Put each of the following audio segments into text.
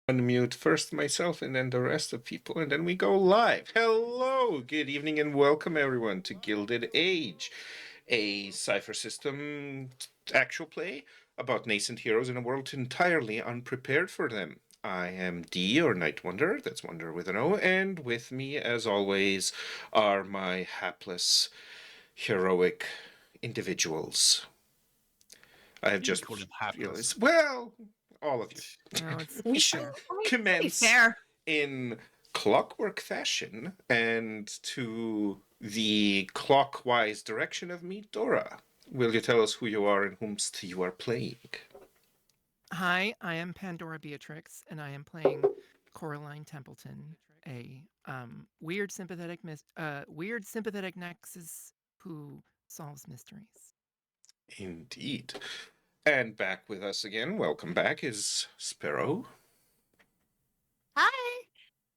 Unmute first myself and then the rest of people, and then we go live. Hello, good evening, and welcome everyone to Gilded Age, a cipher system actual play about nascent heroes in a world entirely unprepared for them. I am D, or Nightwonderer, that's Wonder with an O, and with me, as always, are my hapless, heroic individuals. I have just realized, well, all of you. No, We should commence in clockwork fashion and to the clockwise direction of Pandora. Will you tell us who you are and whomst you are playing? Hi, I am Pandora Beatrix, and I am playing Coraline Templeton, a weird sympathetic nexus who solves mysteries. Indeed. And back with us again, welcome back, is Sparrow. Hi,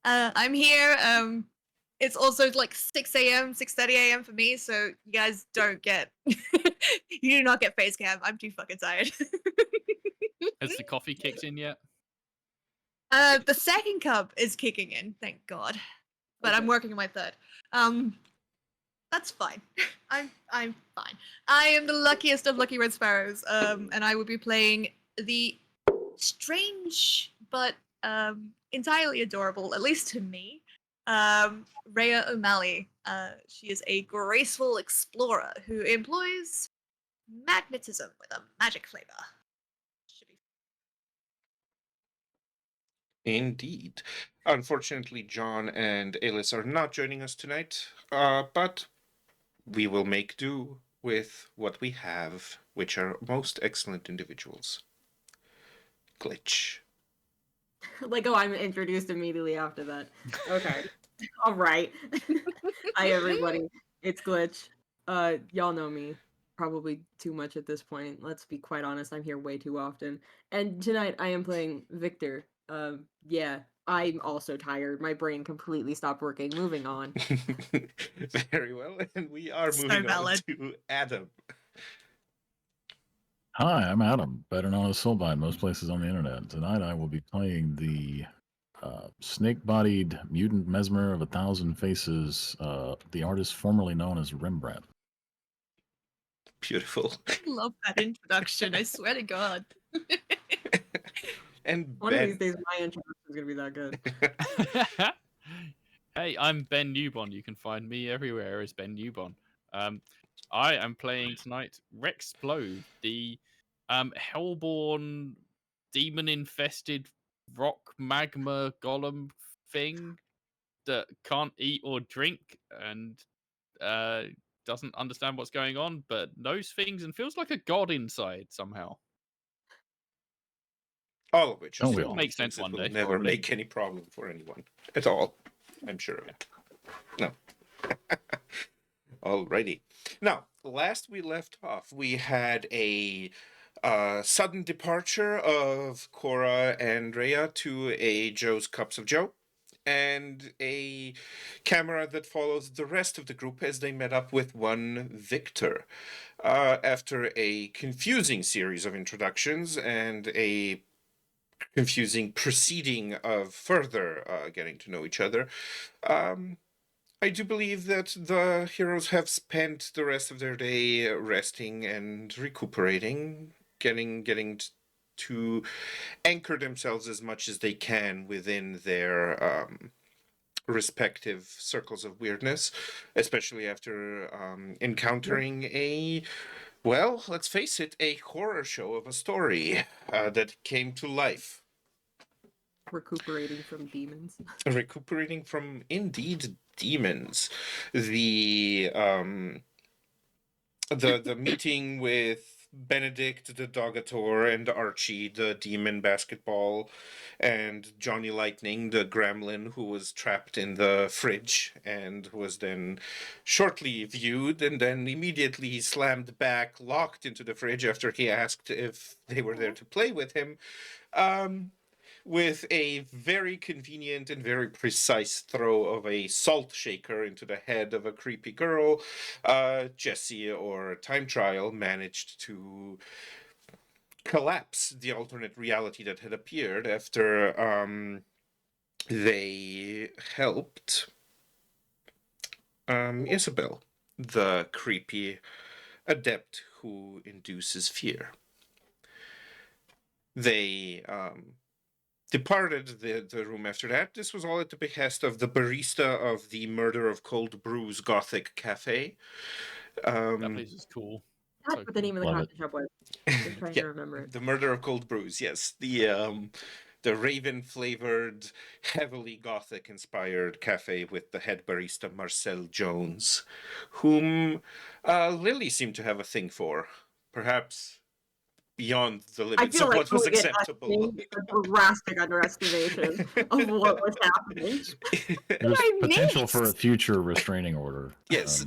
I'm here. It's also like 6 a.m., 6:30 a.m. for me, so you guys don't get, you do not get face cam. I'm too fucking tired. Has the coffee kicked in yet? The second cup is kicking in, thank God, but okay. I'm working on my third. That's fine. I'm fine. I am the luckiest of lucky red sparrows, and I will be playing the strange but entirely adorable, at least to me, Rhea O'Malley. She is a graceful explorer who employs magnetism with a magic flavor. Should be. Indeed. Unfortunately, John and Alice are not joining us tonight, but we will make do with what we have, which are most excellent individuals. Glitch. Like, oh, I'm introduced immediately after that. Okay. All right. Hi, everybody. It's Glitch. Y'all know me. Probably too much at this point. Let's be quite honest. I'm here way too often. And tonight I am playing Viktor. Yeah, I'm also tired. My brain completely stopped working. Moving on. Very well. And we are moving on to Adam. Hi, I'm Adam, better known as Solbein most places on the internet. Tonight I will be playing the snake-bodied mutant mesmer of 1,000 faces, the artist formerly known as Rembrandt. Beautiful. I love that introduction, I swear to God. And one of these days my introduction is going to be that good. Hey, I'm Ben Newbon. You can find me everywhere as Ben Newbon. I am playing tonight Rexplode, the hellborn, demon-infested rock magma golem thing that can't eat or drink and doesn't understand what's going on, but knows things and feels like a god inside somehow. All of which is Don't we so all? Makes sense it one will day. never make any problem for anyone at all. I'm sure of it. No. Alrighty. Now, last we left off, we had a sudden departure of Cora and Rhea to a Joe's Cups of Joe, and a camera that follows the rest of the group as they met up with one Viktor. After a confusing series of introductions and a confusing proceeding of further getting to know each other, I do believe that the heroes have spent the rest of their day resting and recuperating, getting to anchor themselves as much as they can within their respective circles of weirdness, especially after encountering well, let's face it, a horror show of a story that came to life. Recuperating from demons. Recuperating from, indeed, demons. The meeting with Benedict the Dogator and Archie the demon basketball, and Johnny Lightning the gremlin who was trapped in the fridge and was then shortly viewed and then immediately slammed back, locked into the fridge after he asked if they were there to play with him. With a very convenient and very precise throw of a salt shaker into the head of a creepy girl, Jesse or Time Trial managed to collapse the alternate reality that had appeared after they helped Isabel, the creepy adept who induces fear. They departed the room after that. This was all at the behest of the barista of the Murder of Cold Brews Gothic Cafe. That place is cool. That's So what the name of the Love coffee shop was. Just trying to remember it. The Murder of Cold Brews, yes. The raven-flavored, heavily Gothic-inspired cafe with the head barista Marcel Jones, whom Lily seemed to have a thing for. Perhaps beyond the I limits feel of like what was doing it acceptable. a drastic underestimation of what was happening. There's My potential for a niece! future restraining order. Yes.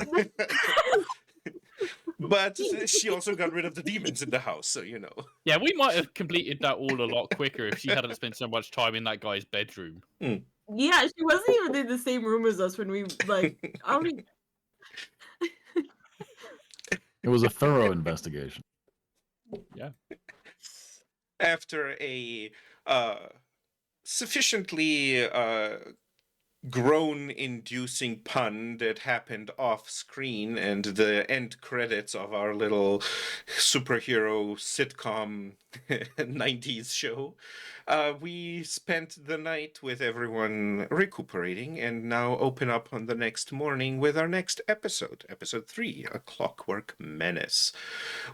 But she also got rid of the demons in the house, so you know. yeah, we might have completed that all a lot quicker if she hadn't spent so much time in that guy's bedroom. Yeah, she wasn't even in the same room as us when we like. I mean, It was a thorough investigation. Yeah. After a sufficiently groan-inducing pun that happened off-screen and the end credits of our little superhero sitcom 90s show, we spent the night with everyone recuperating and now open up on the next morning with our next episode, episode 3, A Clockwork Menace.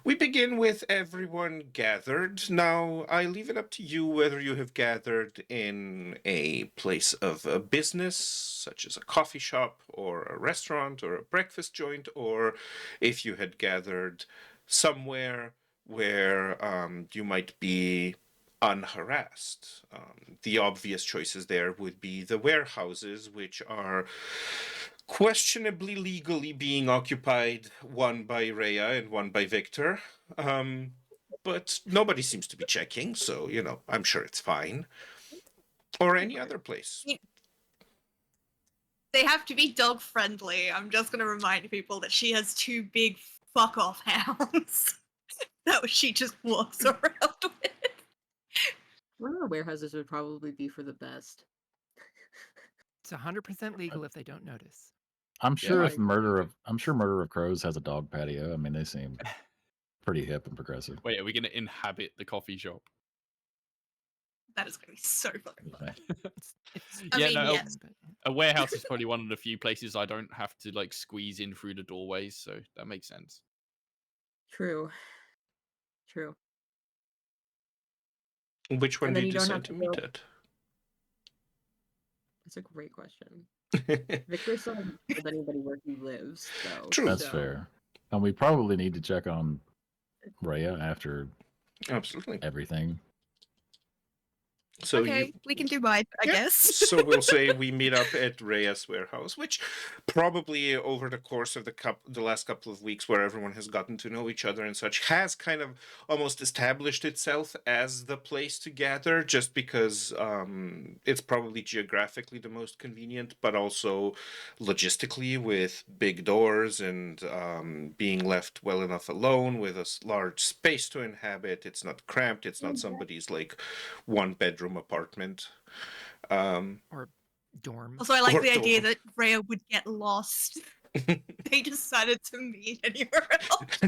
We begin with everyone gathered. Now, I leave it up to you whether you have gathered in a place of business, such as a coffee shop or a restaurant or a breakfast joint, or if you had gathered somewhere where you might be unharassed. The obvious choices there would be the warehouses, which are questionably legally being occupied, one by Rhea and one by Viktor. But nobody seems to be checking, so, you know, I'm sure it's fine. Or any other place. They have to be dog friendly. I'm just going to remind people that she has 2 big fuck off hounds that she just walks around with. one of the warehouses would probably be for the best. It's 100% legal if they don't notice. I'm sure like- if Murder of Crows has a dog patio. I mean, they seem pretty hip and progressive. Wait, are we going to inhabit the coffee shop? That is going to be so fucking fun. I yeah, mean, no, yes. But a warehouse is probably one of the few places I don't have to like squeeze in through the doorways, so that makes sense. True. True. Which one And do then you you don't decide have to to meet go- at? That's a great question. Victor still hasn't told anybody where he lives, though. True. That's so- fair. And we probably need to check on Rhea after Absolutely. everything. So Okay, we can do mine, I Yeah. guess. So we'll say we meet up at Rhea's warehouse, which probably over the course of the last couple of weeks, where everyone has gotten to know each other and such, has kind of almost established itself as the place to gather, just because it's probably geographically the most convenient, but also logistically with big doors and being left well enough alone with a large space to inhabit. It's not cramped. It's not somebody's like 1-bedroom apartment. Or dorm. Also, I like Or the idea dorm. that Rhea would get lost. They decided to meet anywhere else.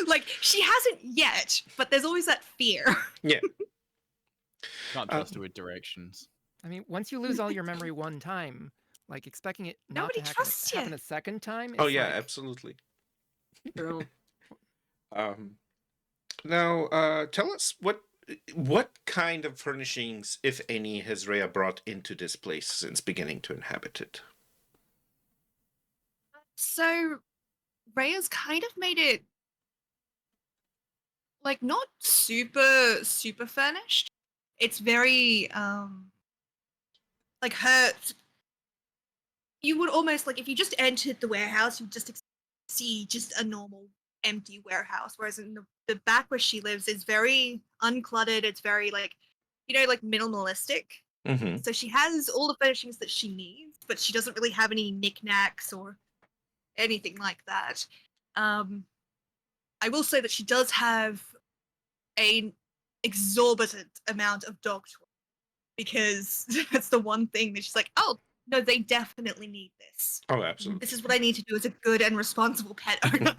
Like, she hasn't yet, but there's always that fear. Yeah. Can't trust her with directions. I mean, once you lose all your memory one time, like expecting it not Nobody to trusts happen you. a second time. Oh it's yeah, like, absolutely. True. Now, tell us what kind of furnishings, if any, has Rhea brought into this place since beginning to inhabit it? So, Rhea's kind of made it, like, not super furnished. It's very, like, you would almost, like, if you just entered the warehouse, you'd just see just a normal empty warehouse, whereas in the back where she lives is very uncluttered. It's very, like, like, minimalistic. Mm-hmm. So she has all the furnishings that she needs, but she doesn't really have any knickknacks or anything like that. I will say that she does have an exorbitant amount of dog toys, because that's the one thing that she's like, oh, no, they definitely need this. Oh, absolutely. This is what I need to do as a good and responsible pet owner.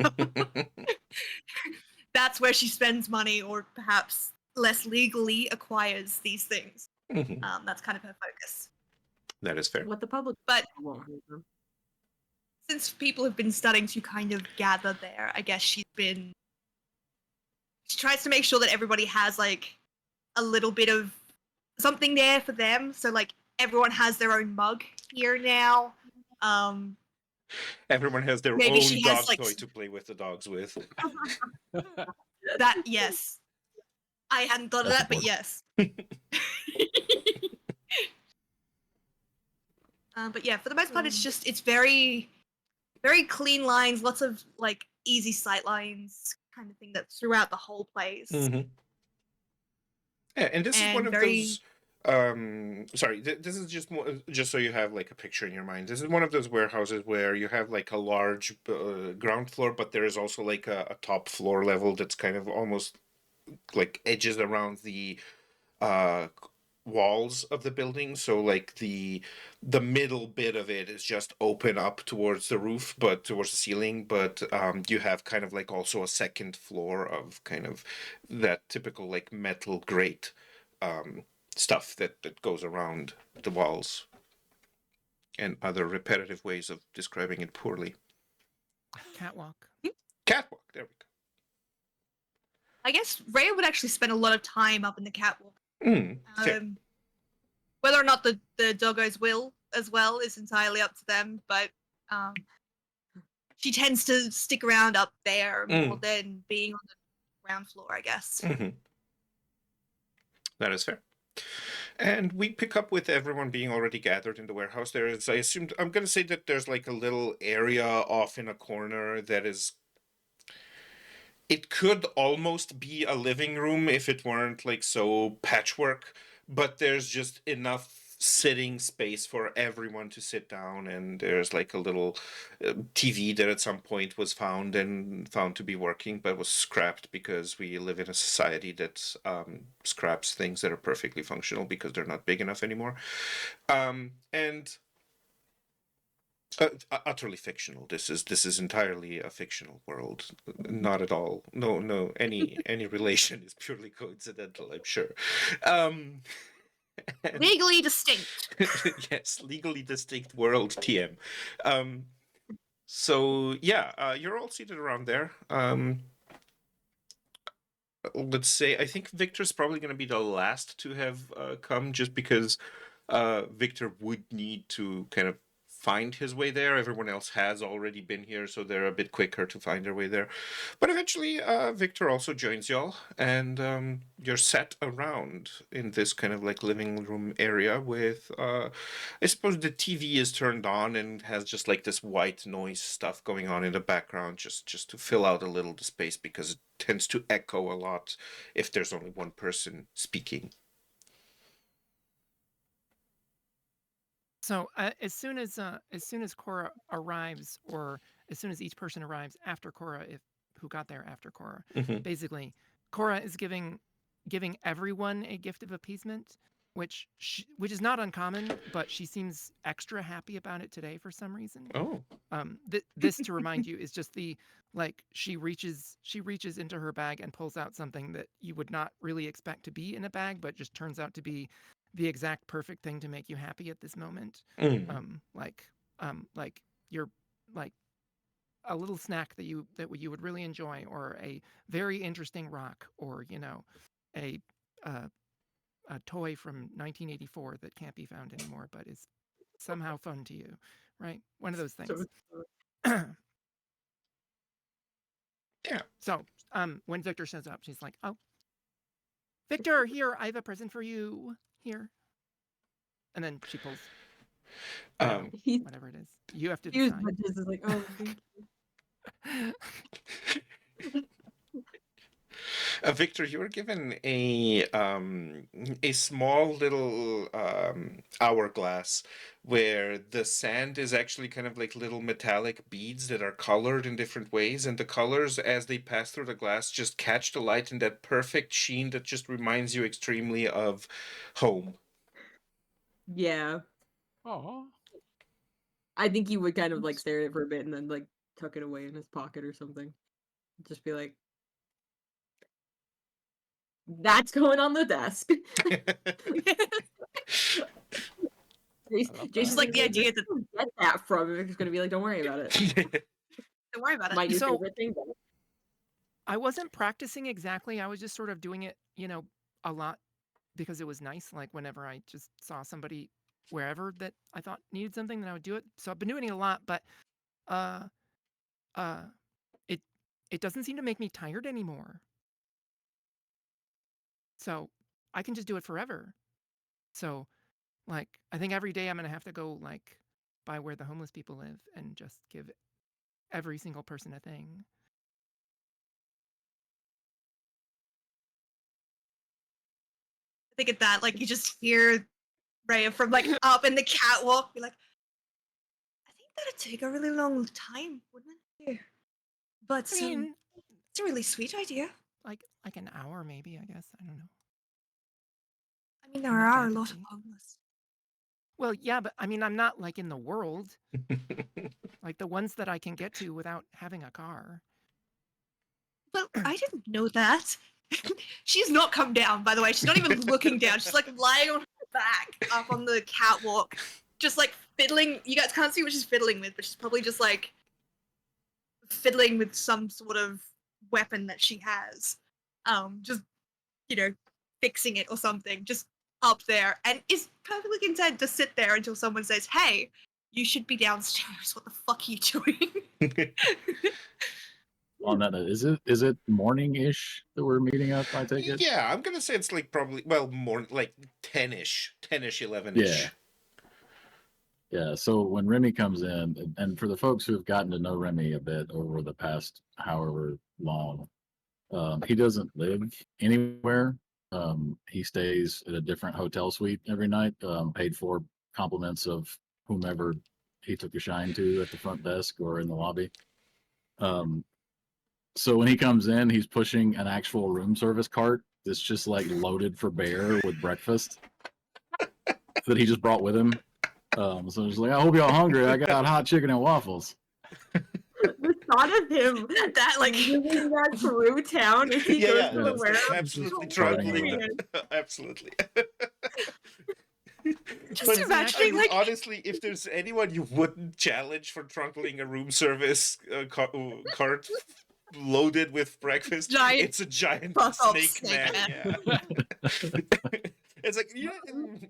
That's where she spends money, or perhaps less legally acquires these things. Mhm. That's kind of her focus. That is fair. What the public But won't hate them. since people have been starting to kind of gather there, I guess she tries to make sure that everybody has, like, a little bit of something there for them. So, like, everyone has their own mug here now. Everyone has their Maybe own she dog has, like, toy to play with the dogs with. that, yes. I hadn't thought of That's that, but yes. But yeah, for the most part, it's very, very clean lines, lots of, like, easy sight lines kind of thing that's throughout the whole place. Mm-hmm. Yeah, and this is one And of very- those. Sorry, this is just so you have like a picture in your mind. This is one of those warehouses where you have like a large ground floor, but there is also like a top floor level that's kind of almost like edges around the walls of the building. So like the middle bit of it is just open up towards the roof, but towards the ceiling. But you have kind of like also a second floor of kind of that typical like metal grate stuff that goes around the walls, and other repetitive ways of describing it poorly. Catwalk. Catwalk. There we I guess Rhea would actually spend a lot of time up in the catwalk. go. Okay. Whether or not the doggos will as well is entirely up to them, but she tends to stick around up there more than being on the ground floor, I guess. Mm-hmm. That is fair. And we pick up with everyone being already gathered in the warehouse. There is, I'm going to say that there's like a little area off in a corner that is. It could almost be a living room if it weren't like so patchwork, but there's just enough sitting space for everyone to sit down, and there's like a little TV that at some point was found to be working, but was scrapped because we live in a society that scraps things that are perfectly functional because they're not big enough anymore. And utterly fictional. This is entirely a fictional world. Not at all. No. Any relation is purely coincidental, I'm sure. Legally distinct. Yes, legally distinct world TM. So yeah, you're all seated around there. Let's say I think Victor's probably going to be the last to have come, just because Victor would need to kind of find his way there. Everyone else has already been here, so they're a bit quicker to find their way there. But eventually, Viktor also joins y'all, and you're set around in this kind of like living room area with, I suppose the TV is turned on and has just like this white noise stuff going on in the background, just to fill out a little the space because it tends to echo a lot if there's only one person speaking. So as soon as Cora arrives, or as soon as each person arrives after Cora, who got there after Cora, Mhm. basically, Cora is giving everyone a gift of appeasement, which is not uncommon, but she seems extra happy about it today for some reason. Oh. This, to remind you, is just the like she reaches into her bag and pulls out something that you would not really expect to be in a bag, but just turns out to be the exact perfect thing to make you happy at this moment. Mm. Like you're like a little snack that you would really enjoy, or a very interesting rock, or a toy from 1984 that can't be found anymore but is somehow fun to you, right? One of those things. Yeah. So when Viktor shows up, she's like, "Oh, Viktor, here, I have a present for you. Here." And then she pulls whatever it is. You have to decide. Just like, oh, thank Viktor, you were given a small little hourglass where the sand is actually kind of like little metallic beads that are colored in different ways, and the colors as they pass through the glass just catch the light in that perfect sheen that just reminds you extremely of home. Yeah. Oh. I think he would kind of like stare at it for a bit and then like tuck it away in his pocket or something. Just be like, that's going on the desk. Just like the idea that get that from him. He's gonna be like, don't worry about it. don't worry about it. My new So- favorite thing. I wasn't practicing exactly. I was just sort of doing it, a lot because it was nice. Like whenever I just saw somebody wherever that I thought needed something, then I would do it. So I've been doing it a lot, but it doesn't seem to make me tired anymore. So I can just do it forever. So like I think every day I'm gonna have to go like by where the homeless people live and just give every single person a thing. I think at that, like you just hear Rhea from like up in the catwalk be like, I think that'd take a really long time, wouldn't it? But I mean, it's a really sweet idea. like an hour maybe, I guess. I don't know. I mean, there I'm not are a that lot of busy. homeless. Well, yeah, but I mean, I'm not like in the world. Like the ones that I can get to without having a car. Well, I didn't know that. She's not come down, by the way. She's not even looking down. She's like lying on her back up on the catwalk, just like fiddling. You guys can't see what she's fiddling with, but she's probably just like fiddling with some sort of weapon that she has. Just, fixing it or something, just up there, and is perfectly content to sit there until someone says, "Hey, you should be downstairs. What the fuck are you doing?" On that, is it morning-ish that we're meeting up? I take it. Yeah, I'm gonna say it's like probably more like 10ish, 11ish. Yeah. Yeah. So when Remy comes in, and for the folks who have gotten to know Remy a bit over the past however long, he doesn't live anywhere. He stays at a different hotel suite every night, paid for, compliments of whomever he took a shine to at the front desk or in the lobby. So when he comes in, he's pushing an actual room service cart that's just like loaded for bear with breakfast that he just brought with him. So he's like, I hope y'all hungry. I got hot chicken and waffles. The thought of him That like moving that through town as he goes to the warehouse. Absolutely Farting trundling. Absolutely. just But imagining like honestly, if there's anyone you wouldn't challenge for trundling a room service cart loaded with breakfast, Giant it's a giant fuck up snake snake man. Yeah. It's like,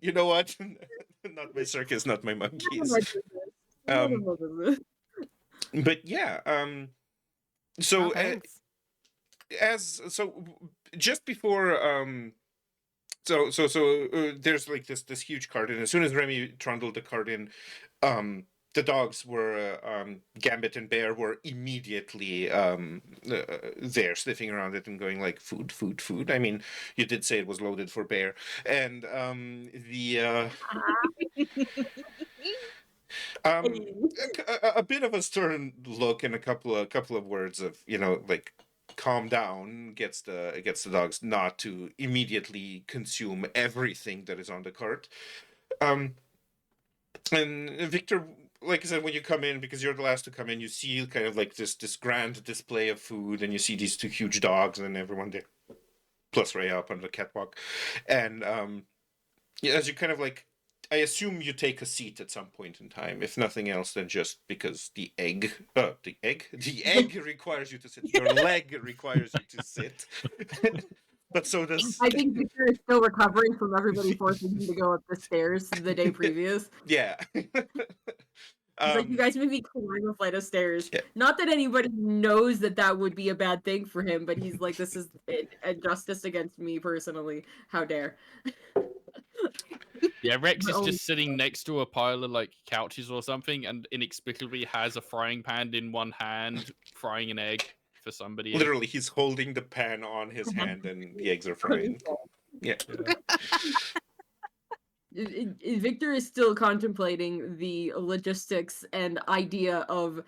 you know what? Not my circus, not my monkeys. But yeah, so Oh, thanks. just before there's like this huge cart, and as soon as Remy trundled the cart in, the dogs were Gambit and Bear were immediately there sniffing around it and going like food, food, food. I mean, you did say it was loaded for Bear, and a bit of a stern look and a couple of words of like calm down gets the dogs not to immediately consume everything that is on the cart. And Victor, like I said, when you come in, because you're the last to come in, you see kind of like this grand display of food, and you see these two huge dogs and everyone there, plus Ray up on the catwalk, and as you kind of like, I assume you take a seat at some point in time, if nothing else than just because the egg requires you to sit. Your leg requires you to sit. But so does. I think Victor is still recovering from everybody forcing him to go up the stairs the day previous. Yeah. He's like, you guys made me climb a flight of stairs. Yeah. Not that anybody knows that would be a bad thing for him, but he's like, this is a justice against me personally. How dare. Yeah, Rex is just sitting next to a pile of like couches or something, and inexplicably has a frying pan in one hand, frying an egg for somebody. Literally, he's holding the pan on his hand, and the eggs are frying. Yeah. Victor is still contemplating the logistics and idea of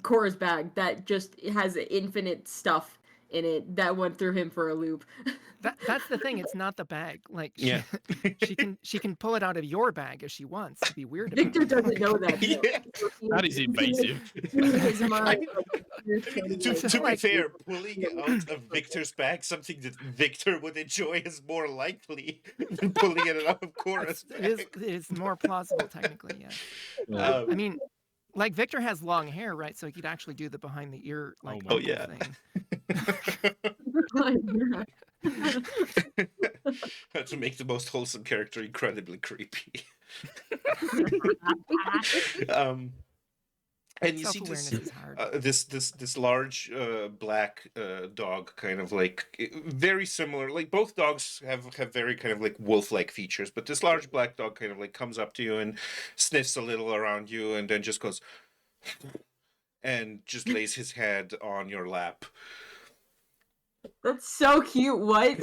Cora's bag that just has infinite stuff in it that went through him for a loop. That's the thing. It's not the bag. Like she can pull it out of your bag if she wants to be weird. Victor about doesn't know that. Yeah. That is invasive. To be fair, pulling it out of Victor's bag, something that Victor would enjoy, is more likely than pulling it out of Cora's bag. It is more plausible technically. Yeah. I mean, like Victor has long hair, right? So he could actually do the behind the ear like Oh, yeah. thing. To make the most wholesome character incredibly creepy. And you see this large black dog, kind of like very similar. Like both dogs have very kind of like wolf-like features, but this large black dog kind of like comes up to you and sniffs a little around you, and then just goes and just lays his head on your lap. That's so cute. What?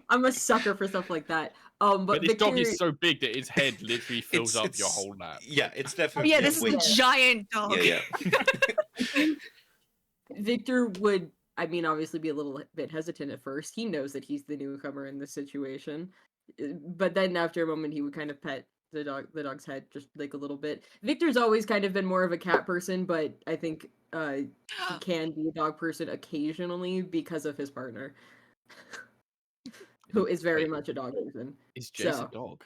I'm a sucker for stuff like that. But this Victor... dog is so big that its head literally fills up your whole lap. Yeah, it's definitely. Oh yeah, this is a giant dog. Yeah. Victor would, I mean, obviously be a little bit hesitant at first. He knows that he's the newcomer in this situation, but then after a moment, he would kind of pet the dog's head just like a little bit. Victor's always kind of been more of a cat person, but I think he can be a dog person occasionally because of his partner. Who is very much a dog person. Is Jace a dog?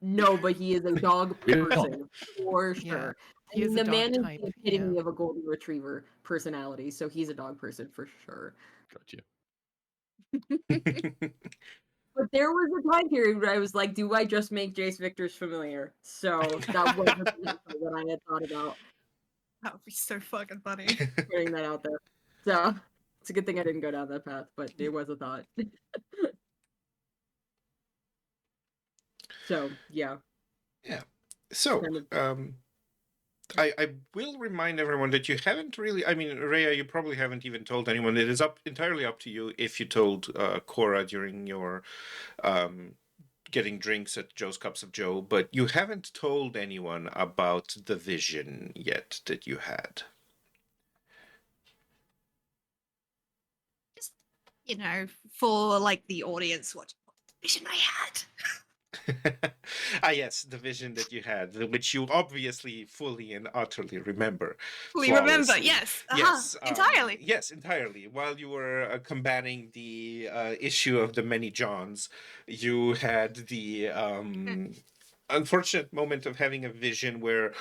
No, but he is a dog person for sure. He is the a dog man type, is the epitome of a golden retriever personality, so he's a dog person for sure. Gotcha. But there was a time period where I was like, do I just make Jace Victor's familiar? So that wasn't what I had thought about. That would be so fucking funny. Putting that out there. So it's a good thing I didn't go down that path, but it was a thought. So yeah. Yeah. So I will remind everyone that you haven't really, I mean, Rhea, you probably haven't even told anyone. It is entirely up to you if you told Cora during your getting drinks at Joe's Cups of Joe, but you haven't told anyone about the vision yet that you had. Just, for like the audience, what vision I had. Yes, the vision that you had, which you obviously fully and utterly remember. Fully remember, yes. Yes, entirely. Yes, entirely. While you were combating the issue of the many Johns, you had the unfortunate moment of having a vision where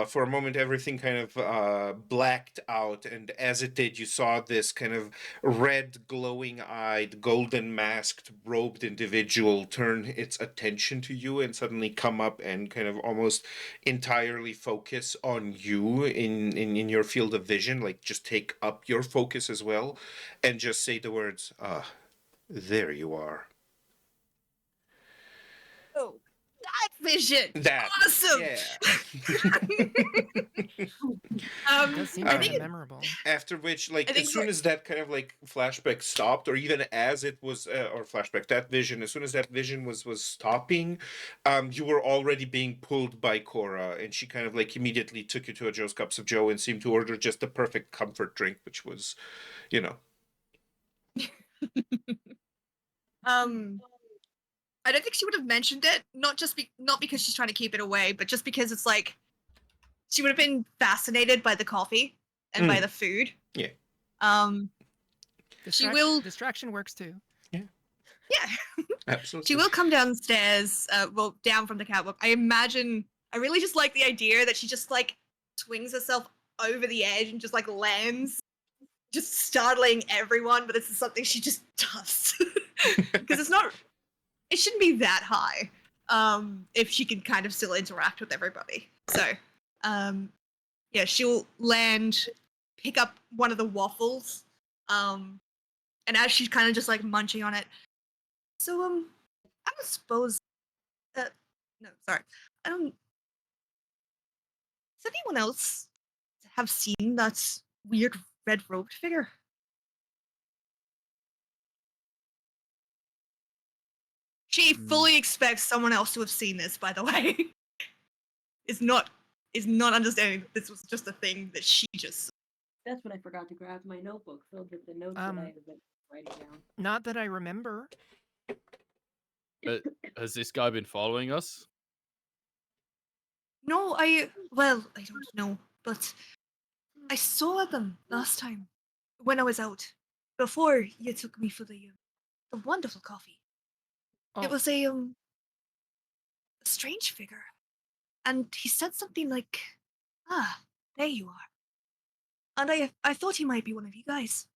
for a moment everything kind of blacked out, and as it did you saw this kind of red glowing-eyed golden masked robed individual turn its attention to you and suddenly come up and kind of almost entirely focus on you in your field of vision, like just take up your focus as well, and just say the words, there you are. Oh, that vision! That Awesome! Yeah. It does seem I kind think of it- memorable. After which, like, I think as soon for- as that kind of like flashback stopped, or even as it was, or flashback, that vision, as soon as that vision was stopping, you were already being pulled by Cora, and she kind of like immediately took you to a Joe's Cups of Joe and seemed to order just the perfect comfort drink, which was, you know. I don't think she would have mentioned it, not because she's trying to keep it away, but just because it's like she would have been fascinated by the coffee and by the food. Yeah. She will. Distraction works too. Yeah. Absolutely. She will come downstairs, down from the catwalk. I really just like the idea that she just like swings herself over the edge and just like lands, just startling everyone, but this is something she just does. Because it shouldn't be that high, if she can kind of still interact with everybody. So, yeah, she'll land, pick up one of the waffles, and as she's kind of just like munching on it, so, I don't suppose, no, sorry, I don't, does anyone else have seen that weird red-robed figure? She fully expects someone else to have seen this, by the way. is not understanding that this was just a thing that she just. That's when I forgot to grab my notebook filled with the notes that I had been writing down. Not that I remember. Has this guy been following us? No, I don't know, but I saw them last time when I was out, before you took me for the wonderful coffee. Oh, It was a strange figure, and he said something like, there you are. And I thought he might be one of you guys.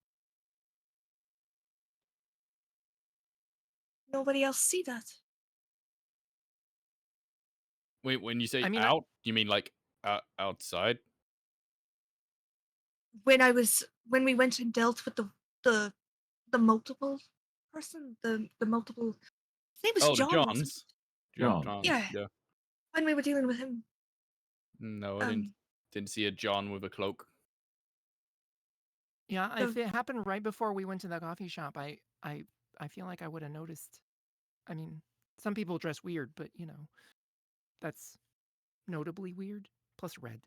Nobody else see that? Wait, when you say I mean, out, you mean like outside? When we went and dealt with the multiple person, the multiple. His name was Oh, John. the wasn't Johns. it? John. Yeah. When we were dealing with him. No, I didn't see a John with a cloak. yeah, the- if it happened right before we went to the coffee shop, I feel like I would have noticed. I mean, some people dress weird, but you know, that's notably weird. Plus red.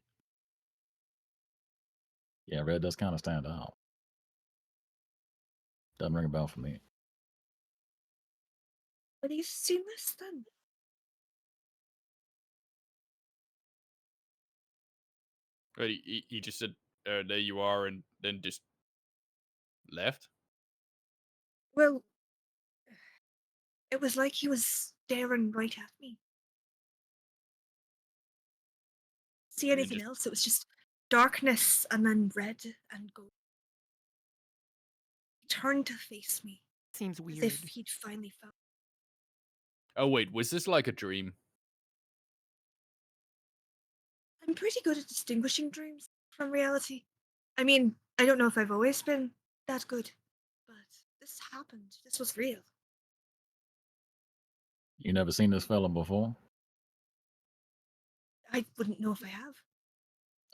Yeah, red does kind of stand out. Doesn't ring a bell for me. Have you seen this then? But he just said, there you are, and then just left. Well, it was like he was staring right at me. See And it anything just- else? It was just darkness and then red and gold. He turned to face me Seems as weird. if he'd finally found. Oh wait, was this like a dream? I'm pretty good at distinguishing dreams from reality. I mean, I don't know if I've always been that good, but this happened. This was real. You never seen this fella before? I wouldn't know if I have.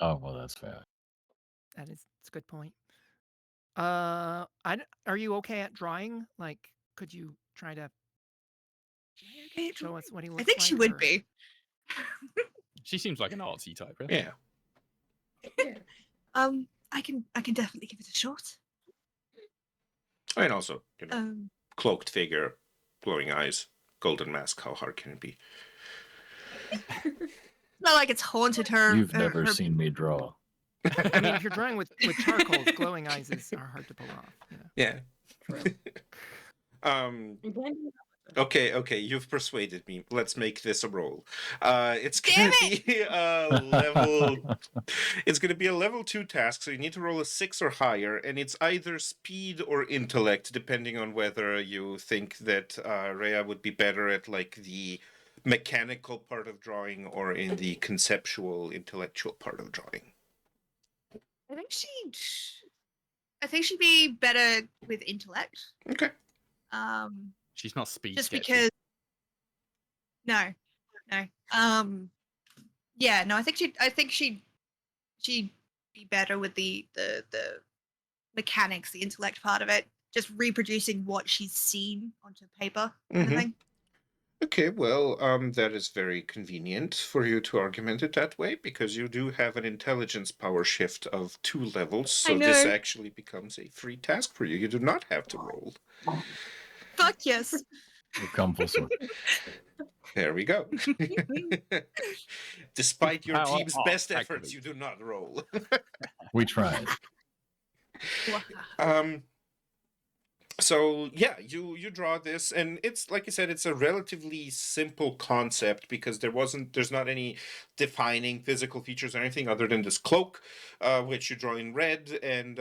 Oh, well, that's fair. It's a good point. Are you okay at drawing? Like, could you try to Okay, show us what he looks I think like? she would or- be. She seems like an artsy type. Right? Yeah. I can definitely give it a shot. And also, you know, Um, cloaked figure, glowing eyes, golden mask. How hard can it be? not like it's haunted her. You've never her seen me draw. I mean, if you're drawing with charcoals, glowing eyes are hard to pull off. You know? Yeah. True. Um. I'm blending Okay, you've persuaded me. Let's make this a roll. It's Damn gonna be a level. It's gonna be a level 2 task, so you need to roll a 6 or higher, and it's either speed or intellect, depending on whether you think that Rhea would be better at like the mechanical part of drawing or in the conceptual, intellectual part of drawing. I think she'd be better with intellect. Okay. She's not speed Just sketchy. because. No. Yeah. No. I think she'd be better with the mechanics, the intellect part of it. Just reproducing what she's seen onto paper, kind of thing. Okay, well, that is very convenient for you to argument it that way, because you do have an intelligence power shift of 2 levels, so this know. actually becomes a free task for you. You do not have to roll. Fuck yes. We've come full circle. There we go. Despite your Power team's off, best efforts, activate. you do not roll. We tried. So yeah, you draw this, and it's like I said, it's a relatively simple concept because there's not any defining physical features or anything other than this cloak, which you draw in red, and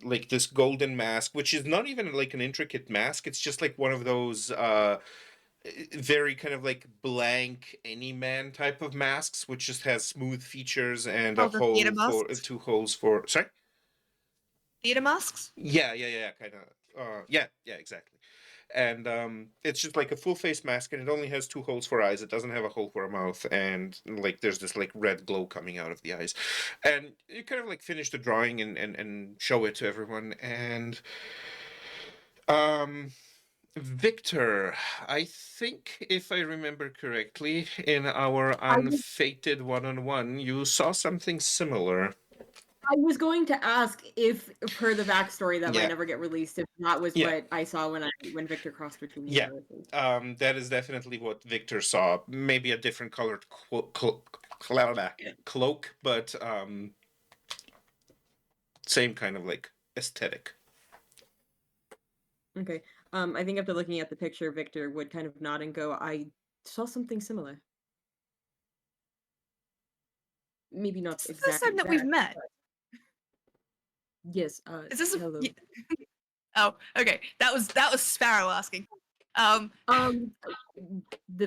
like this golden mask, which is not even like an intricate mask. It's just like one of those very kind of like blank any man type of masks, which just has smooth features and a the hole theater for masks? 2 holes for. Sorry. Theater masks? Yeah, kind of. Yeah, exactly. And it's just like a full face mask, and it only has 2 holes for eyes. It doesn't have a hole for a mouth, and like there's this like red glow coming out of the eyes. And you kind of like finish the drawing and show it to everyone. And Viktor, I think if I remember correctly, in our unfated one-on-one, you saw something similar. I was going to ask if, per the backstory that Yeah. might never get released, if that was Yeah. what I saw when Viktor crossed between Yeah. universes. That is definitely what Viktor saw. Maybe a different colored cloak, but same kind of like aesthetic. Okay. I think after looking at the picture, Viktor would kind of nod and go, I saw something similar. Maybe not It's the exactly first time that we've met. but- Yes. Is this hello. Oh, okay. That was Sparrow asking. The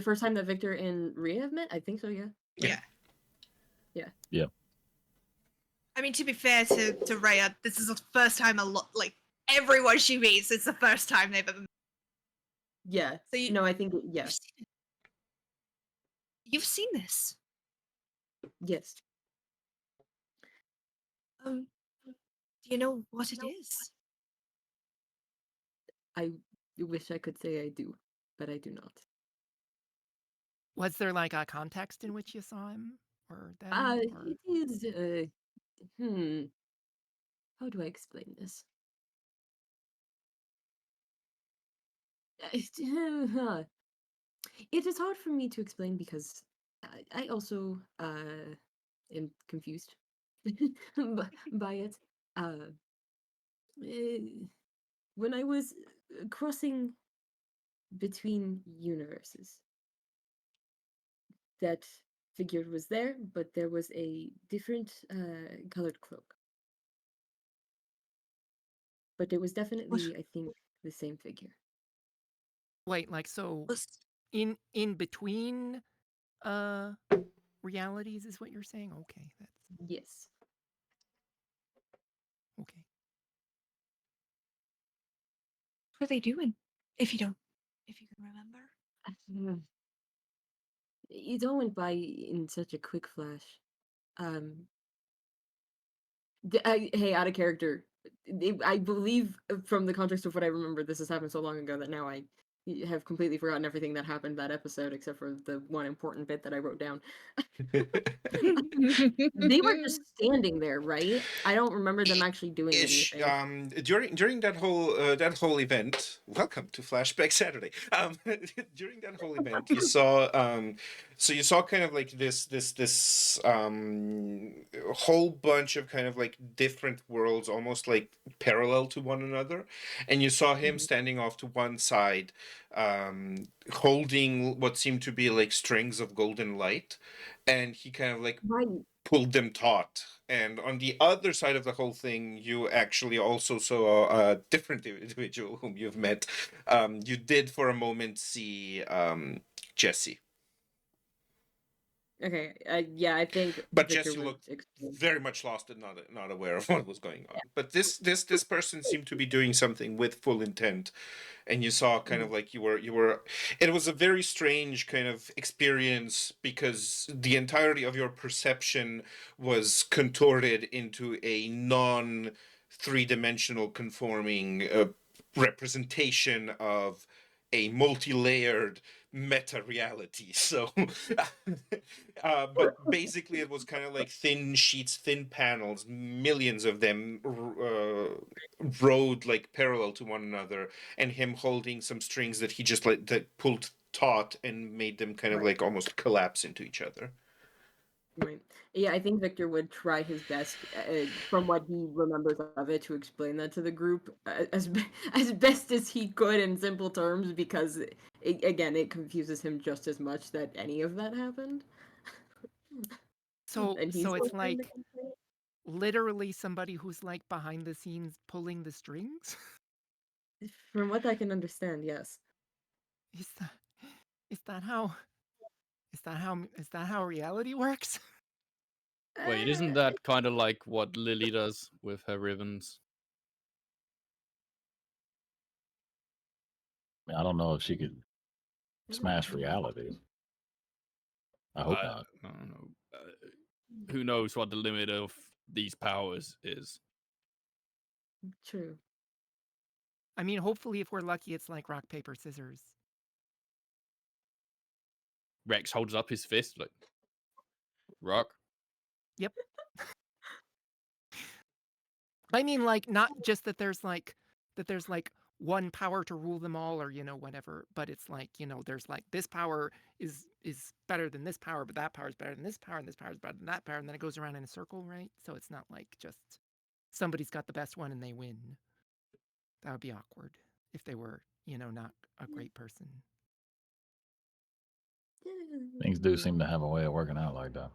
first time that Viktor and Rhea have met, I think so. Yeah. Yeah. I mean, to be fair to Rhea, this is the first time like everyone she meets, it's the first time they've ever met. Yeah. So you, No, I think yes. You've seen this. Yes. Do you know what it is? I wish I could say I do, but I do not. Was there like a context in which you saw him or them? Or... It is. How do I explain this? It is hard for me to explain because I also am confused by it. When I was crossing between universes, that figure was there, but there was a different colored cloak. But it was definitely, I think, the same figure. Wait, like so in between realities is what you're saying? Okay, that's Yes. okay. What are they doing? If you can remember. It all went by in such a quick flash. Hey, out of character. I believe from the context of what I remember, this has happened so long ago that now I have completely forgotten everything that happened that episode, except for the one important bit that I wrote down. They were just standing there, right? I don't remember them actually doing anything. During that whole event, welcome to Flashback Saturday. During that whole event, you saw you saw kind of like this whole bunch of kind of like different worlds, almost like parallel to one another, and you saw him standing off to one side, holding what seemed to be like strings of golden light, and he kind of like Right. pulled them taut. And on the other side of the whole thing, you actually also saw a different individual whom you've met. You did for a moment see Jesse. Okay. Yeah, I think But Victor Jesse would looked explain. very much lost and not aware of what was going on. But this person seemed to be doing something with full intent, and you saw kind of like you were. It was a very strange kind of experience because the entirety of your perception was contorted into a non three-dimensional conforming representation of a multi-layered meta reality. So but basically it was kind of like thin sheets, thin panels, millions of them rode like parallel to one another, and him holding some strings that he just like that pulled taut and made them kind of Right. like almost collapse into each other. Right. Yeah, I think Victor would try his best, from what he remembers of it, to explain that to the group as best as he could in simple terms, because again, it confuses him just as much that any of that happened. So And he's so it's the one that like can say it. literally somebody who's like behind the scenes pulling the strings. From what I can understand, yes. Is that is that how is that how reality works? Wait, isn't that kind of like what Lily does with her ribbons? I don't know if she could smash reality. I hope not. I don't know. Who knows what the limit of these powers is? True. I mean, hopefully if we're lucky it's like rock paper scissors. Rex holds up his fist like rock. Yep. I mean, like, not just that there's like one power to rule them all, or whatever, but it's like, there's like this power is better than this power, but that power is better than this power, and this power is better than that power, and then it goes around in a circle, right? So it's not like just somebody's got the best one and they win. That would be awkward if they were, not a great person. Things do seem to have a way of working out like that.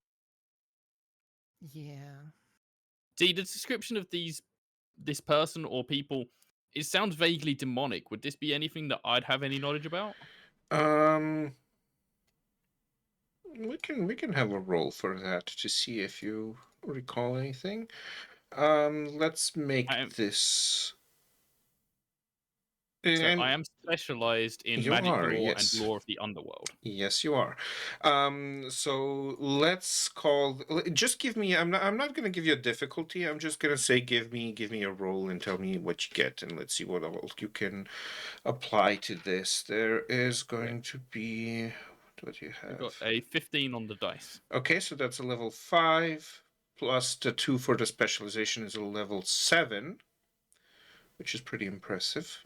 Yeah. See, the description of this person or people, it sounds vaguely demonic. Would this be anything that I'd have any knowledge about? We can have a roll for that to see if you recall anything. Let's make this. So And I am specialized in you magic are, lore and yes. lore of the underworld. Yes, you are. So let's call. Just give me. I'm not gonna give you a difficulty. I'm just gonna say, give me a roll and tell me what you get, and let's see what all you can apply to this. There is going to be. What do you I have? got a 15 on the dice. Okay, so that's a level 5 plus the 2 for the specialization is a level 7, which is pretty impressive.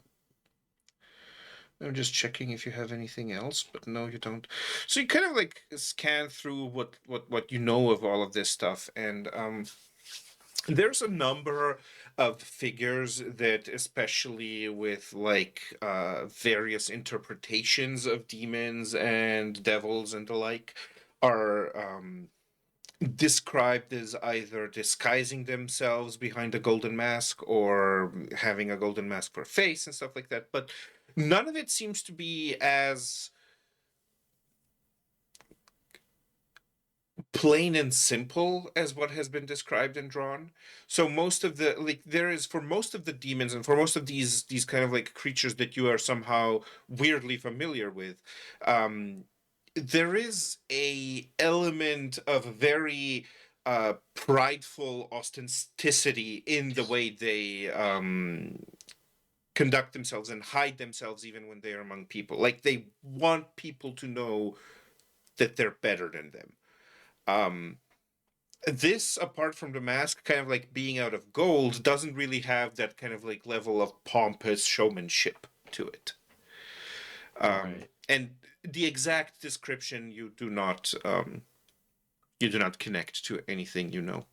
I'm just checking if you have anything else, but no, you don't. So you kind of like scan through what you know of all of this stuff, and there's a number of figures that, especially with like various interpretations of demons and devils and the like, are described as either disguising themselves behind a golden mask or having a golden mask for a face and stuff like that. But none of it seems to be as plain and simple as what has been described and drawn. So most of the like there is for most of the demons and for most of these kind of like creatures that you are somehow weirdly familiar with, there is a element of very prideful authenticity in the way they conduct themselves and hide themselves even when they are among people. Like they want people to know that they're better than them. This, apart from the mask kind of like being out of gold, doesn't really have that kind of like level of pompous showmanship to it. Right. And the exact description you do not connect to anything you know.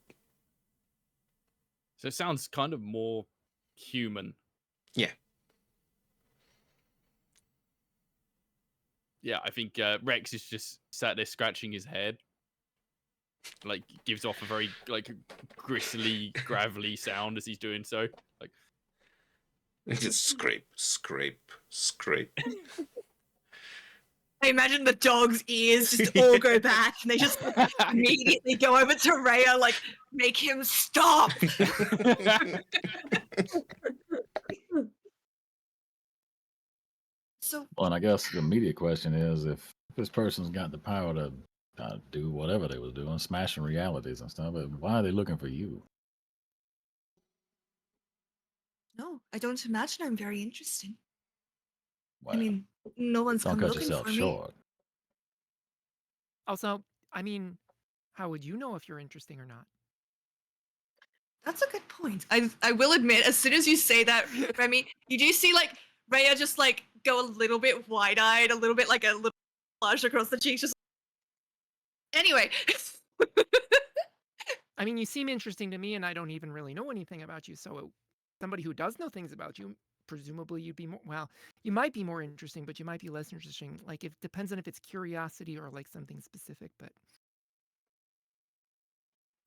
So it sounds kind of more human. Yeah. yeah, I think Rex is just sat there scratching his head. Like, gives off a very, like, gristly, gravelly sound as he's doing so. Like, Just scrape, scrape, scrape. I imagine the dog's ears just all go back, and they just immediately go over to Rhea, like, make him stop. So, Well, and I guess the immediate question is if this person's got the power to do whatever they was doing, smashing realities and stuff, but why are they looking for you? no, I don't imagine I'm very interesting. Well, I mean, no one's don't come cut looking yourself for me. short. Also, I mean, how would you know if you're interesting or not? That's a good point. I will admit, as soon as you say that, Remy, you do see like Rhea just like go a little bit wide-eyed, a little bit like a little flush across the cheeks. Just anyway. I mean, you seem interesting to me, and I don't even really know anything about you. So, somebody who does know things about you, presumably you'd be more. Well, you might be more interesting, but you might be less interesting. Like, it depends on if it's curiosity or like something specific. But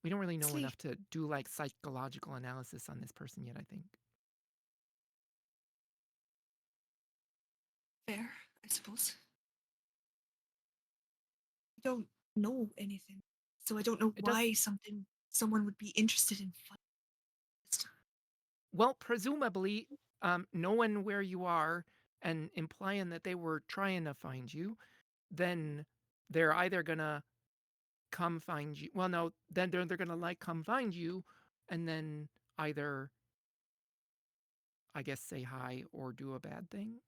we don't really know See. enough to do like psychological analysis on this person yet, I think. Fair, I suppose. I don't know anything, so I don't know It does- why someone would be interested in fighting. Well, presumably, knowing where you are and implying that they were trying to find you, then they're either gonna come find you. Well, no, then they're gonna like come find you, and then either, I guess, say hi or do a bad thing.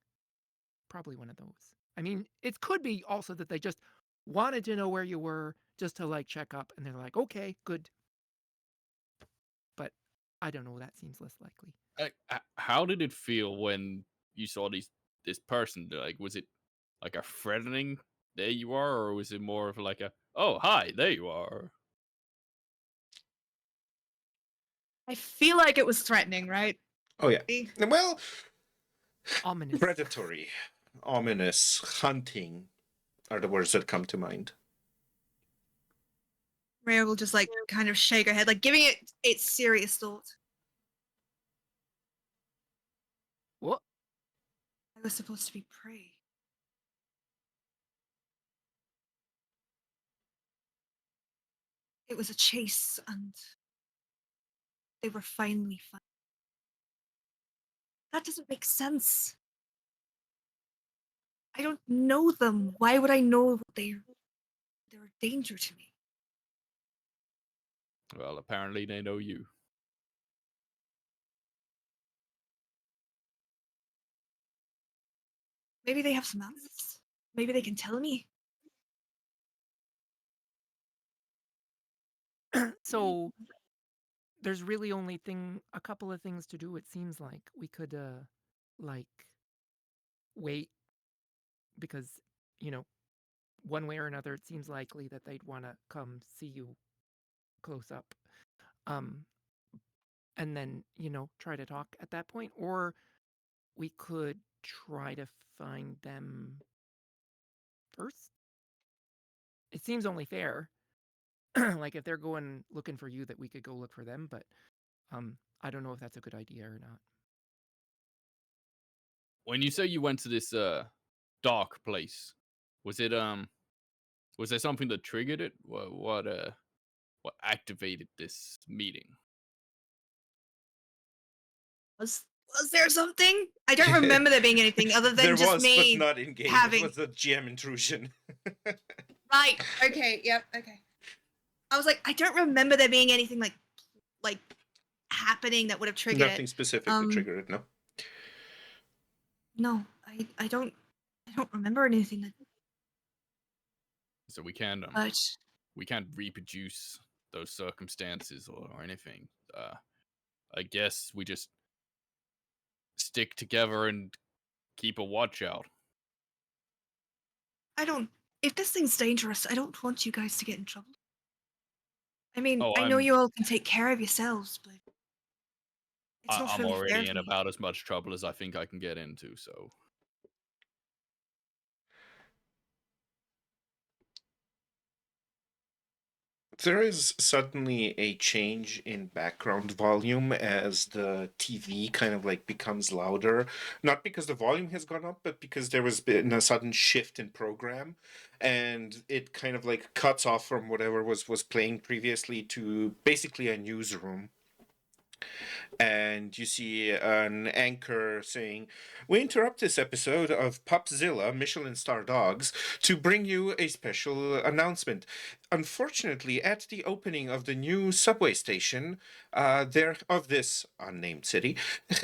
Probably one of those. I mean, it could be also that they just wanted to know where you were just to like check up, and they're like, okay, good. But I don't know. That seems less likely. how did it feel when you saw this person? Like, was it like a threatening, there you are, or was it more of like a, oh, hi, there you are? I feel like it was threatening, right? Oh yeah. Well, Ominous. predatory, ominous, hunting are the words that come to mind. Rhea will just like kind of shake her head, like giving it its serious thought. What? I was supposed to be prey. It was a chase, and they were finally found. That doesn't make sense. I don't know them. Why would I know they're a danger to me? Well, apparently they know you. Maybe they have some answers. Maybe they can tell me. So there's really only a couple of things to do. It seems like we could like wait, because one way or another it seems likely that they'd want to come see you close up, and then try to talk at that point, or we could try to find them first. It seems only fair. Like, if they're going looking for you, that we could go look for them, but I don't know if that's a good idea or not. When you say you went to this dark place, was there something that triggered it? What activated this meeting? Was there something? I don't remember there being anything other than There just was, me but not in game. having. It was a GM intrusion. Right. Okay. Yep. Okay. I was like, I don't remember there being anything like happening that would have triggered Nothing it. specific to trigger it. No. No, I don't remember anything that. So we can't But reproduce those circumstances or anything. I guess we just stick together and keep a watch out. I don't. If this thing's dangerous, I don't want you guys to get in trouble. I mean, Oh, I know you all can take care of yourselves, but it's not I'm really fair already to in me. about as much trouble as I think I can get into, so There is suddenly a change in background volume as the TV kind of like becomes louder. Not because the volume has gone up, but because there was been a sudden shift in program, and it kind of like cuts off from whatever was playing previously to basically a newsroom. And you see an anchor saying, "We interrupt this episode of Popzilla Michelin Star Dogs to bring you a special announcement. Unfortunately, at the opening of the new subway station, there of this unnamed city,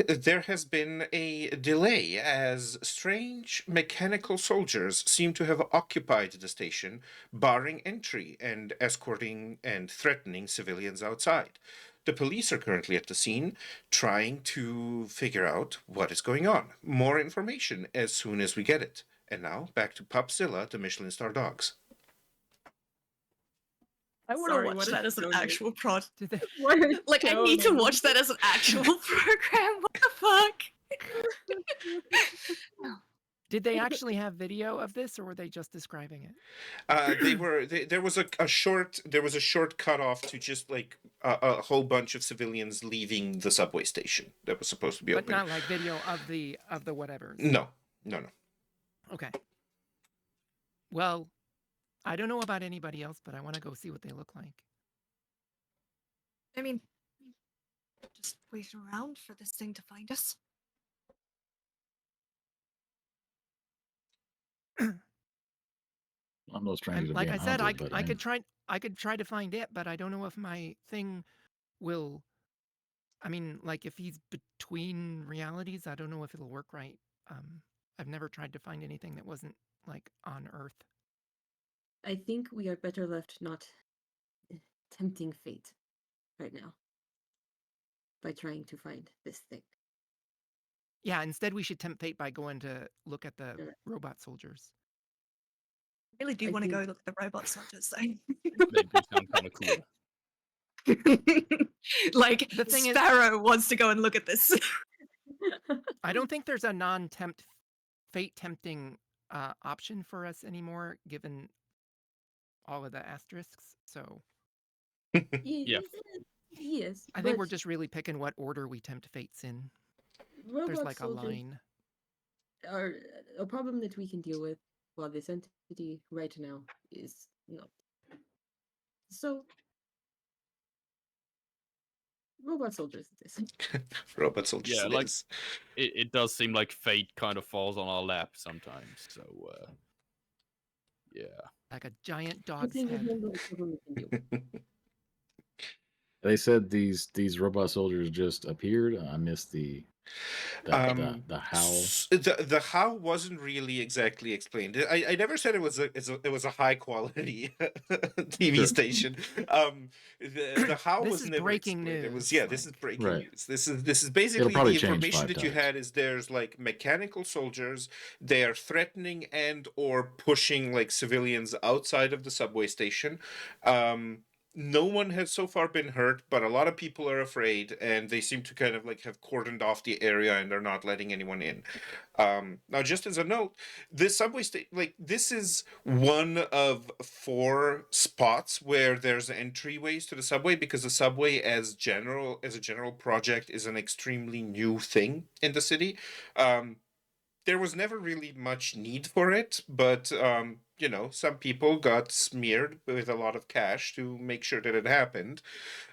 there has been a delay as strange mechanical soldiers seem to have occupied the station, barring entry and escorting and threatening civilians outside. The police are currently at the scene, trying to figure out what is going on. More information as soon as we get it. And now, back to Popzilla, the Michelin Star Dogs." I want to Sorry, watch what that is as an so new? actual prod. Did they? What a Like, I show need to name. watch that as an actual program. What the fuck? Did they actually have video of this, or were they just describing it? There was a short cutoff to just like a whole bunch of civilians leaving the subway station that was supposed to be But open. not like video of the whatevers. No. Okay. Well, I don't know about anybody else, but I want to go see what they look like. I mean, just wait around for this thing to find us. I'm no stranger And to like being I said, haunted, but I could try to find it, but I don't know if my thing will. I mean, like if he's between realities, I don't know if it'll work right. I've never tried to find anything that wasn't like on Earth. I think we are better left not tempting fate right now by trying to find this thing. Yeah, instead we should tempt fate by going to look at the Yeah. robot soldiers. I really do I want to go think- look at the robot soldiers, They do sound kind of cool. though. Like, The thing is- Sparrow wants to go and look at this. I don't think there's a non-tempt fate tempting option for us anymore, given all of the asterisks. So Yeah. Yes. I think we're but just really picking what order we tempt fates in. There's robot like a soldiers line. are a problem that we can deal with, while this entity right now is not. So, robot soldiers it is. Robot soldiers. Yeah, it like- is. It does seem like fate kind of falls on our lap sometimes. So, yeah. Like a giant I dog's think we head. handle the problem we can deal with. they said these robot soldiers just appeared. I missed the how. The how wasn't really exactly explained. I never said it was a high quality TV Sure. station. The how This was is never breaking explained. It news, was this is like- breaking Right. news. This is basically probably the change information 5 that you times. had is there's like mechanical soldiers. They are threatening and or pushing like civilians outside of the subway station. No one has so far been hurt, but a lot of people are afraid, and they seem to kind of like have cordoned off the area, and they're not letting anyone in. Now, just as a note, this subway station, like this is one of 4 spots where there's entryways to the subway, because the subway, as a general project, is an extremely new thing in the city. There was never really much need for it, but some people got smeared with a lot of cash to make sure that it happened.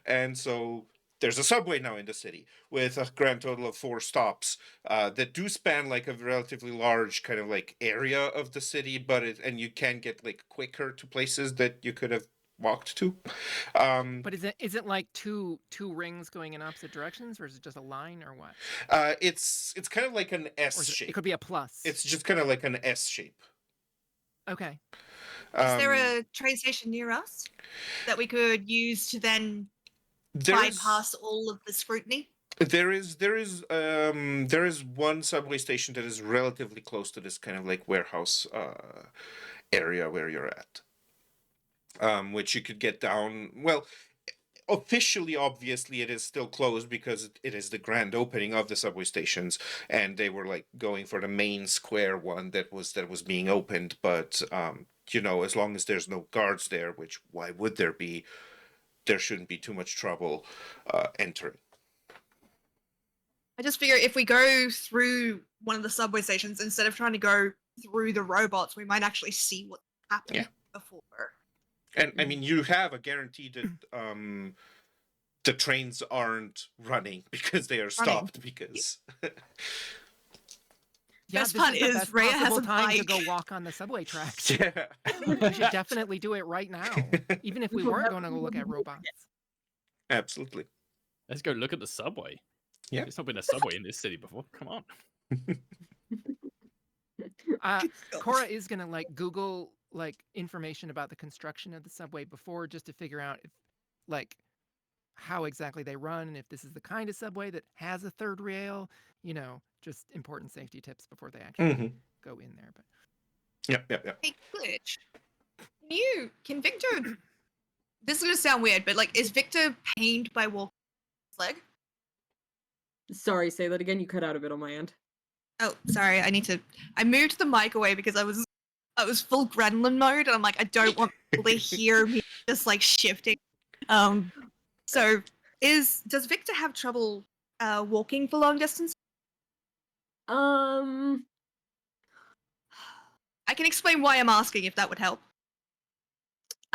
And so there's a subway now in the city with a grand total of 4 stops that do span like a relatively large kind of like area of the city, and you can get like quicker to places that you could have walked to. But is it like two rings going in opposite directions, or is it just a line, or what? It's kind of like an Or S is it shape. could be a plus. It's just kind of like an S shape. Okay. Is there Um, a train station near us that we could use to then there's- bypass all of the scrutiny? There is one subway station that is relatively close to this kind of like warehouse area where you're at, which you could get down. Well, officially, obviously, it is still closed because it is the grand opening of the subway stations, and they were like going for the main square one that was being opened. But as long as there's no guards there, which why would there be? there shouldn't be too much trouble entering. I just figure if we go through one of the subway stations, instead of trying to go through the robots, we might actually see what's happening before. And I mean, you have a guarantee that the trains aren't running because they are stopped because. Best part is best Rhea has possible a time to bike. go walk on the subway tracks. Yeah. We should definitely do it right now, even if we weren't going to go look at robots. Absolutely. Let's go look at the subway. Yeah. There's not been a subway in this city before. Come on. Cora is gonna like Google like information about the construction of the subway before, just to figure out if like how exactly they run and if this is the kind of subway that has a third rail. You know, just important safety tips before they actually go in there. But Yep. Hey, Glitch. Can Victor? This is gonna sound weird, but like, is Victor pained by walking his leg? Sorry, say that again. You cut out a bit on my end. Oh, sorry. I moved the mic away because I was full gremlin mode, and I'm like, I don't want people to hear me just like shifting. So does Victor have trouble walking for long distance? I can explain why I'm asking if that would help.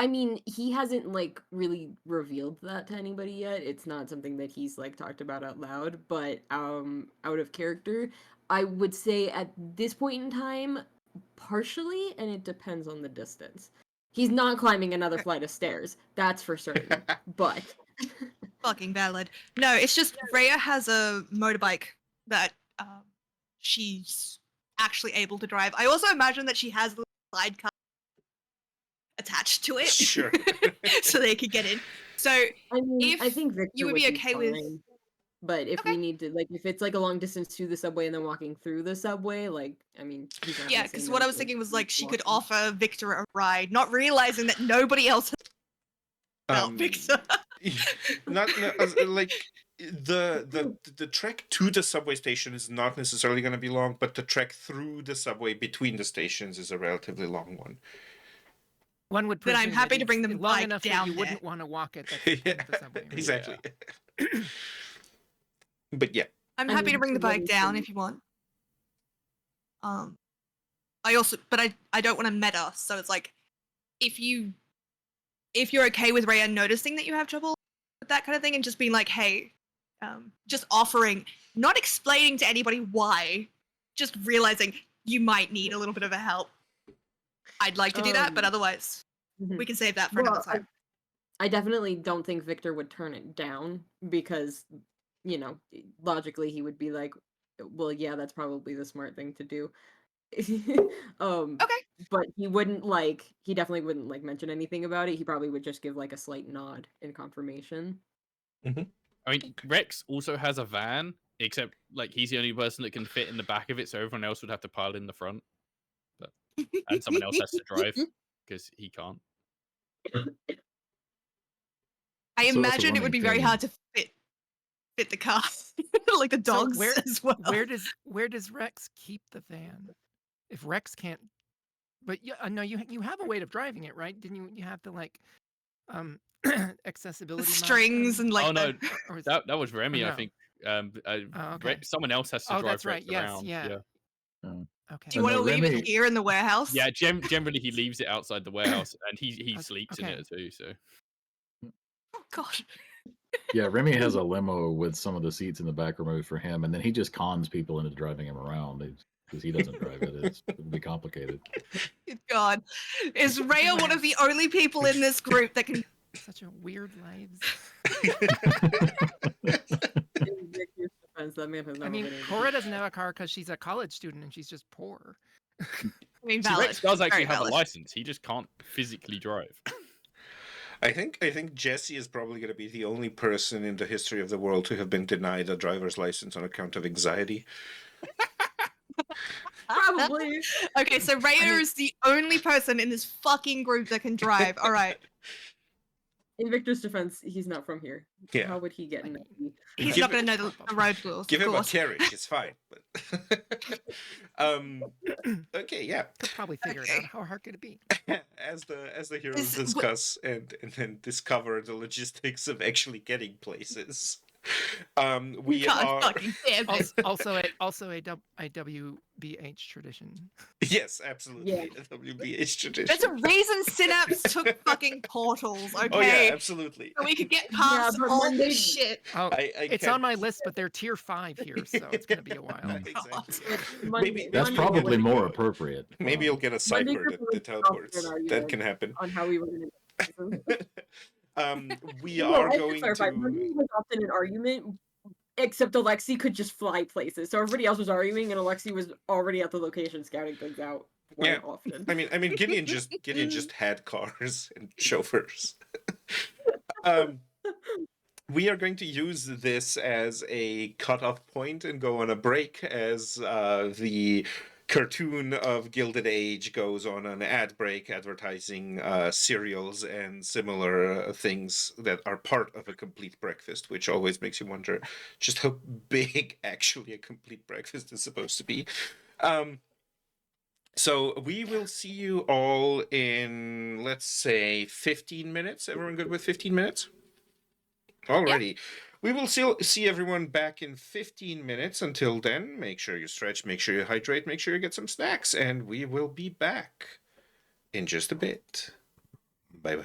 I mean, he hasn't like really revealed that to anybody yet. It's not something that he's like talked about out loud, but out of character, I would say at this point in time, partially, and it depends on the distance. He's not climbing another flight of stairs, that's for certain. But fucking valid. No, it's just Rhea has a motorbike that she's actually able to drive. I also imagine that she has the sidecar attached to it. Sure. So they could get in. So I mean, if I think Victor you would be okay with fine. But if we need to, like, if it's like a long distance to the subway and then walking through the subway, like, I mean, he's not yeah, gonna say because no what I was to thinking was like she could walking. offer Victor a ride, not realizing that nobody else has about Victor. Like the trek to the subway station is not necessarily going to be long, but the trek through the subway between the stations is a relatively long one. one would Then I'm presume happy that to bring it's them long bike enough down that you there. wouldn't want to walk it. That's Yeah, the subway, right? exactly. But yeah, I'm I happy mean, to bring the what bike is down the- if you want. I don't want to meta, so it's like if you're okay with Rhea noticing that you have trouble with that kind of thing and just being like, hey, just offering, not explaining to anybody why, just realizing you might need a little bit of a help. I'd like to do that, but otherwise we can save that for another time. I definitely don't think Victor would turn it down because, you know, logically he would be like, well, yeah, that's probably the smart thing to do. Okay. But he definitely wouldn't like mention anything about it. He probably would just give like a slight nod in confirmation. I mean, Rex also has a van, except like he's the only person that can fit in the back of it, so everyone else would have to pile in the front. And someone else has to drive because he can't. I So that's a imagine it would running be very theme. hard to fit the car, like the dogs So as well. where does Rex keep the van? If Rex can't, but no, you have a way of driving it, right? Didn't you have the like accessibility The mod strings thing? and like Oh no, Or is that was Remy, I no? think. Okay. Someone else has to Oh, drive that's right. Rex Yes, around. yeah. Oh. Okay. do you want to no, leave Remy- it here in the warehouse? Yeah, generally he leaves it outside the warehouse, and he Okay, sleeps in okay. it too. So Oh God. Yeah, Remy has a limo with some of the seats in the back removed for him, and then he just cons people into driving him around because he doesn't drive it. It'll be complicated. Good God. Is Rhea one of the only people in this group that can Such a weird lives. In Victor's defense, that man has I never mean, been able to Cora do doesn't have a car because she's a college student and she's just poor. I mean See, valid. Rex does actually Very have valid. a license. He just can't physically drive. I think Jesse is probably going to be the only person in the history of the world to have been denied a driver's license on account of anxiety. Probably. Okay, so Rhea I mean- is the only person in this fucking group that can drive. All right. In Victor's defense, he's not from here. Yeah. How would he get I in? mean, He's Give not going to know the road rules, Give of him a course. carriage, it's fine. But okay, yeah. Could probably figure it Okay. out. How hard could it be? As the heroes Is- discuss and then discover the logistics of actually getting places. We God are fucking damn it. Also a WBH tradition. yes, absolutely Yeah. a WBH tradition. There's a reason Synapse took fucking portals, okay? Oh yeah, absolutely. So we could get past but all when this they- shit. Oh, it's can't- on my list, but they're tier 5 here, so it's going to be a while. Exactly. Monday- That's Monday probably will more go. appropriate. Maybe you'll get a Monday cipher group that was teleports. an That argument can happen. on how we were going to. We are going clarify, to. Monday was often an argument, except Alexi could just fly places. So everybody else was arguing, and Alexi was already at the location scouting things out quite Yeah. often. I mean, Gideon just had cars and chauffeurs. We are going to use this as a cutoff point and go on a break as the cartoon of Gilded Age goes on an ad break, advertising cereals and similar things that are part of a complete breakfast, which always makes you wonder just how big actually a complete breakfast is supposed to be. So we will see you all in, let's say, 15 minutes. Everyone good with 15 minutes? Alrighty. We will see everyone back in 15 minutes. Until then, make sure you stretch, make sure you hydrate, make sure you get some snacks, and we will be back in just a bit. Bye-bye.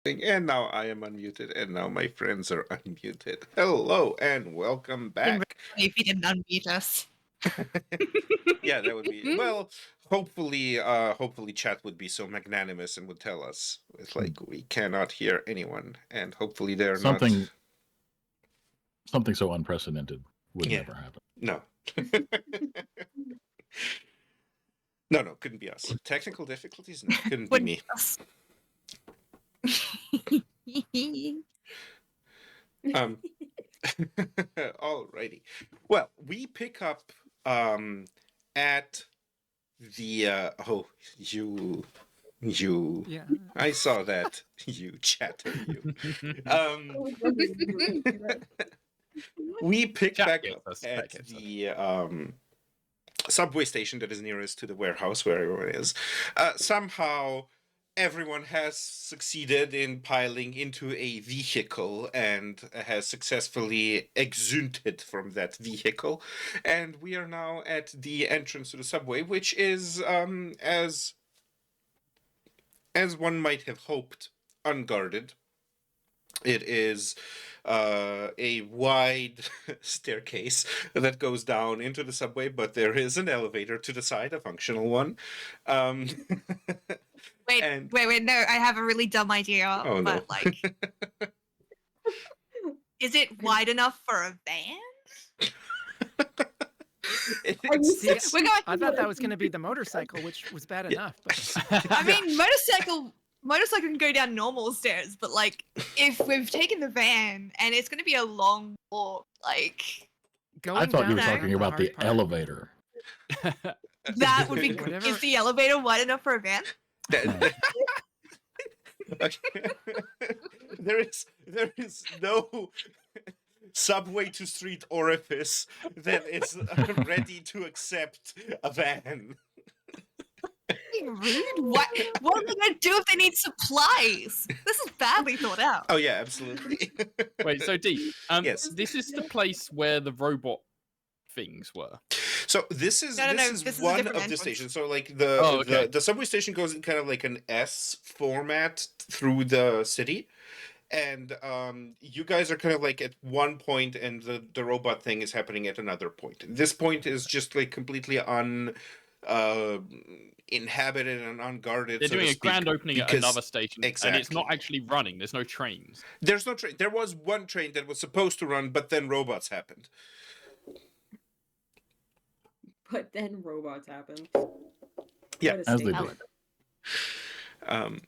And now I am unmuted, and now my friends are unmuted. Hello and welcome back. If you didn't unmute us. Yeah, that would be well. Hopefully, chat would be so magnanimous and would tell us it's like we cannot hear anyone, and hopefully they're Something not. so unprecedented would Yeah. never happen. No. No, couldn't be us. Technical difficulties? No, couldn't be me. Alrighty. Well, we pick up at the you Yeah. I saw that you chatter you. We pick Chat back gets up us, at chat gets us. the subway station that is nearest to the warehouse where everyone is. Somehow everyone has succeeded in piling into a vehicle and has successfully exunted from that vehicle. And we are now at the entrance to the subway, which is, as one might have hoped, unguarded. It is a wide staircase that goes down into the subway, but there is an elevator to the side, a functional one. Wait, And- wait, no, I have a really dumb idea. Oh, no. But, like, is it wide enough for a van? It's- We're going. I thought that was going to be the motorcycle, which was bad enough. But I mean, motorcycle can go down normal stairs, but like, if we've taken the van and it's going to be a long walk, like going I thought you were down talking about the hard part. elevator. that would be. Whatever. Is the elevator wide enough for a van? Okay. there is no subway to street orifice that is ready to accept a van. Rude. What are they going to do if they need supplies? This is badly thought out. Oh yeah, absolutely. Wait, so D, Yes. this is the place where the robot things were. So this is No, this this is is a one different of the entrance. stations. So like the, Oh, okay. the subway station goes in kind of like an S format through the city. And you guys are kind of like at one point, and the robot thing is happening at another point. This point is just like completely uninhabited and unguarded. They're so to doing a speak, grand opening at because- another station, and it's not exactly. actually running. There's no trains. There's no train. There was one train that was supposed to run, but then robots happened. But then robots happen. Yeah, What a as they statement. do.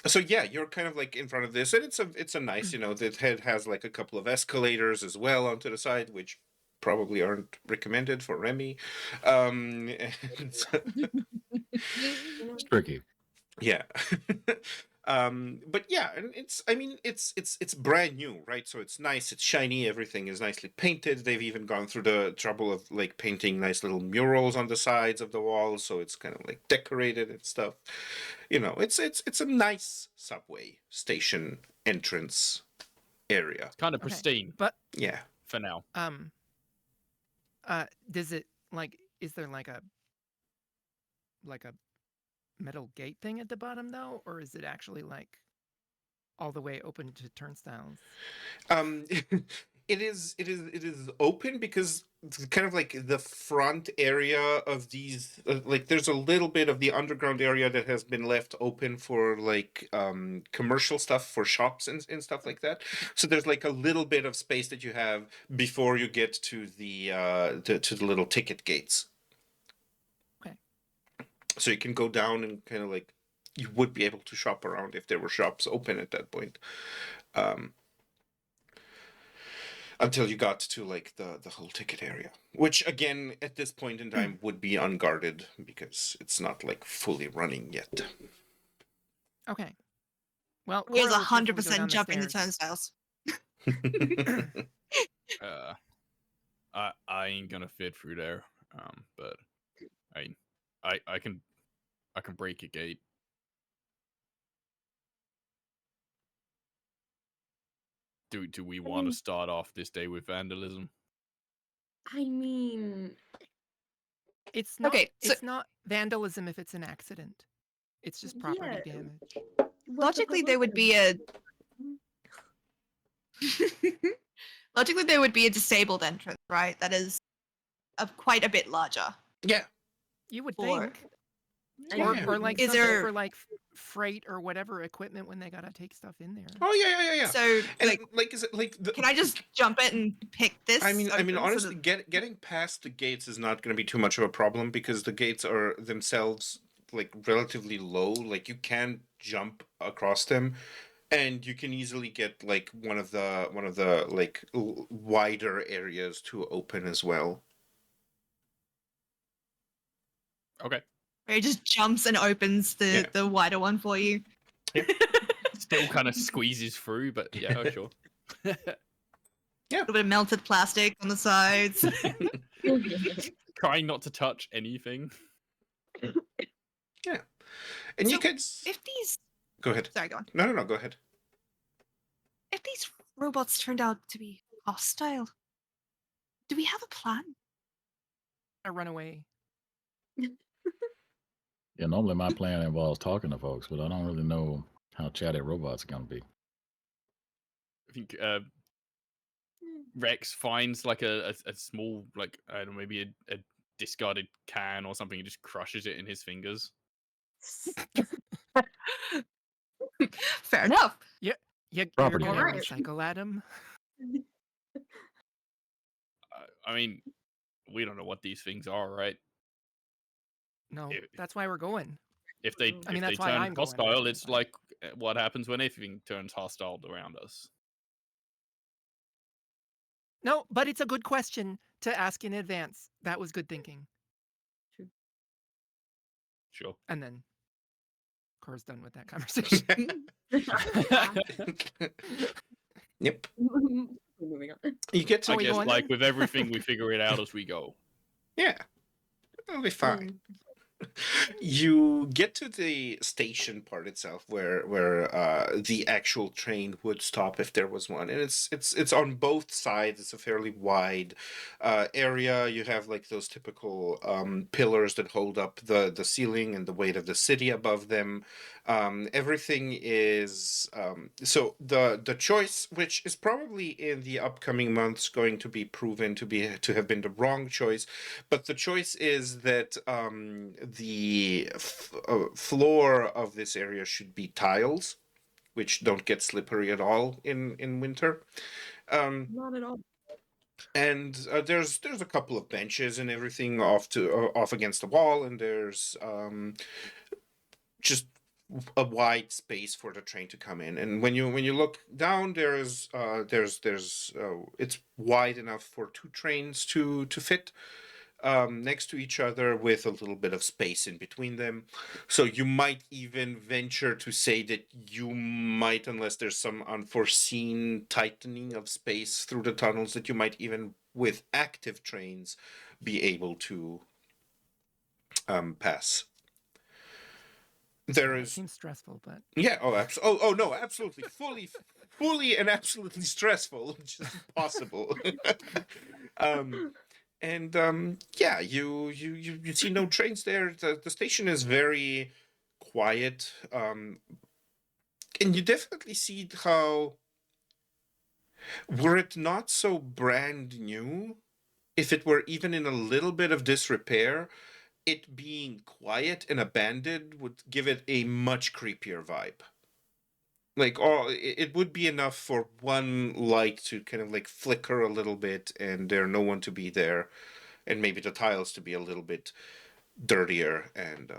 So yeah, you're kind of like in front of this, and it's a nice, it has like a couple of escalators as well onto the side, which probably aren't recommended for Remy. And It's tricky. yeah. But yeah, and it's brand new, right? So it's nice, it's shiny, everything is nicely painted. They've even gone through the trouble of like painting nice little murals on the sides of the walls, so it's kind of like decorated and stuff. It's a nice subway station entrance area. Kind of Okay. pristine But Yeah. for now. does it is there like a metal gate thing at the bottom though, or is it actually like all the way open to turnstiles? It is open because it's kind of like the front area of these, like there's a little bit of the underground area that has been left open for like commercial stuff, for shops and stuff like that. So there's like a little bit of space that you have before you get to the to the little ticket gates. Okay. So you can go down and kind of like, you would be able to shop around if there were shops open at that point. Until you got to like the whole ticket area, which again at this point in time would be unguarded because it's not like fully running yet. Okay. Well, Where's Cora will carefully go 100% down jumping the stairs. turnstiles? I ain't gonna fit through there. But I can break a gate. Do we want to start off this day with vandalism? I mean, It's not. Okay, so- It's not vandalism if it's an accident. It's just property Yeah. damage. logically there would be a logically there would be a disabled entrance, right? That is quite a bit larger. Yeah. You would Or- think. Yeah. Or like Is something there- for like freight or whatever equipment when they gotta take stuff in there. Oh yeah. So And like, is it like the, can I just jump it and pick this? I mean, open so honestly, that- getting past the gates is not going to be too much of a problem because the gates are themselves like relatively low. Like you can jump across them, and you can easily get like one of the like wider areas to open as well. Okay. Where it just jumps and opens the wider one for you. Still kind of squeezes through, but yeah, oh, sure. A little bit of melted plastic on the sides. Trying not to touch anything. And you So, can If these go ahead. sorry, go on. No, go ahead. If these robots turned out to be hostile, do we have a plan? I run away. Yeah, normally my plan involves talking to folks, but I don't really know how chatty robots are gonna be. I think Rex finds like a small, like, I don't know, maybe a discarded can or something, and just crushes it in his fingers. Fair enough. You're Property gonna damage. recycle at him. I mean, we don't know what these things are, right? No, If- that's why we're going. If they I mean, if that's they why turn I'm going, hostile, but- it's like what happens when anything turns hostile around us. No, but it's a good question to ask in advance. That was good thinking. Sure. And then Cora's done with that conversation. Yep. Moving on. You get to Are I we guess going like then? with everything, we figure it out as we go. yeah. It'll be fine. You get to the station part itself where the actual train would stop if there was one, and it's on both sides. It's a fairly wide area. You have like those typical pillars that hold up the ceiling and the weight of the city above them. Everything is so the choice, which is probably in the upcoming months going to be proven to have been the wrong choice, but the choice is that the floor of this area should be tiles, which don't get slippery at all in winter. Not at all. And there's a couple of benches and everything off against the wall, and there's just a wide space for the train to come in. And when you look down, there's it's wide enough for two trains to fit next to each other with a little bit of space in between them. So you might even venture to say that you might, unless there's some unforeseen tightening of space through the tunnels, that you might even, with active trains, be able to pass. There It is seems stressful, but yeah. Oh no, absolutely, fully and absolutely stressful, which is impossible. Yeah, you see no trains there. The station is very quiet. And you definitely see how, were it not so brand new, if it were even in a little bit of disrepair, it being quiet and abandoned would give it a much creepier vibe. Like, oh, it would be enough for one light to kind of like flicker a little bit and there no one to be there, and maybe the tiles to be a little bit dirtier, and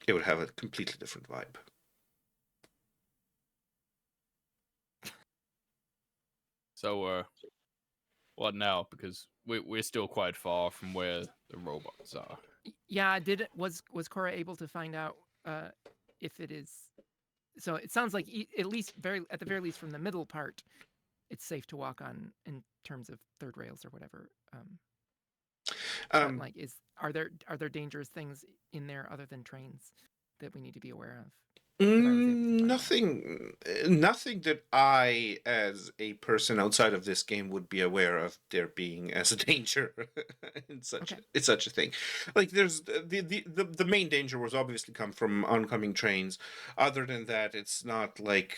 it would have a completely different vibe. So, what now? Because we're still quite far from where the robots are. yeah, was Cora able to find out if it is? So it sounds like at the very least from the middle part, it's safe to walk on in terms of third rails or whatever. But like, are there dangerous things in there other than trains that we need to be aware of? Nothing that I, as a person outside of this game, would be aware of there being as a danger in such a thing. Like, there's the main danger was obviously come from oncoming trains. Other than that, it's not like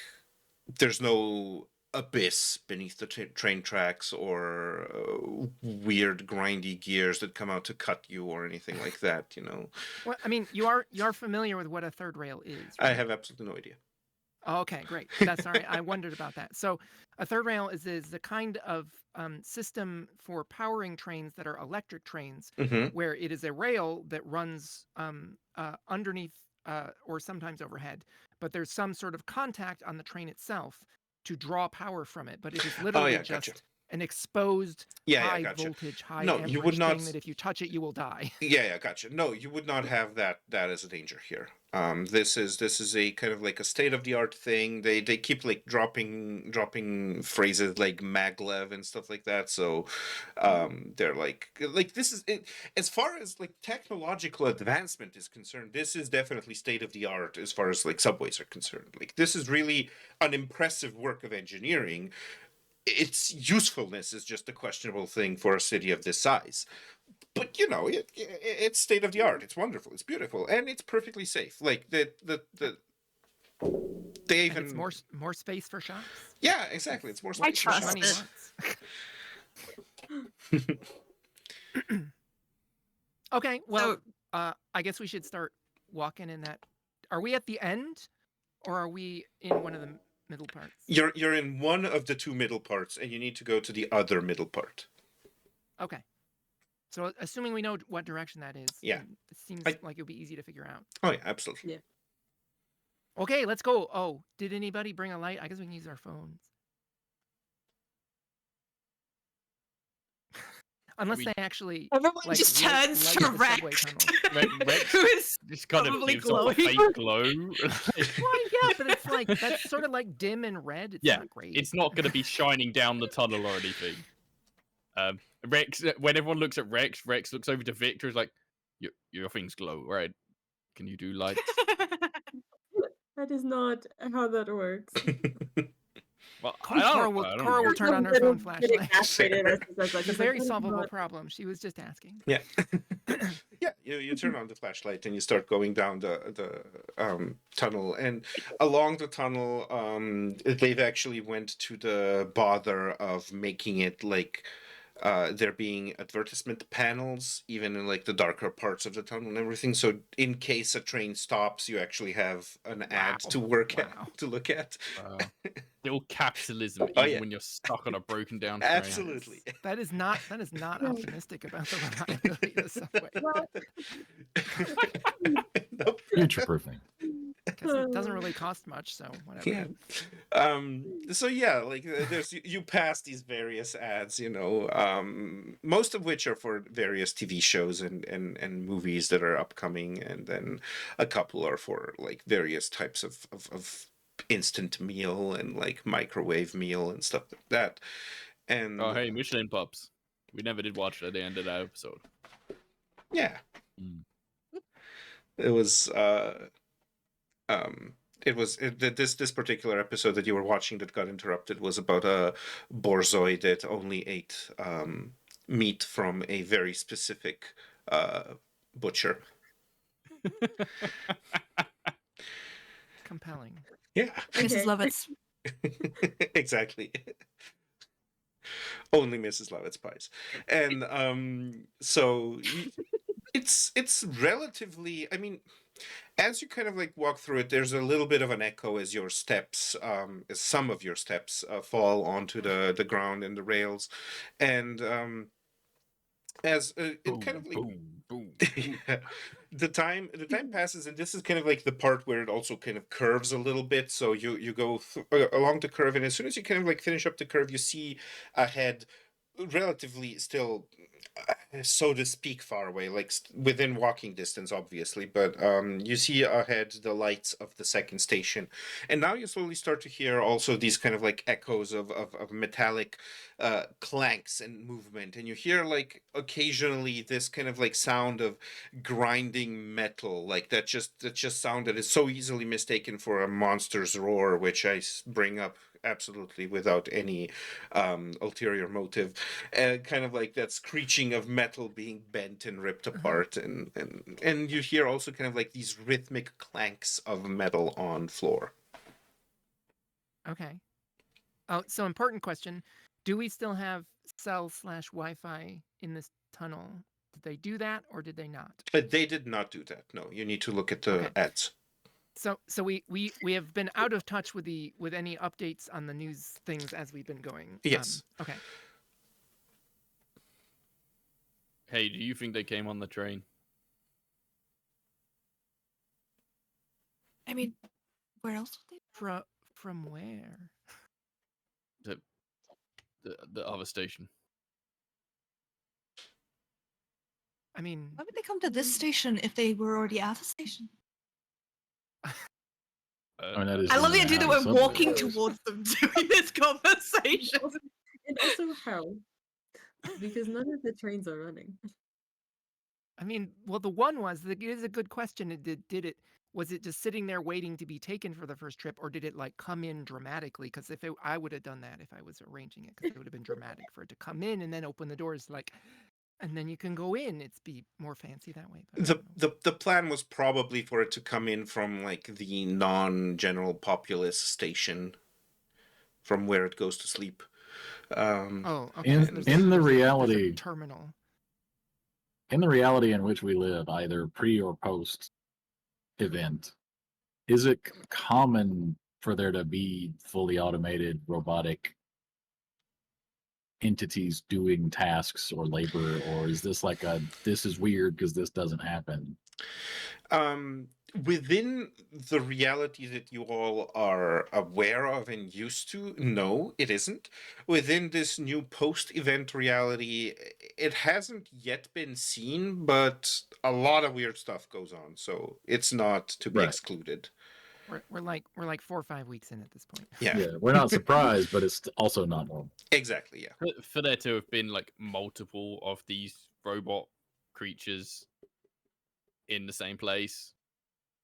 there's no abyss beneath the train tracks or weird grindy gears that come out to cut you or anything like that. Well, I mean, you are familiar with what a third rail is, I right? have absolutely no idea. Oh, okay, great. That's all right. I wondered about that. So, a third rail is the kind of system for powering trains that are electric trains, where it is a rail that runs underneath or sometimes overhead, but there's some sort of contact on the train itself to draw power from it. But it is literally just gotcha. an exposed high gotcha. voltage, high No, amperage you would not thing that if you touch it, you will die. Yeah, gotcha. No, you would not have that as a danger here. This is a kind of like a state of the art thing. They keep like dropping phrases like maglev and stuff like that. So they're like this is it. As far as like technological advancement is concerned, this is definitely state of the art as far as like subways are concerned. Like, this is really an impressive work of engineering. Its usefulness is just a questionable thing for a city of this size. But it's state of the art. It's wonderful. It's beautiful, and it's perfectly safe. Like they even And it's more space for shops. Yeah, exactly. It's more I space for trust shops. it. Okay, well, So- I guess we should start walking in that. Are we at the end, or are we in one of the middle parts? You're in one of the two middle parts, and you need to go to the other middle part. Okay. So, assuming we know what direction that is, Yeah. it seems like it would be easy to figure out. Oh yeah, absolutely. Yeah. Okay, let's go. Oh, did anybody bring a light? I guess we can use our phones. Unless they actually Everyone like, just light turns the to subway Rex, tunnel. Rex who is just kind of probably gives off a glowing. fake glow. Well, yeah, but it's like that's sort of like dim and red. It's Yeah, not great. It's not going to be shining down the tunnel or anything. Rex, when everyone looks at Rex looks over to Viktor. Is like, your things glow, right? Can you do lights? That is not how that works. Well, Cora will turn on her phone flashlight. It's It's a very solvable problem. She was just asking. Yeah. Yeah, you turn on the flashlight and you start going down the tunnel, and along the tunnel they've actually went to the bother of making it like there being advertisement panels even in like the darker parts of the tunnel and everything, so in case a train stops you actually have an ad to look at. Still capitalism, Oh, even yeah. when you're stuck on a broken down train. Absolutely. That is not optimistic about the reliability of the subway. Nope. Future proofing. Because it doesn't really cost much, so whatever. Yeah. So yeah, like there's you pass these various ads, most of which are for various TV shows and movies that are upcoming, and then a couple are for like various types of instant meal and like microwave meal and stuff like that. And Oh, hey, Michelin Pups. We never did watch it at the end of that episode. yeah. Mm. It was this particular episode that you were watching that got interrupted was about a borzoi that only ate meat from a very specific butcher. Compelling. Yeah. Mrs. Lovitz. Exactly. Only Mrs. Lovett's pies. And so it's relatively, I mean, as you kind of like walk through it, there's a little bit of an echo as your steps, as some of your steps fall onto the ground and the rails, and as it kind of like boom. yeah, the time passes, and this is kind of like the part where it also kind of curves a little bit. So you go along the curve, and as soon as you kind of like finish up the curve, you see ahead, relatively still so to speak, far away, like within walking distance, obviously. But you see ahead the lights of the second station, and now you slowly start to hear also these kind of like echoes of metallic clanks and movement, and you hear like occasionally this kind of like sound of grinding metal, like that just sound that is so easily mistaken for a monster's roar, which I bring up absolutely without any ulterior motive, kind of like that screeching of metal being bent and ripped apart, and you hear also kind of like these rhythmic clanks of metal on floor. Okay. Oh, so important question. Do we still have cell/Wi-Fi in this tunnel? Did they do that or did they not? They did not do that. No, you need to look at the Okay. ads. So we have been out of touch with any updates on the news things as we've been going. Yes. Okay. Hey, do you think they came on the train? I mean, where else would they? From where? The other station. I mean, Why would they come to this station if they were already at the station? I mean, that is I love the usually idea that how the we're subway walking works. towards them doing this conversation. And also how? Because none of the trains are running. I mean, well, the one was, it is a good question. Was it just sitting there waiting to be taken for the first trip, or did it like come in dramatically? Because I would have done that if I was arranging it, because it would have been dramatic for it to come in and then open the doors, like, and then you can go in. It's be more fancy that way. But I don't know. The plan was probably for it to come in from like the non-general populace station, from where it goes to sleep. Oh, okay. In so there's the there's a reality terminal. in the reality in which we live, either pre or post event, is it common for there to be fully automated robotic entities doing tasks or labor, or is this like this is weird because this doesn't happen? Within the reality that you all are aware of and used to, no, it isn't. Within this new post-event reality, it hasn't yet been seen, but a lot of weird stuff goes on, so it's not to be Right. excluded. We're like 4 or 5 weeks in at this point. Yeah, Yeah, we're not surprised, but it's also not normal. exactly. Yeah. For there to have been like multiple of these robot creatures in the same place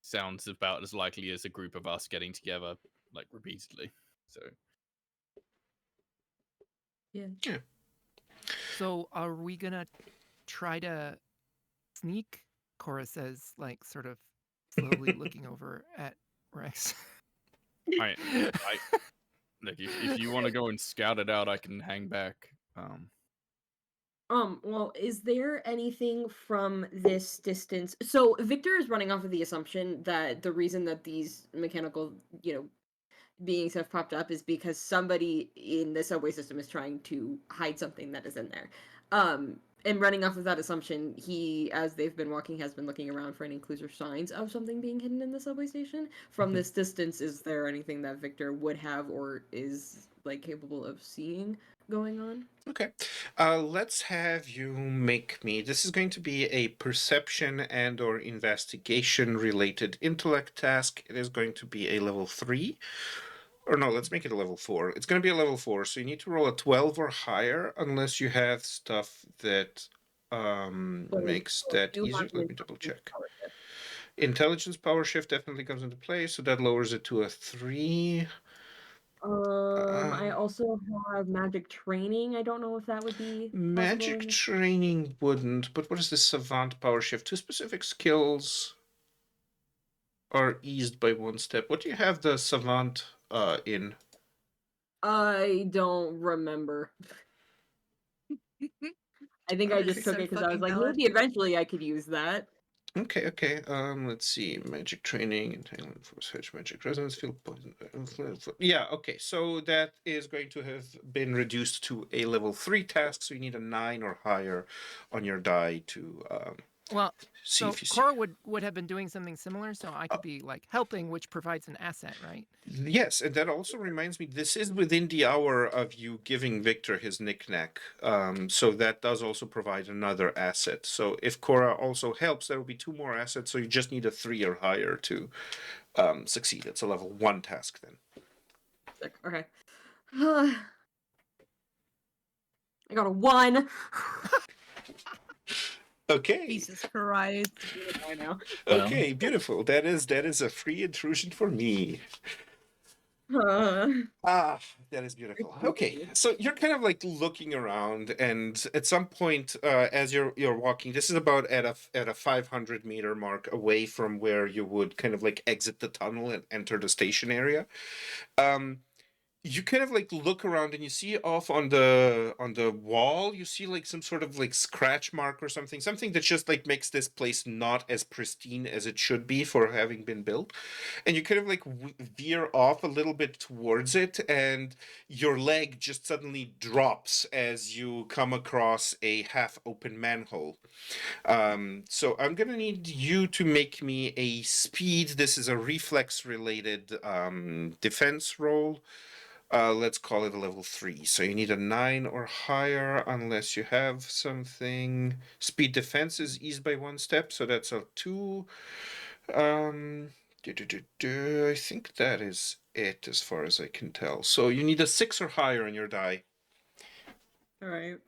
sounds about as likely as a group of us getting together like repeatedly. So Yeah. So are we gonna try to sneak? Cora says, like, sort of slowly looking over at Rex. I look, if you want to go and scout it out, I can hang back. Well, is there anything from this distance? So Viktor is running off of the assumption that the reason that these mechanical, beings have popped up is because somebody in the subway system is trying to hide something that is in there. And running off of that assumption, he, as they've been walking, has been looking around for any clues or signs of something being hidden in the subway station. From this distance, is there anything that Viktor would have or is like capable of seeing going on? Okay. Let's have you make me. This is going to be a perception and or investigation related intellect task. It is going to be a level 3. Or no, let's make it a level 4. It's going to be a level 4, so you need to roll a 12 or higher unless you have stuff that makes that easier. Let me double check. Intelligence power shift definitely comes into play, so that lowers it to a 3. I also have magic training. I don't know if that would be Magic possible. training wouldn't, but what is this savant power shift? 2 specific skills are eased by 1 step. What do you have the savant in? I don't remember. I think I just took it because I was like, maybe eventually I could use that. Okay. Let's see. Magic training, entanglement, force hedge, magic resonance, field poison. Yeah, okay. So that is going to have been reduced to a level 3 task, so you need a 9 or higher on your die to Well, See so if you see. Cora would have been doing something similar, so I could be like helping, which provides an asset, right? Yes, and that also reminds me, this is within the hour of you giving Viktor his knick-knack. So that does also provide another asset. So if Cora also helps, there will be 2 more assets, so you just need a 3 or higher to succeed. It's a level 1 task then. Sick. Okay. I got a 1. Okay. Jesus Christ. I know. Okay, beautiful. That is a free intrusion for me. Ah, that is beautiful. Okay, so you're kind of like looking around, and at some point, as you're walking, this is about at a 500-meter mark away from where you would kind of like exit the tunnel and enter the station area. You kind of like look around and you see off on the wall, you see like some sort of like scratch mark or something that just like makes this place not as pristine as it should be for having been built. And you kind of like veer off a little bit towards it, and your leg just suddenly drops as you come across a half-open manhole. So I'm gonna need you to make me a speed. This is a reflex-related defense roll. Let's call it a level 3. So you need a 9 or higher unless you have something. Speed defense is eased by 1 step, so that's a 2. I think that is it as far as I can tell. So you need a 6 or higher on your die. Alright,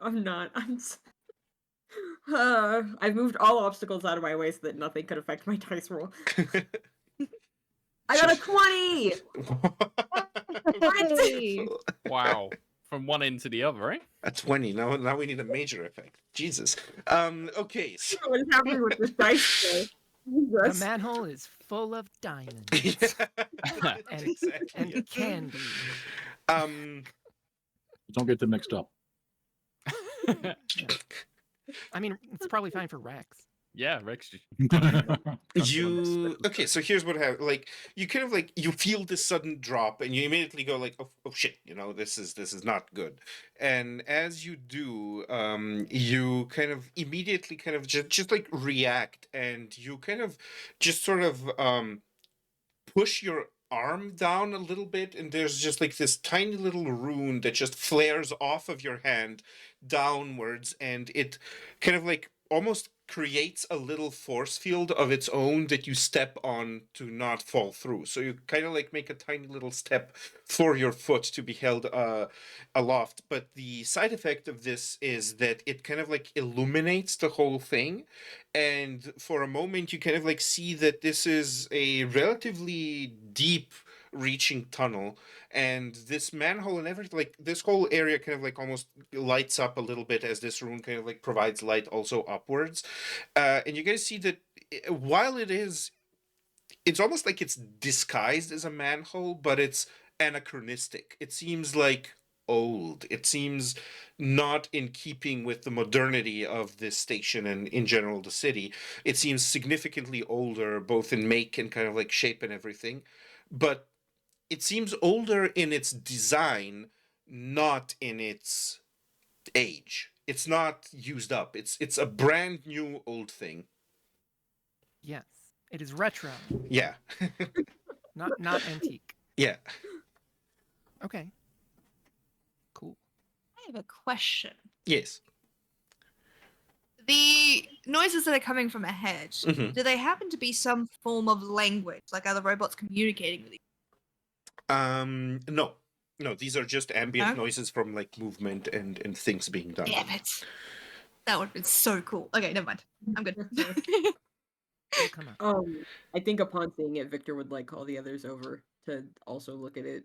I've moved all obstacles out of my way so that nothing could affect my dice roll. I got a 20! Beautiful. Wow. From one end to the other, eh? A 20. Now we need a major effect. Jesus. Okay. So... What is happening with this dice roll? The Jesus. manhole is full of diamonds Yeah, and, exactly and it. candy. Don't get them mixed up. I mean, it's probably fine for Rex. Yeah, Rex. Okay, so here's what happened. Like, you kind of like you feel this sudden drop, and you immediately go like, oh shit, this is not good. And as you do, you kind of immediately kind of just like react, and you kind of just sort of push your arm down a little bit, and there's just like this tiny little rune that just flares off of your hand downwards, and it kind of like almost creates a little force field of its own that you step on to not fall through. So you kind of like make a tiny little step for your foot to be held aloft. But the side effect of this is that it kind of like illuminates the whole thing. And for a moment, you kind of like see that this is a relatively deep reaching tunnel, and this manhole and everything, like this whole area kind of like almost lights up a little bit as this rune kind of like provides light also upwards. And you guys see that while it's almost like it's disguised as a manhole, but it's anachronistic. It seems like old. It seems not in keeping with the modernity of this station and in general the city. It seems significantly older, both in make and kind of like shape and everything. But it seems older in its design, not in its age. It's not used up. It's a brand new old thing. Yes, it is retro, Yeah. not antique. Yeah. Okay. Cool. I have a question. Yes. The noises that are coming from ahead, Mhm. do they happen to be some form of language? Like, are the robots communicating with each No. No, these are just ambient No? noises from like movement and things being done. Damn it. That would have been so cool. Okay, never mind. I'm good. It'll come up. I think upon seeing it, Viktor would like call the others over to also look at it,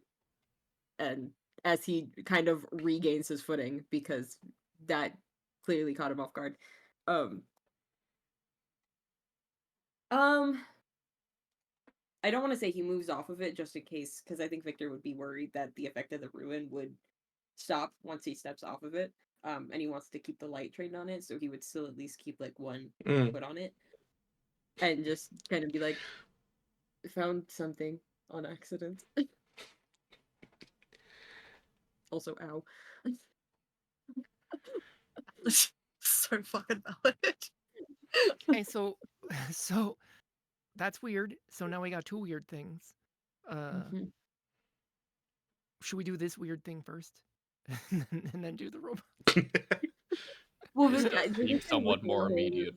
and as he kind of regains his footing because that clearly caught him off guard. I don't want to say he moves off of it just in case, because I think Viktor would be worried that the effect of the ruin would stop once he steps off of it. And he wants to keep the light trained on it, so he would still at least keep like one foot on it, and just kind of be like, "Found something on accident." Also, ow. So fucking valid. Okay, so that's weird. So now we got two weird things. Mhm. Should we do this weird thing first, and then do the robot? Well, This this does guy seem somewhat more immediate.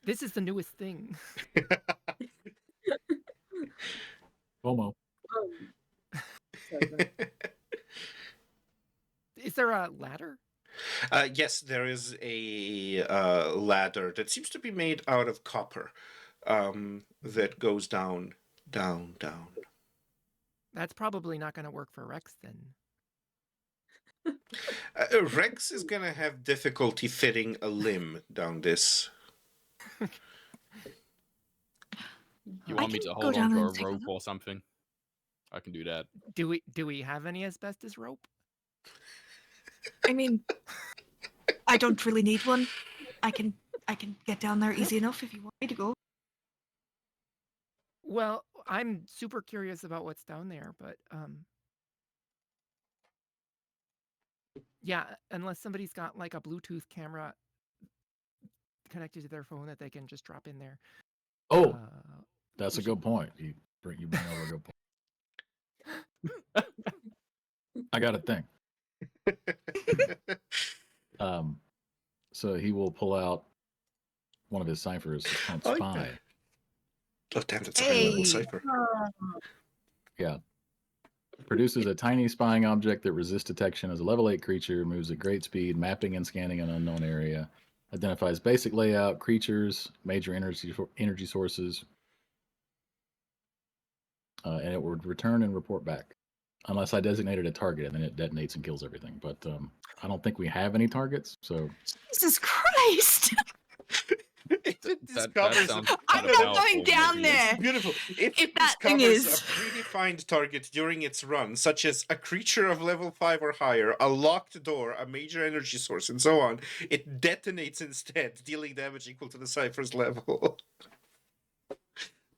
This is the newest thing. FOMO. Sorry. Is there a ladder? Yes, there is a ladder that seems to be made out of copper that goes down, down, down. That's probably not going to work for Rex then. Rex is going to have difficulty fitting a limb down this. You I want me can to go hold down on to and a take a rope look. or something? I can do that. Do we have any asbestos rope? I mean, I don't really need one. I can get down there easy enough if you want me to go. Well, I'm super curious about what's down there, but yeah, unless somebody's got like a Bluetooth camera connected to their phone that they can just drop in there. Oh, that's we a good point. You bring over a good point. I got a thing. So he will pull out one of his ciphers. It's called Oh, Spy. Oh, damn, that's a high-level cipher. Yeah. Produces a tiny spying object that resists detection as a level 8 creature, moves at great speed, mapping and scanning an unknown area, identifies basic layout, creatures, major energy sources, and it would return and report back. Unless I designated a target, and then it detonates and kills everything. But I don't think we have any targets, so... Jesus Christ! That sounds I'm kind of not going powerful, down maybe. there. It's beautiful. If it that thing discovers is- a predefined target during its run, such as a creature of level 5 or higher, a locked door, a major energy source, and so on, it detonates instead, dealing damage equal to the cipher's level.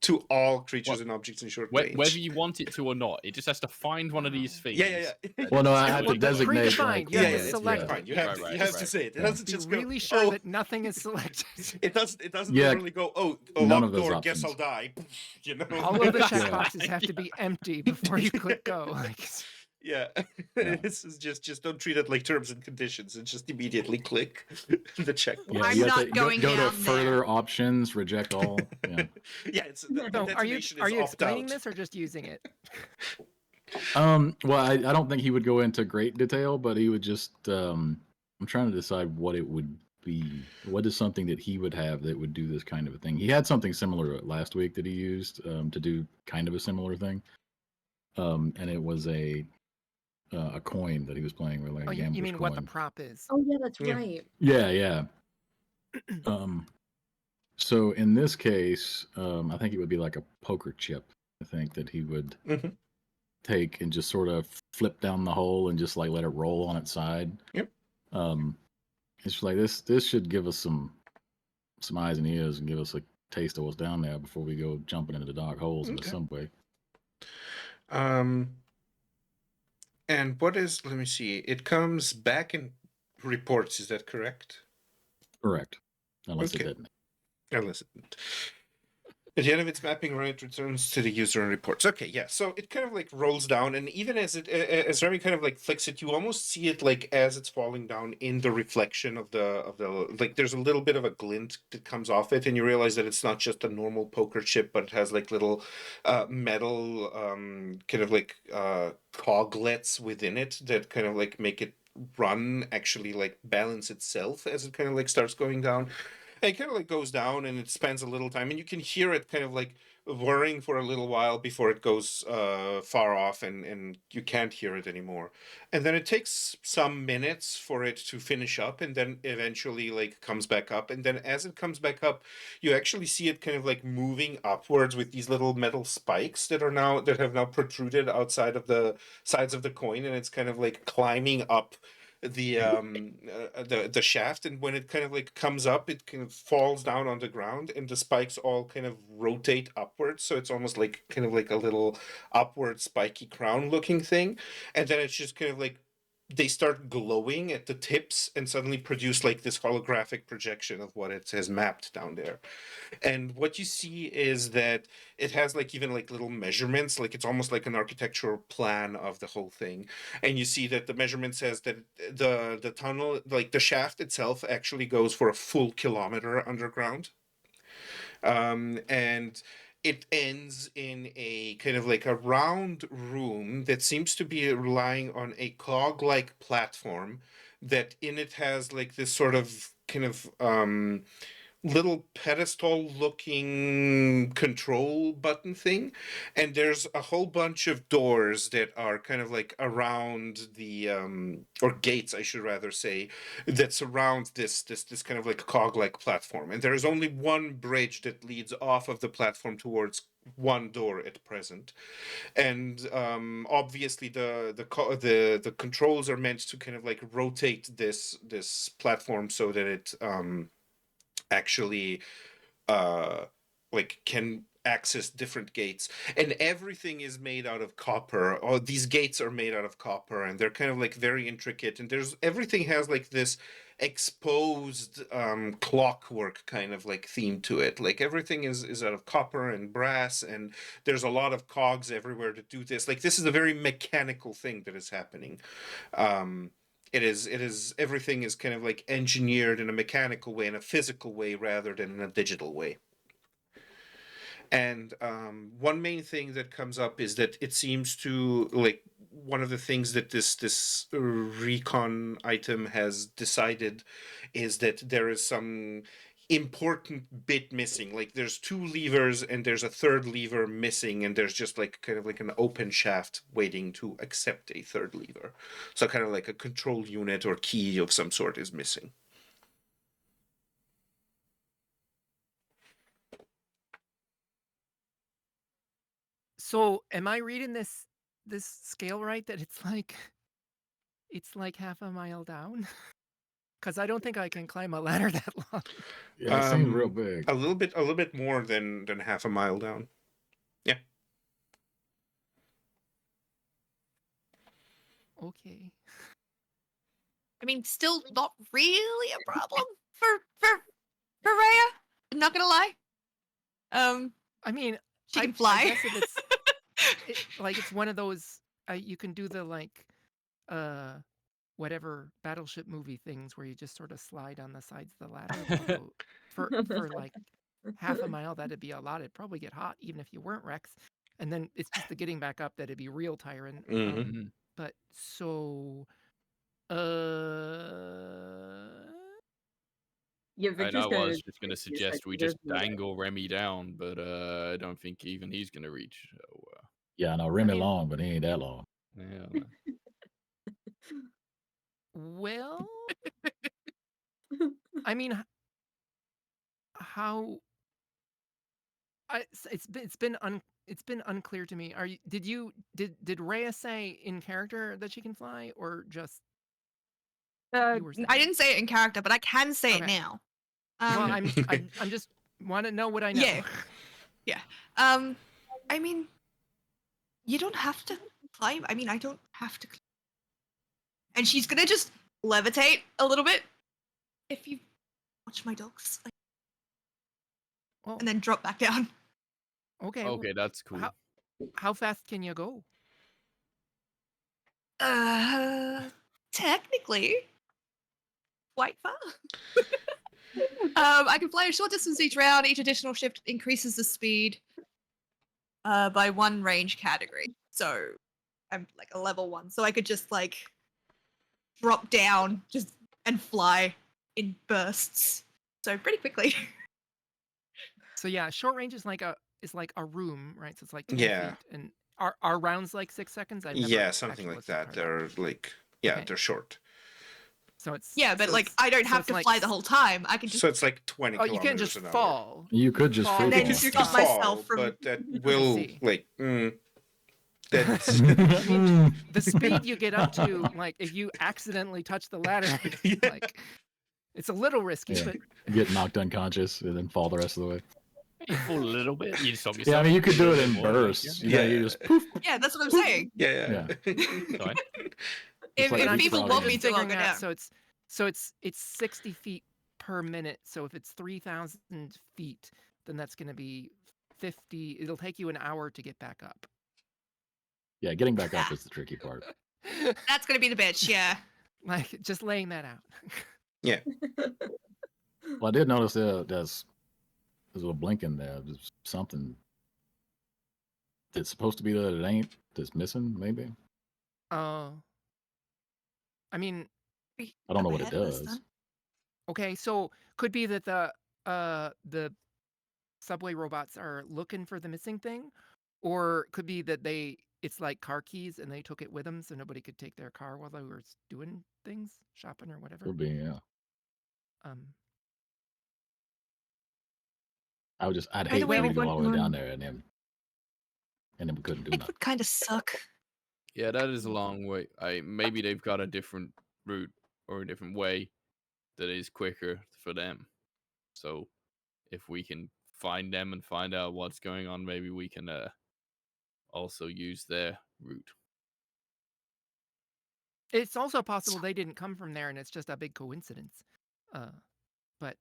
To all creatures and objects in short range. Whether you want it to or not, it just has to find one of these things. Yeah. Well, no, I have to Well, designate... predefined, Like, you have Yeah, to it's select predefined. it. You have Right, you have to right. say it. It Yeah. doesn't Be just really go, sure oh, that nothing is selected. it doesn't Yeah, literally go, oh, a none locked of those door, options. guess I'll die. You know? All of the Yeah. checkboxes have to be empty before you click go. Like, Yeah. Yeah. This is just don't treat it like terms and conditions and just immediately click the checkbox. Yeah, I'm you have not to going go to down further there. options, reject all. Yeah. Yeah, it's the so are you detonation is opt explaining out. this or just using it? Well, I don't think he would go into great detail, but he would just. I'm trying to decide what it would be. What is something that he would have that would do this kind of a thing? He had something similar last week that he used to do kind of a similar thing, and it was a coin that he was playing with, like Oh, a you gambler's mean coin. what the prop is? Oh yeah, that's Yeah. right. Yeah. So in this case, I think it would be like a poker chip. I think that he would Mhm. take and just sort of flip down the hole and just like let it roll on its side. Yep. It's like this should give us some eyes and ears and give us a taste of what's down there before we go jumping into the dark holes in the Okay. subway. And what is? Let me see. It comes back and reports. Is that correct? Correct. Unless Okay. it didn't. Unless it. At the end of its mapping run, it returns to the user and reports. Okay, yeah. So it kind of like rolls down, and even as Remy kind of like flicks it, you almost see it like as it's falling down in the reflection of the like. There's a little bit of a glint that comes off it, and you realize that it's not just a normal poker chip, but it has like little metal kind of like coglets within it that kind of like make it run actually like balance itself as it kind of like starts going down. And it kind of like goes down and it spends a little time and you can hear it kind of like whirring for a little while before it goes far off and you can't hear it anymore. And then it takes some minutes for it to finish up and then eventually like comes back up. And then as it comes back up, you actually see it kind of like moving upwards with these little metal spikes that have now protruded outside of the sides of the coin, and it's kind of like climbing up the shaft, and when it kind of like comes up, it kind of falls down on the ground and the spikes all kind of rotate upwards, so it's almost like kind of like a little upward spiky crown looking thing, and then it's just kind of like they start glowing at the tips and suddenly produce like this holographic projection of what it has mapped down there. And what you see is that it has like even like little measurements, like it's almost like an architectural plan of the whole thing. And you see that the measurement says that the tunnel, like the shaft itself, actually goes for a full kilometer underground. And it ends in a kind of like a round room that seems to be relying on a cog-like platform that in it has like this sort of kind of little pedestal looking control button thing, and there's a whole bunch of doors that are kind of like around the or gates I should rather say, that surround this kind of like cog like platform, and there is only one bridge that leads off of the platform towards one door at present. And obviously the controls are meant to kind of like rotate this platform so that it actually like can access different gates, and everything is made out of copper, or these gates are made out of copper, and they're kind of like very intricate, and there's everything has like this exposed clockwork kind of like theme to it. Like everything is out of copper and brass, and there's a lot of cogs everywhere to do this. Like this is a very mechanical thing that is happening. It is everything is kind of like engineered in a mechanical way, in a physical way, rather than in a digital way. And one main thing that comes up is that it seems to like one of the things that this recon item has decided is that there is some important bit missing. Like there's 2 levers and there's a 3rd lever missing, and there's just like kind of like an open shaft waiting to accept a 3rd lever. So kind of like a control unit or key of some sort is missing. So am I reading this scale right, that it's like half a mile down? Because I don't think I can climb a ladder that long. Yeah, it seems real big. A little bit more than half a mile down. Yeah. Okay. I mean, still not really a problem for Rhea. I'm not gonna lie. I mean, She can I fly. guess if it's like it's one of those you can do the like whatever battleship movie things where you just sort of slide on the sides of the ladder. Although for like half a mile, that'd be a lot. It'd probably get hot even if you weren't Rex. And then it's just the getting back up that'd be real tiring. Mhm. But so Yeah, I Victor's know. I gonna was just going to just suggest we there's just no way. dangle Remy down, but I don't think even he's going to reach. So, Yeah, I know Remy mean- long, but he ain't that long. yeah. well, I mean, how? It's been unclear to me. Did Rhea say in character that she can fly, or just you were saying? I didn't say it in character, but I can say it Okay. now. Well, I'm just want to know what I know. Yeah. Yeah. I mean, you don't have to climb. I mean, I don't have to climb. And she's gonna just levitate a little bit. If you watch my dogs. Well, And then drop back down. okay. Okay, that's cool. How fast can you go? Technically, quite far. I can fly a short distance each round. Each additional shift increases the speed by 1 range category. So I'm like a level 1. So I could just like drop down and fly in bursts. So pretty quickly. So yeah, short range is like a room, right? So it's like 10 Yeah. feet. And are rounds like 6 seconds? I've never Yeah, something actually like looked at that. how They're like, yeah, Okay. they're short. So it's Yeah, but so like it's- I don't so have it's to like fly the whole time. I can just So it's like 20 Oh, you can't kilometers just an hour. fall. You could just Fall free and then fall. just You stop can Stop. fall, myself from. but that will see. like that's The speed you get up to, like if you accidentally touch the ladder, like it's a little risky, Yeah. but Get knocked unconscious and then fall the rest of the way. You fall a little bit. You stop yourself. Yeah, I mean you could do it a in little bit more, bursts. yeah. You know, you Yeah. just poof. Yeah, that's what I'm saying. yeah. Sorry. If, like if you people probably- want me just to, I'll figuring go out. down. So it's 60 feet per minute. So if it's 3,000 feet, then that's going to be 50. It'll take you an hour to get back up. Yeah, getting back up is the tricky part. That's gonna be the bitch, yeah. Like just laying that out. Yeah. Well, I did notice there's a little blinking there. There's something that's supposed to be there that it ain't. That's missing, maybe. I mean, I don't know Up what it ahead of us, does. then. okay, so could be that the subway robots are looking for the missing thing, or could be that it's like car keys and they took it with them so nobody could take their car while they were doing things, shopping or whatever. Could be, yeah. Um, I'd By hate the way, for you we to go all the way went down on- there and then we couldn't do It nothing. would kind of suck. Yeah, that is a long way. Maybe they've got a different route or a different way that is quicker for them. So if we can find them and find out what's going on, maybe we can also use their route. it's also possible they didn't come from there and it's just a big coincidence. But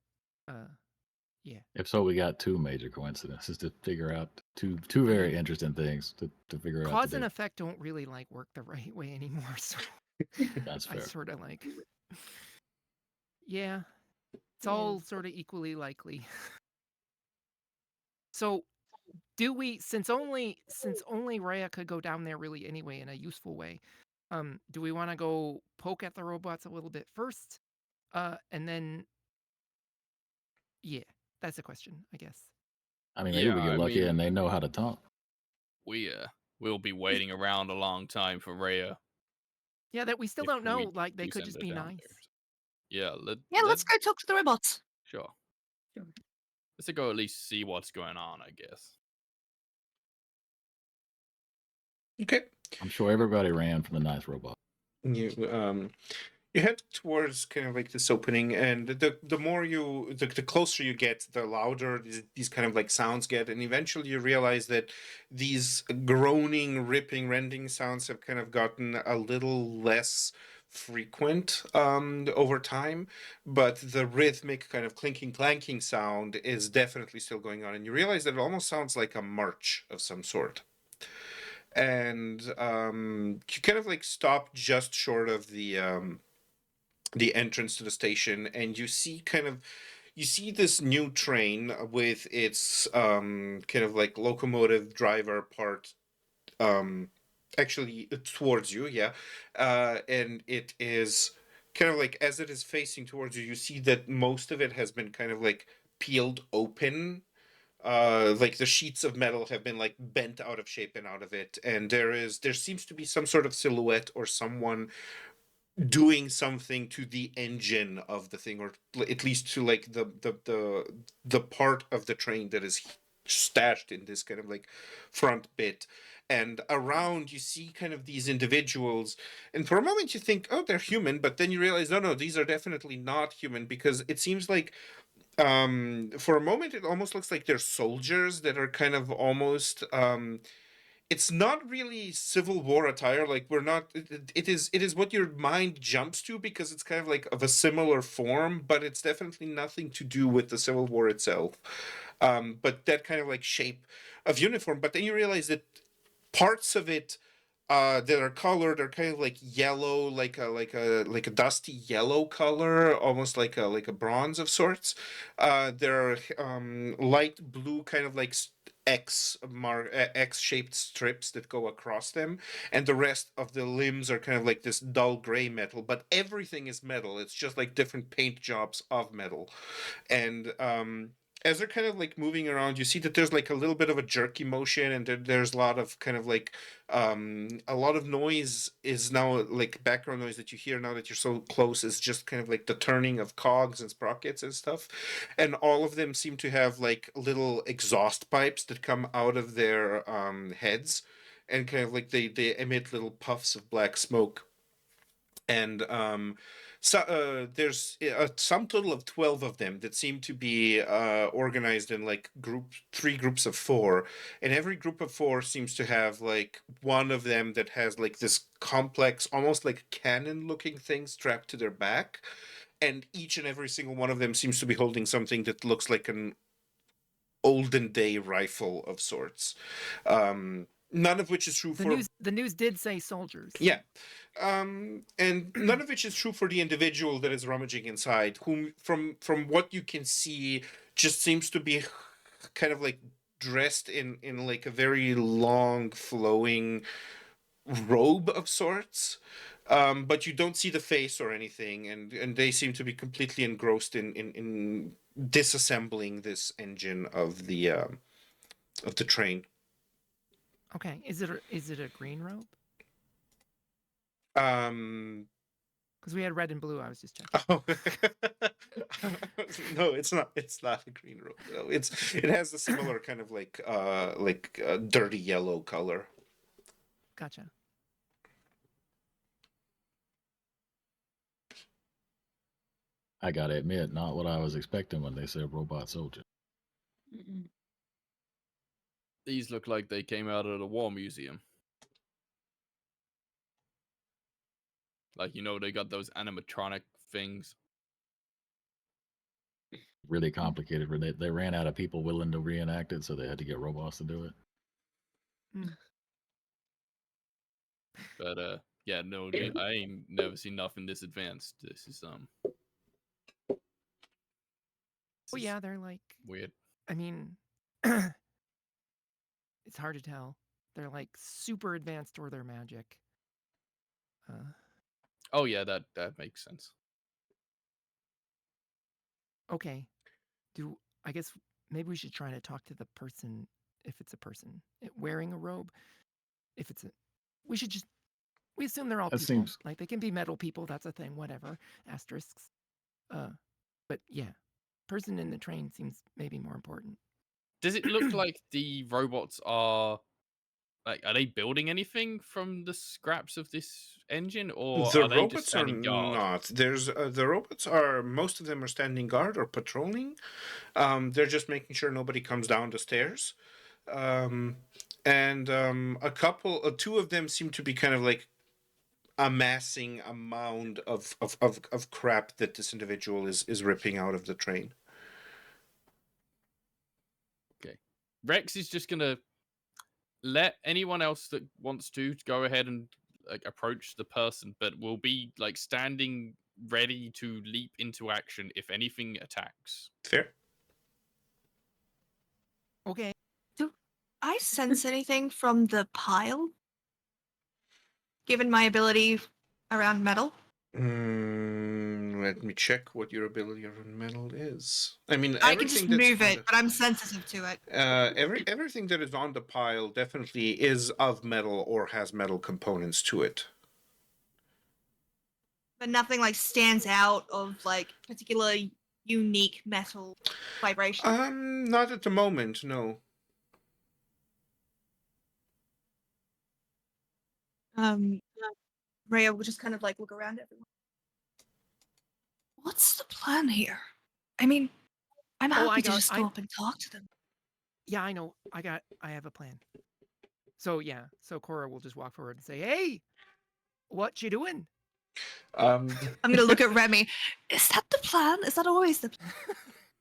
yeah. If so, we got two major coincidences to figure out two very interesting things to figure out. Cause to and do. effect don't really like work the right way anymore. So That's I fair. sort of like, yeah, it's Yeah. all sort of equally likely. So do we, since only Rhea could go down there really anyway in a useful way, do we want to go poke at the robots a little bit first? And then, yeah, that's a question, I guess. I mean, maybe we Yeah, get I lucky mean- and they know how to talk. We'll be waiting around a long time for Rhea. Yeah, that we still If don't know. we Like, they do could send just her be down nice. there. Yeah, Let's go talk to the robots. Sure. Sure. Let's go at least see what's going on, I guess. Okay. I'm sure everybody ran from the nice robot. You head towards kind of like this opening, and the more the closer you get, the louder these kind of like sounds get, and eventually you realize that these groaning, ripping, rending sounds have kind of gotten a little less frequent over time, but the rhythmic kind of clinking clanking sound is definitely still going on, and you realize that it almost sounds like a march of some sort. And you kind of like stop just short of the entrance to the station, and you see this new train with its kind of like locomotive driver part actually towards you, yeah. And it is kind of like, as it is facing towards you, you see that most of it has been kind of like peeled open. Like the sheets of metal have been like bent out of shape and out of it, and there seems to be some sort of silhouette or someone doing something to the engine of the thing, or at least to like the part of the train that is stashed in this kind of like front bit. And around you see kind of these individuals, and for a moment you think, oh, they're human, but then you realize, no, these are definitely not human, because it seems like for a moment it almost looks like they're soldiers that are kind of almost it's not really Civil War attire. Like, we're not. It is what your mind jumps to, because it's kind of like of a similar form, but it's definitely nothing to do with the Civil War itself. But that kind of like shape of uniform. But then you realize that parts of it that are colored are kind of like yellow, like a dusty yellow color, almost like a bronze of sorts. There are light blue, kind of like X-shaped strips that go across them, and the rest of the limbs are kind of like this dull gray metal. But everything is metal. It's just like different paint jobs of metal, and as they're kind of like moving around, you see that there's like a little bit of a jerky motion, and there's a lot of kind of like a lot of noise is now like background noise that you hear now that you're so close is just kind of like the turning of cogs and sprockets and stuff. And all of them seem to have like little exhaust pipes that come out of their heads, and kind of like they emit little puffs of black smoke. And So there's a sum total of 12 of them that seem to be organized in like three groups of 4, and every group of 4 seems to have like one of them that has like this complex, almost like cannon looking thing strapped to their back, and each and every single one of them seems to be holding something that looks like an olden day rifle of sorts. None of which is true for The news did say soldiers. yeah. And none of which is true for the individual that is rummaging inside, whom from what you can see just seems to be kind of like dressed in like a very long flowing robe of sorts. But you don't see the face or anything, and they seem to be completely engrossed in disassembling this engine of the train. Okay. Is it a green robe? Um, Because we had red and blue. I was just checking. Oh. No, it's not. It's not a green robe. No, it has a similar kind of like dirty yellow color. Gotcha. I gotta admit, not what I was expecting when they said robot soldier. Mm-mm. These look like they came out of the war museum. Like, you know, they got those animatronic things. Really complicated. They ran out of people willing to reenact it, so they had to get robots to do it. But yeah, no, I ain't never seen nothing this advanced. This is Oh yeah, they're like weird. I mean, it's hard to tell. They're like super advanced or they're magic. Oh yeah, that makes sense. Okay. I guess maybe we should try to talk to the person if it's a person wearing a robe. If it's we assume they're all That people. seems- Like they can be metal people, that's a thing, whatever. Asterisks. But yeah. Person in the train seems maybe more important. Does it look like the robots are they building anything from the scraps of this engine, or The are they just robots are standing guard? not. There's the robots are most of them are standing guard or patrolling. They're just making sure nobody comes down the stairs. And two of them seem to be kind of like amassing a mound of crap that this individual is ripping out of the train. Okay. Rex is just gonna let anyone else that wants to go ahead and approach the person, but will be like standing ready to leap into action if anything attacks. Fair. Okay. Do I sense anything from the pile? Given my ability around metal? Let me check what your ability around metal is. I mean, I can just everything that's move on it, but I'm sensitive to it. everything that is on the pile definitely is of metal or has metal components to it. But nothing like stands out of like particular unique metal vibration. Not at the moment, no. Rhea will just kind of like look around everyone. What's the plan here? I mean, I'm happy to just go up and talk to them. Yeah, I know. I have a plan. So yeah, so Cora will just walk forward and say, "Hey, what you doing?" Um, I'm gonna look at Remy. Is that the plan? Is that always the plan?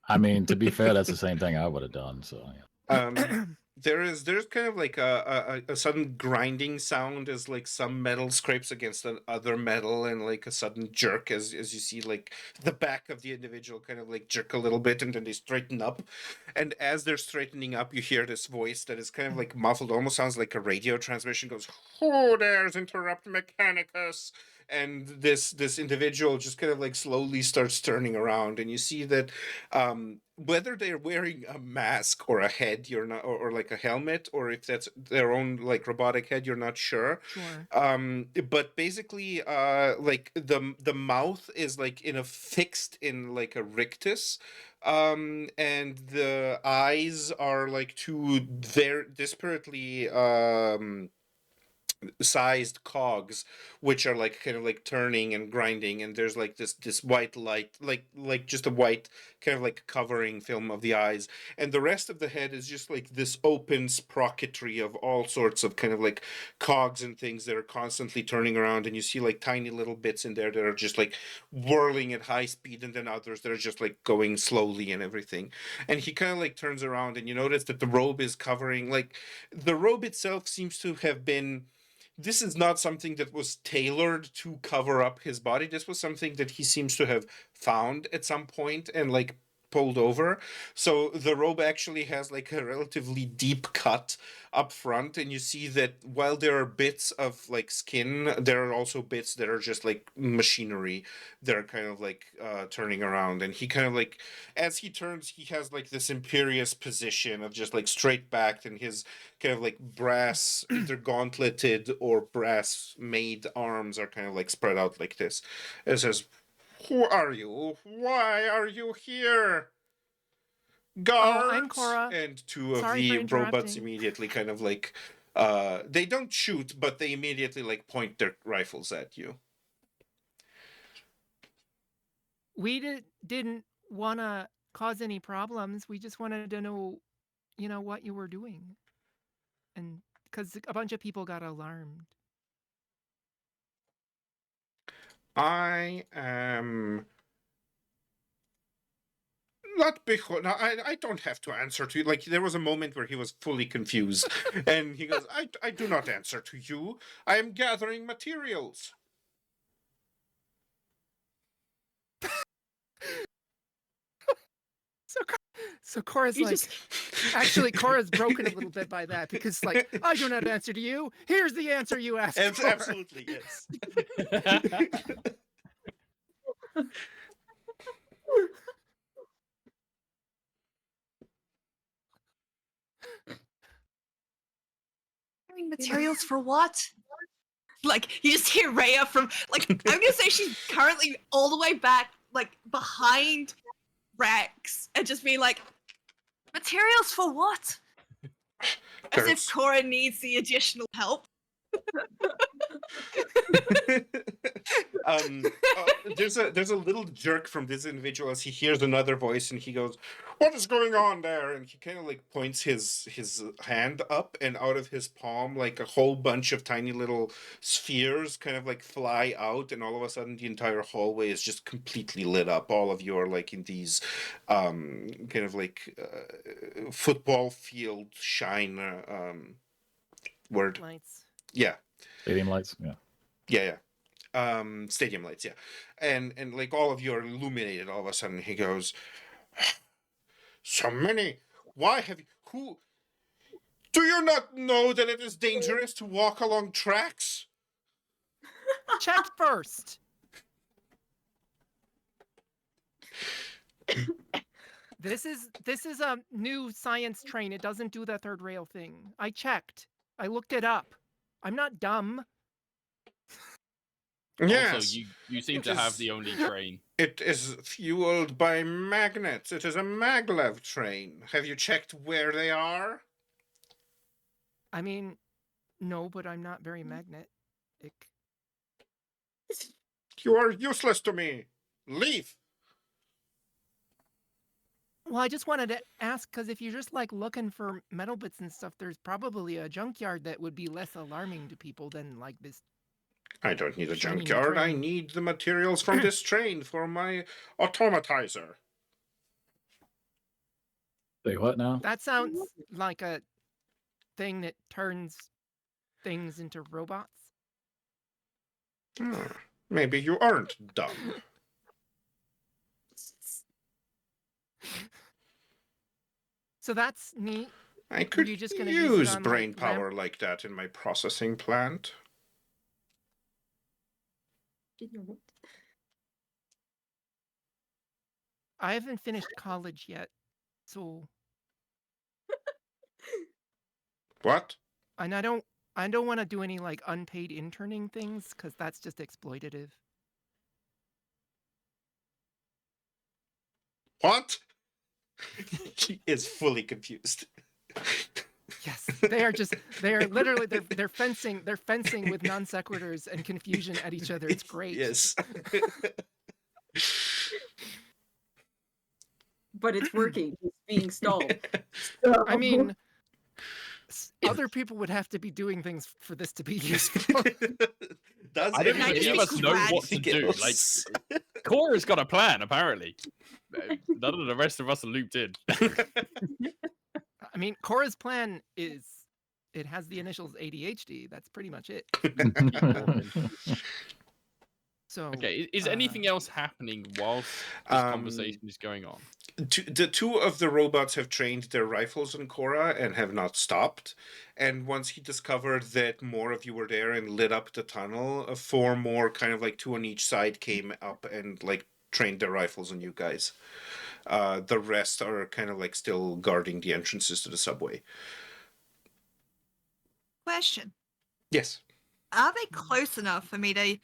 I mean, to be fair, that's the same thing I would have done. So yeah. there's kind of like a sudden grinding sound as like some metal scrapes against other metal, and like a sudden jerk as you see like the back of the individual kind of like jerk a little bit, and then they straighten up. And as they're straightening up, you hear this voice that is kind of like muffled, almost sounds like a radio transmission, goes, "Oh, there's interrupt mechanicus." And this individual just kind of like slowly starts turning around, and you see that whether they're wearing a mask or a head, you're not, or like a helmet, or if that's their own like robotic head, you're not sure. Sure. But basically, like the mouth is like fixed in like a rictus, and the eyes are like two very disparately sized cogs, which are like kind of like turning and grinding, and there's like this white light, like just a white kind of like covering film of the eyes, and the rest of the head is just like this open sprocketry of all sorts of kind of like cogs and things that are constantly turning around, and you see like tiny little bits in there that are just like whirling at high speed, and then others that are just like going slowly and everything. And he kind of like turns around, and you notice that the robe is covering, like, the robe itself seems to have been, this is not something that was tailored to cover up his body. This was something that he seems to have found at some point and like pulled over. So the robe actually has like a relatively deep cut up front, and you see that while there are bits of like skin, there are also bits that are just like machinery that are kind of like turning around. And he kind of like, as he turns, he has like this imperious position of just like straight backed, and his kind of like brass, either gauntleted or brass made arms are kind of like spread out like this. It says, "Who are you? Why are you here? Guards!" I'm Cora. And two of Sorry the for robots interrupting. immediately kind of like, they don't shoot, but they immediately like point their rifles at you. We didn't want to cause any problems. We just wanted to know, what you were doing. And because a bunch of people got alarmed. I am not because no, I don't have to answer to you. Like, there was a moment where he was fully confused, and he goes, I do not answer to you. I am gathering materials." So Cora's You like, just actually, Cora's broken a little bit by that because, like, I do not answer to you. Here's the answer you asked for. Absolutely, yes. Materials for what? Like, you just hear Rhea from, like, I'm gonna say she's currently all the way back, like, behind Rex, and just being like, materials for what? As There's- if Cora needs the additional help. There's a little jerk from this individual as he hears another voice, and he goes, "What is going on there?" And he kind of like points his hand up, and out of his palm, like a whole bunch of tiny little spheres kind of like fly out, and all of a sudden the entire hallway is just completely lit up. All of you are like in these kind of like football field shine word. Lights. Yeah. Stadium lights. Yeah. Yeah. Stadium lights, yeah. And like all of you are illuminated all of a sudden. He goes, "So many. Why have you, who, do you not know that it is dangerous to walk along tracks?" Check first. This is a new science train. It doesn't do the third rail thing. I checked. I looked it up. I'm not dumb. Yes. Also, you seem It to have is- the only train. It is fueled by magnets. It is a maglev train. Have you checked where they are? I mean, no, but I'm not very magnetic. You are useless to me. Leave. Well, I just wanted to ask because if you're just like looking for metal bits and stuff, there's probably a junkyard that would be less alarming to people than like this. I don't need a Shiny new junkyard. I train. need the materials from this train for my automatizer. Say what now? That sounds like a thing that turns things into robots. Maybe you aren't dumb. So that's neat. I could you just gonna use it use on, brain like, power like that in my processing plant. I haven't finished college yet, so What? and I don't want to do any like unpaid interning things because that's just exploitative. What? She is fully confused. Yes. They are literally they're fencing with non sequiturs and confusion at each other. It's great. Yes. But it's working. He's being stalled. I mean, other people would have to be doing things for this to be useful. Does I don't think anybody any of else us know what to anything do. else? Like, Cora's got a plan, apparently. None of the rest of us are looped in. I mean, Cora's plan is it has the initials ADHD. That's pretty much it. So Okay, is anything else happening whilst this conversation is going on? The two of the robots have trained their rifles on Cora and have not stopped. And once he discovered that more of you were there and lit up the tunnel, 4 more, kind of like 2 on each side, came up and like trained their rifles on you guys. The rest are kind of like still guarding the entrances to the subway. Question. Yes. Are they close enough for me to...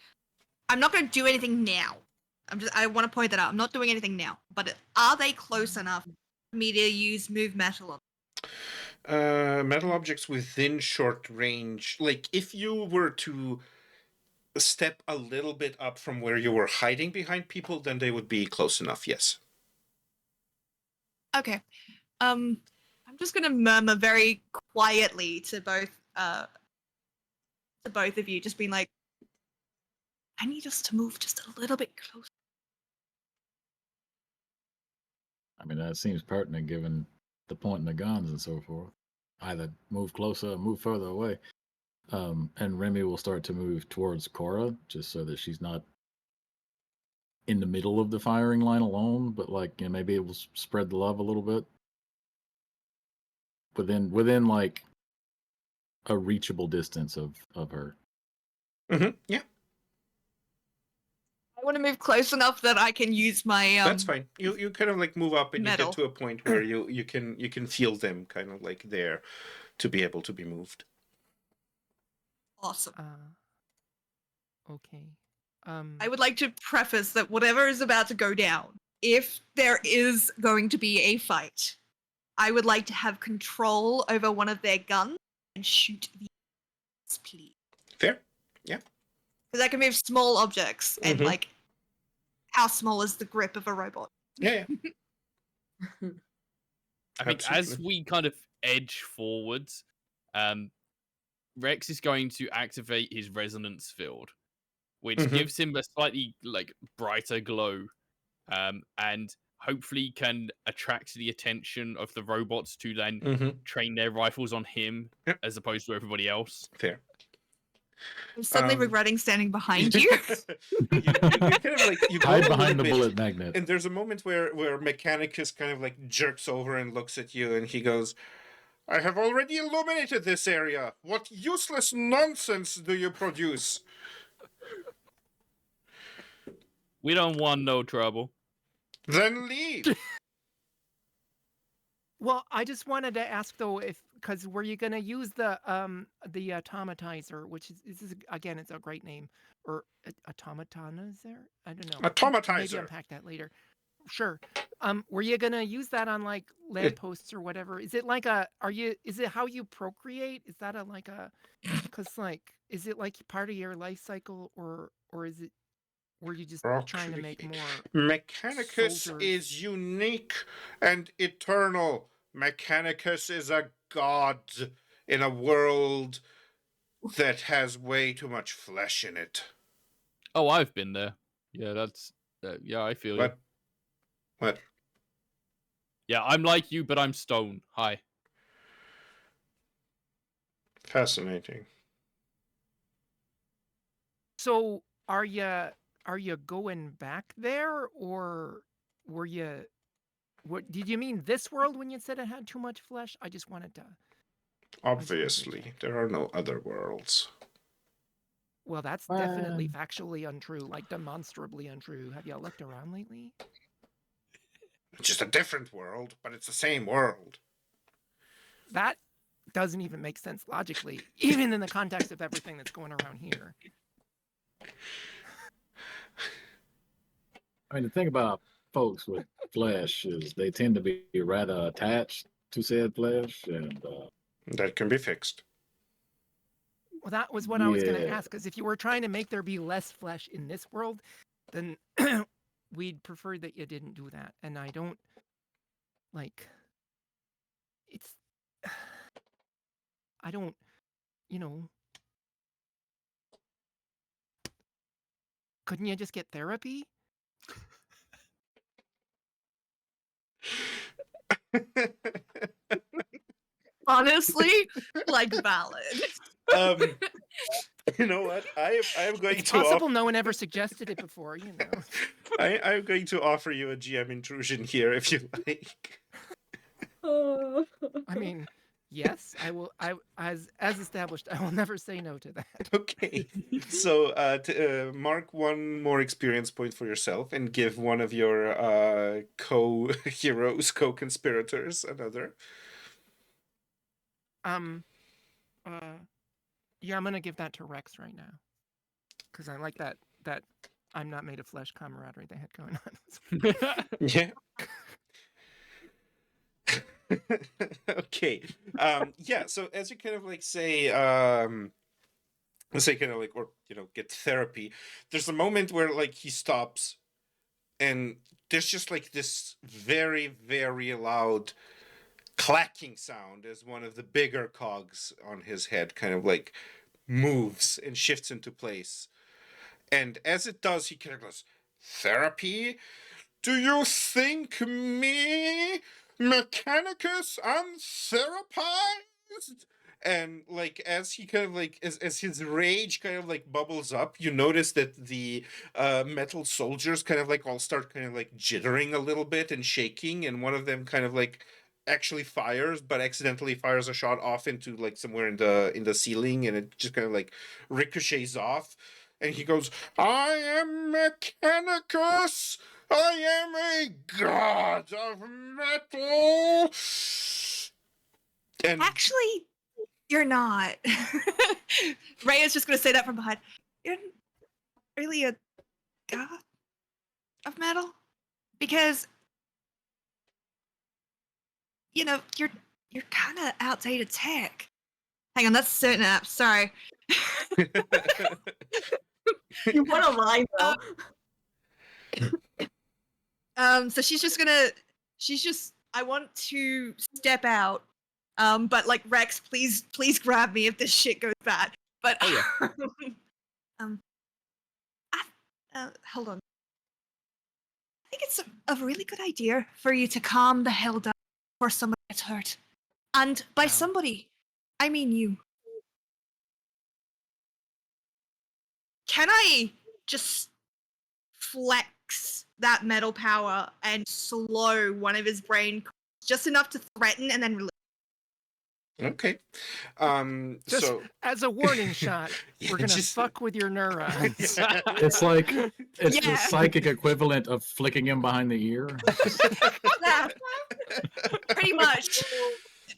I'm not going to do anything now. I want to point that out. I'm not doing anything now. But are they close enough for me to use move metal on? Metal objects within short range. Like, if you were to step a little bit up from where you were hiding behind people, then they would be close enough, yes. Okay. I'm just going to murmur very quietly to both of you, just being like, I need us to move just a little bit closer. I mean, that seems pertinent given the pointing the guns and so forth. Either move closer or move further away. And Remy will start to move towards Cora, just so that she's not in the middle of the firing line alone, but like, you know, maybe it will spread the love a little bit. Within like a reachable distance of her. Mm-hmm. Yeah. I want to move close enough that I can use my That's fine. You kind of like move up and metal. you get to a point where you can feel them kind of like there to be able to be moved. Awesome. Okay. I would like to preface that whatever is about to go down, if there is going to be a fight, I would like to have control over one of their guns and shoot the others, please. Fair. Yeah. Because I can move small objects, and Mhm. like, how small is the grip of a robot? Yeah. I think as we kind of edge forwards, Rex is going to activate his resonance field, which Mhm. gives him a slightly like brighter glow, and hopefully can attract the attention of the robots to then Mhm. train their rifles on him Yep. as opposed to everybody else. Fair. I'm suddenly regretting standing behind you. you kind of like you go Hide a behind the little bullet bit, magnet. and there's a moment where Mechanicus kind of like jerks over and looks at you, and he goes, "I have already illuminated this area. What useless nonsense do you produce?" We don't want no trouble. Then leave. Well, I just wanted to ask though, because were you going to use the automatizer, which is again, it's a great name, or automatizer? I don't know. Maybe Automatizer. unpack that later. Sure. Were you going to use that on like lampposts or whatever? Is it like is it how you procreate? Is that because like, is it like part of your life cycle, or is it, were you just trying to make more? Mechanicus soldiers? is unique and eternal. Mechanicus is a god in a world that has way too much flesh in it. Oh, I've been there. Yeah, that's yeah, I feel you. What? Yeah, I'm like you, but I'm stone. Hi. Fascinating. So are you going back there, or were you? What did you mean this world when you said it had too much flesh? I just wanted to. Obviously, there are no other worlds. Well, that's definitely factually untrue, like demonstrably untrue. Have you looked around lately? It's just a different world, but it's the same world. That doesn't even make sense logically, even in the context of everything that's going around here. I mean, the thing about folks with flesh is they tend to be rather attached to said flesh, and That can be fixed. Well, that was what I was going to Yeah. ask, because if you were trying to make there be less flesh in this world, then we'd prefer that you didn't do that. And I don't, like, it's, I don't, you know, couldn't you just get therapy? Honestly, like valid. You know what? I am going It's to possible no one ever suggested it before, you know. I'm going to offer you a GM intrusion here if you like. I mean, yes, I will. As established, I will never say no to that. Okay. So mark one more experience point for yourself and give one of your co-heroes, co-conspirators another. Yeah, I'm gonna give that to Rex right now, because I like that I'm not made of flesh camaraderie they had going on. Yeah. Okay. Yeah, so as you kind of like say let's say kind of like, or get therapy, there's a moment where like he stops and there's just like this very, very loud clacking sound as one of the bigger cogs on his head kind of like moves and shifts into place. And as it does, he kind of goes, "Therapy? Do you think me, Mechanicus, untherapized?" And like as he kind of like as his rage kind of like bubbles up, you notice that the metal soldiers kind of like all start kind of like jittering a little bit and shaking, and one of them kind of like actually fires, but accidentally fires a shot off into like somewhere in the ceiling, and it just kind of like ricochets off. And he goes, "I am Mechanicus. I am a god of metal." And Actually, you're not. Ray is just going to say that from behind. You're really a god of metal? Because, you're kind of outdated tech. Hang on, that's certain apps. Sorry. You want to lie though? So I want to step out. But like Rex, please grab me if this shit goes bad. But Oh, yeah. hold on. I think it's a really good idea for you to calm the hell down before someone gets hurt. And by somebody, I mean you. Can I just flex that metal power and slow one of his brain just enough to threaten and then release? okay. Just So as a warning shot, Yeah, we're gonna just- fuck with your neurons. It's like it's the Yeah. psychic equivalent of flicking him behind the ear. Yeah, pretty much.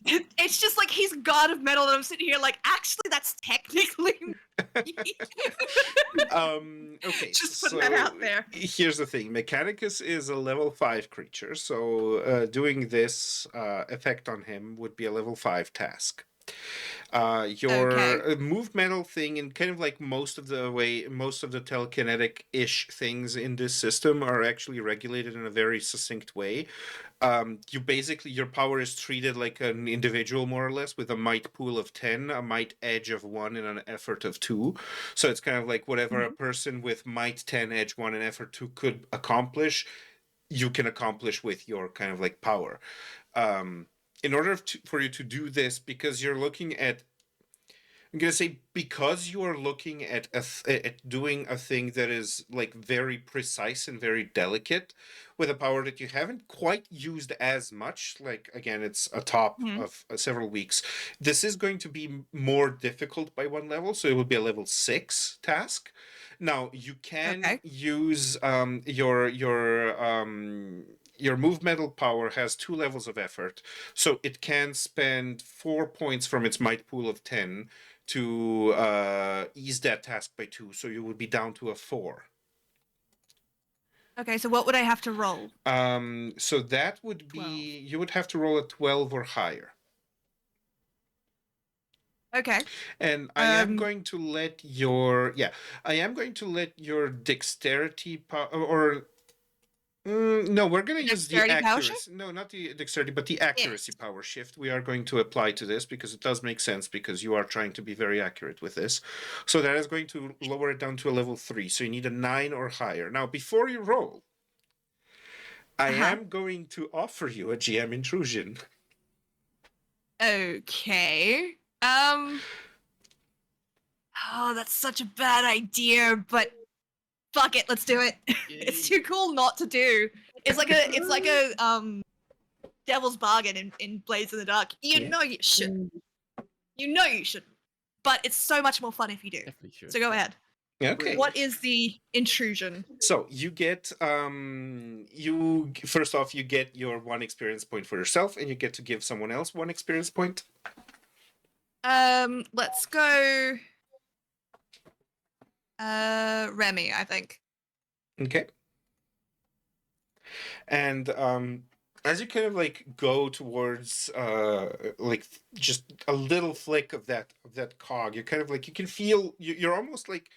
It's just like he's god of metal, and I'm sitting here like, actually, that's technically me. Okay. Just putting that out there. Here's the thing: Mechanicus is a level 5 creature, so doing this effect on him would be a level 5 task. Your Okay. move metal thing, and kind of like most of the telekinetic-ish things in this system are actually regulated in a very succinct way. You basically, your power is treated like an individual, more or less, with a might pool of 10, a might edge of 1, and an effort of 2. So it's kind of like whatever a person with might 10, edge 1, and effort 2 could accomplish, you can accomplish with your kind of like power. In order for you to do this, because you're looking at, I'm gonna say, because you are looking at at doing a thing that is like very precise and very delicate, with a power that you haven't quite used as much. Like again, it's a top of several weeks. This is going to be more difficult by one level, so it will be a level 6 task. Now you can Okay. use your move metal power has 2 levels of effort, so it can spend 4 points from its might pool of 10 to ease that task by 2, so you would be down to a 4. Okay, so what would I have to roll? So that would be 12. you would have to roll a 12 or higher. Okay. And I am going to let your dexterity no, we're going to use the Dexterity power accuracy. No, not the dexterity, but the accuracy power shift. We are going to apply to this because it does make sense because you are trying to be very accurate with this. So that is going to lower it down to a level 3. So you need a 9 or higher. Now, before you roll, I am going to offer you a GM intrusion. Okay. Oh, that's such a bad idea, but fuck it, let's do it. It's too cool not to do. It's like a devil's bargain in Blades in the Dark. You know you shouldn't. You know you shouldn't. But it's so much more fun if you do. Definitely should. So go ahead. Okay. What is the intrusion? So you get first off, you get your 1 experience point for yourself, and you get to give someone else 1 experience point. Let's go Remy, I think. Okay. And as you kind of like go towards like just a little flick of that cog, you're kind of like, you can feel you're almost like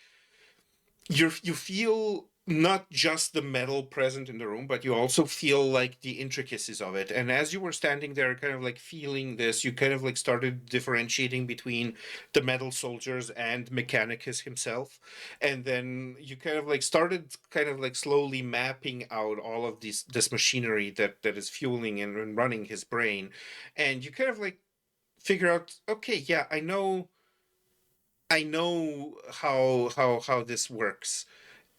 you feel not just the metal present in the room, but you also feel like the intricacies of it. And as you were standing there kind of like feeling this, you kind of like started differentiating between the metal soldiers and Mechanicus himself. And then you kind of like started kind of like slowly mapping out all of this machinery that is fueling and running his brain. And you kind of like figure out, okay, yeah, I know how this works.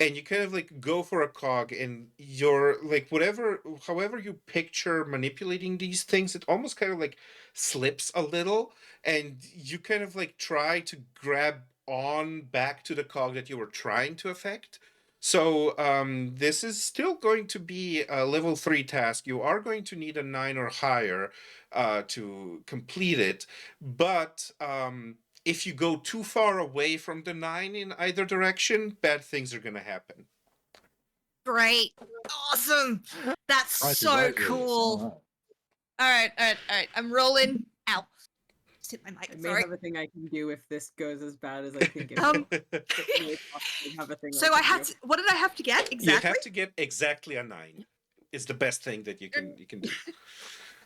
And you kind of like go for a cog, and you're like, however you picture manipulating these things, it almost kind of like slips a little, and you kind of like try to grab on back to the cog that you were trying to affect. So this is still going to be a level 3 task. You are going to need a 9 or higher to complete it, but if you go too far away from the 9 in either direction, bad things are going to happen. Great. Awesome. That's so cool. All right. I'm rolling. Ow. Just hit my mic. I may Sorry. have a thing I can do if this goes as bad as I think it will. Have a thing So I had to, what did I have to get exactly? You have to get exactly a 9. It's the best thing that you can do.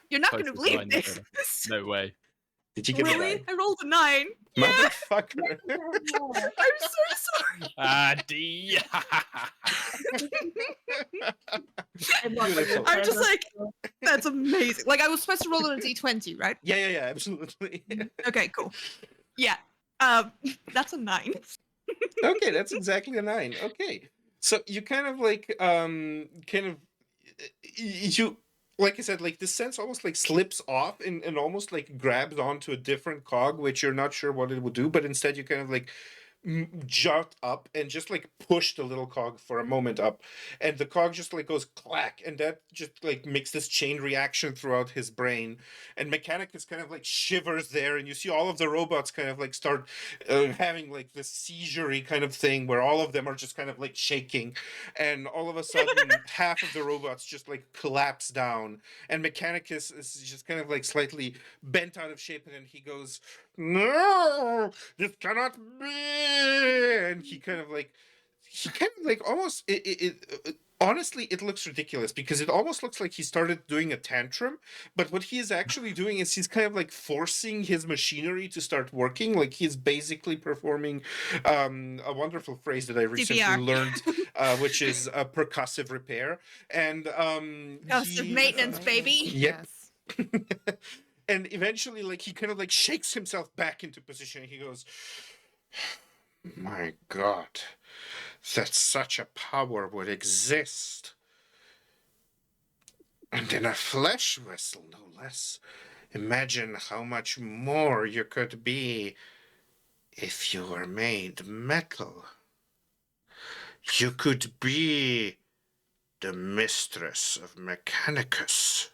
You're not going to Closest believe 9 this. No way. Did you get a 9? Really? I rolled a 9. Yeah. Motherfucker. I'm so sorry. D. Beautiful. I'm just like, that's amazing. Like, I was supposed to roll on a d20, right? Yeah, absolutely. Okay, cool. Yeah. That's a 9. Okay, that's exactly a 9. Okay. So you kind of like, you, like I said, like this sense almost like slips off and almost like grabs onto a different cog, which you're not sure what it would do, but instead you kind of like jumped up and just like pushed the little cog for a moment up, and the cog just like goes clack, and that just like makes this chain reaction throughout his brain, and Mechanicus kind of like shivers there, and you see all of the robots kind of like start having like this seizure-y kind of thing where all of them are just kind of like shaking, and all of a sudden half of the robots just like collapse down, and Mechanicus is just kind of like slightly bent out of shape, and then he goes, "No, this cannot be." And he kind of like almost honestly, it looks ridiculous because it almost looks like he started doing a tantrum, but what he is actually doing is he's kind of like forcing his machinery to start working. Like he's basically performing a wonderful phrase that I recently CPR. learned, which is a percussive repair. And Percussive maintenance, baby. Yep. Yes. And eventually, like, he kind of like shakes himself back into position, and he goes, "My God, that such a power would exist. And in a flesh vessel, no less. Imagine how much more you could be if you were made metal. You could be the mistress of Mechanicus."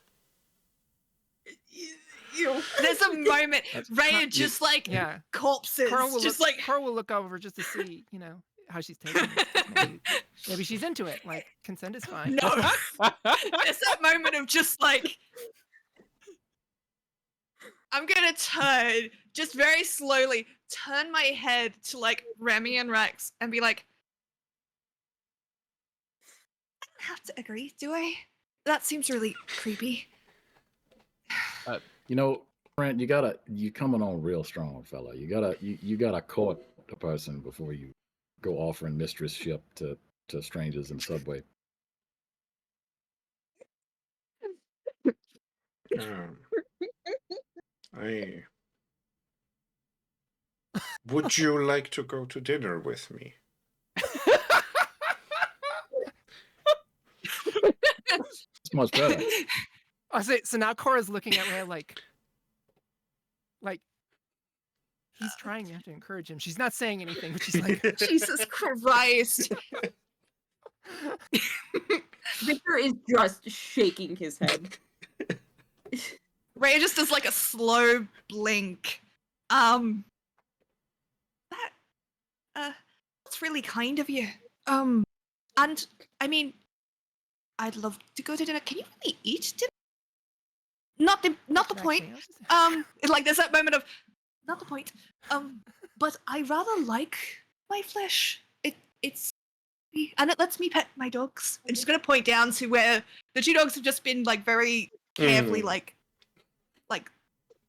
There's a moment Rhea just like Yeah. corpses, Cora will just look, like Cora will look over just to see, how she's taking it. Maybe she's into it. Like, consent is fine. no. There's that moment of just like, I'm gonna turn just very slowly turn my head to like Remy and Rex and be like, I don't have to agree, do I? That seems really creepy. You know, Brent, you coming on real strong, fella. You gotta court the person before you go offering mistressship to strangers in subway. Would you like to go to dinner with me? It's much better. I say so now. Cora's looking at Rhea like he's trying not to encourage him. She's not saying anything, but she's like, Jesus Christ. Viktor is just shaking his head. Rhea just does like a slow blink. That's really kind of you. And I mean, I'd love to go to dinner. Can you really eat dinner? Not the point. Like there's that moment of not the point. But I rather like my flesh. It's and it lets me pet my dogs. I'm just gonna point down to where the two dogs have just been like very carefully like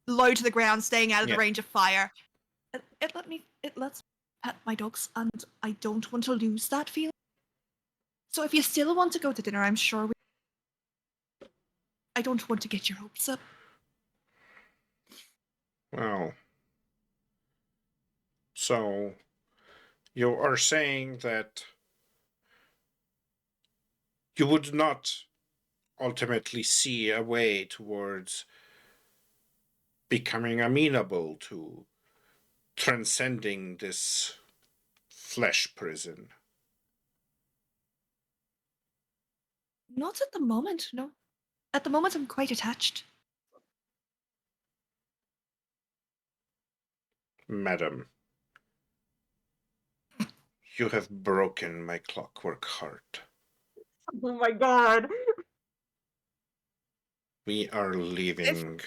low to the ground, staying out of the range of fire. It lets me pet my dogs, and I don't want to lose that feeling. So if you still want to go to dinner, I'm sure I don't want to get your hopes up. Well, so you are saying that you would not ultimately see a way towards becoming amenable to transcending this flesh prison. Not at the moment, no. At the moment, I'm quite attached. Madam, you have broken my clockwork heart. Oh my god. We are leaving.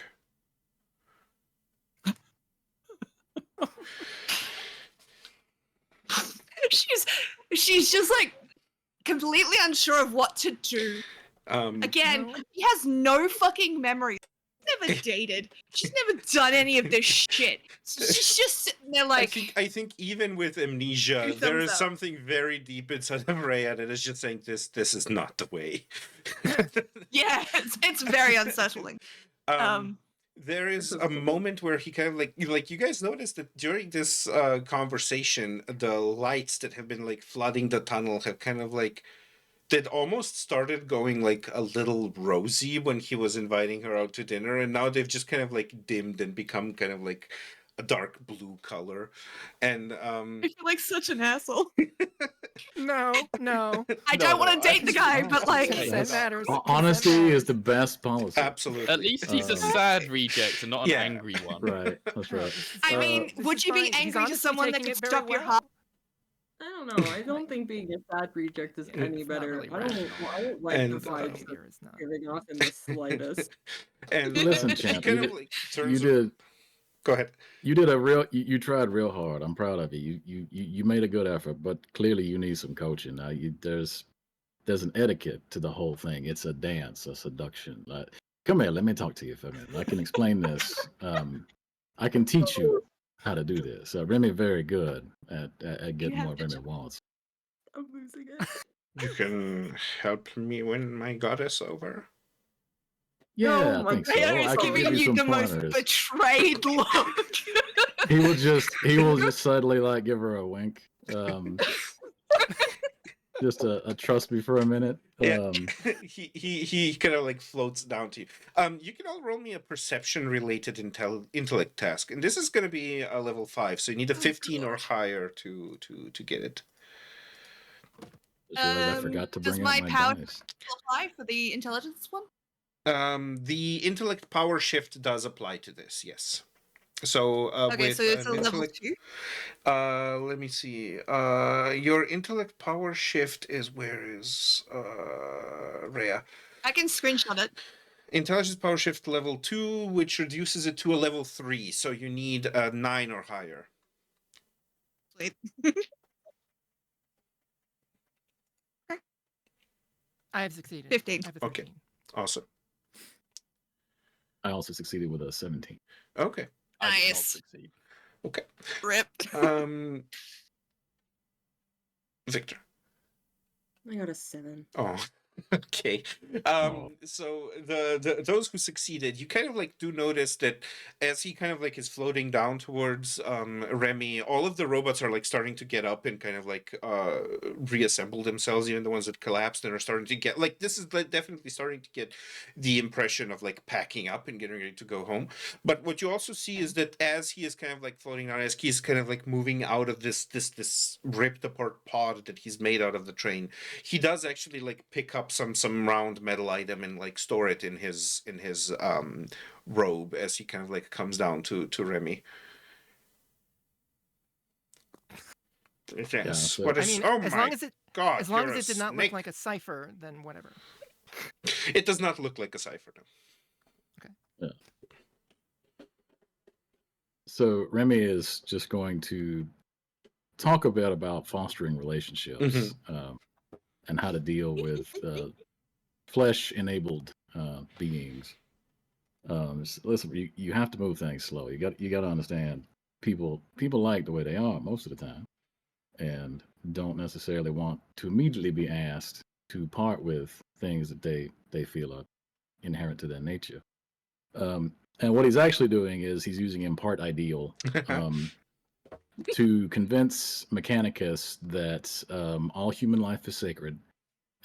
She's just like completely unsure of what to do. Again, No. she has no fucking memory. She's never dated. She's never done any of this shit. She's just sitting there like. I think even with amnesia, Two there thumbs is up. something very deep inside of Rhea that is just saying this is not the way. Yeah, it's very unsettling. There is a moment where he kind of like you guys noticed that during this conversation, the lights that have been like flooding the tunnel have kind of like that almost started going like a little rosy when he was inviting her out to dinner, and now they've just kind of like dimmed and become kind of like a dark blue color. And I feel like such an asshole. No. I don't want to date the guy, but like. Consent matters. Honesty Consent is the best policy. Absolutely. At least he's a sad reject and not an Yeah. angry one. Right. That's No, right. this is I fine. mean, This would is you be fine. He's angry to honestly someone that taking could it very stop your well. heart? I don't know. I don't think being a sad reject is any It's not better. really I don't like And, the vibes that Behavior is not. giving off in the slightest. And Listen, he champ, kind you of did- like You turns. did. Go ahead. You did a real. You tried real hard. I'm proud of you. You made a good effort, but clearly you need some coaching. Now, there's an etiquette to the whole thing. It's a dance, a seduction. Come here. Let me talk to you for a minute. I can explain this. I can teach you how to do this. Remy very good at getting have what Remy wants. I'm losing it. You can help me win my goddess over. Yeah, Oh I my think God. so. Taylor is I can giving give you you some the most pointers. betrayed look. He will just subtly like give her a wink. Just a trust me for a minute. Yeah. he kind of like floats down to you. You can all roll me a perception related intellect task, and this is going to be a level 5, so you need a 15 or higher to get it. Just realized I forgot to Does bring my up my power dice. apply for the intelligence one? The intellect power shift does apply to this, yes. So Okay, with so it's a an level intellect, 2. let me see. Your intellect power shift is where is Rhea? I can screenshot it. Intelligence power shift level 2, which reduces it to a level 3. So you need a 9 or higher. Sweet. I have succeeded. 15. I have a Okay. 13. Awesome. I also succeeded with a 17. Okay. I did not Nice. succeed. Okay. Rip. Victor. I got a 7. Oh, okay. So those who succeeded, you kind of like do notice that as he kind of like is floating down towards Remy, all of the robots are like starting to get up and kind of like reassemble themselves, even the ones that collapsed, and are starting to get like this is like definitely starting to get the impression of like packing up and getting ready to go home. But what you also see is that as he is kind of like floating down, as he's kind of like moving out of this ripped apart pod that he's made out of the train, he does actually like pick up some round metal item and like store it in his robe as he kind of like comes down to Remy. Yes. so- What I is? mean, Oh as my long as it God! as long you're as a it did not snake. look like a cipher, then whatever. It does not look like a cipher. No. So Remy is just going to talk a bit about fostering relationships and how to deal with flesh-enabled beings. Listen, you have to move things slow. You got to understand people like the way they are most of the time, and don't necessarily want to immediately be asked to part with things that they feel are inherent to their nature. And what he's actually doing is he's using impart ideal to convince Mechanicus that all human life is sacred,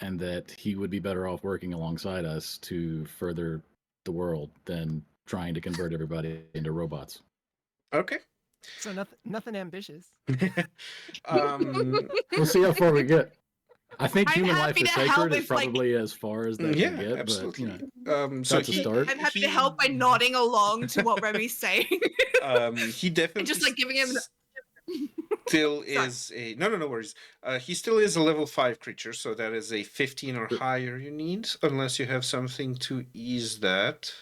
and that he would be better off working alongside us to further the world than trying to convert everybody into robots. Okay. So nothing ambitious. We'll see how far we get. I think I'm human life happy is to help sacred is if, like- probably as far as they Yeah, can get, absolutely. but So that's a start. I'm happy to help by nodding along to what Remy's saying. he definitely And just like giving him still Sorry. is a no worries. He still is a level 5 creature, so that is a 15 or higher you need, unless you have something to ease that.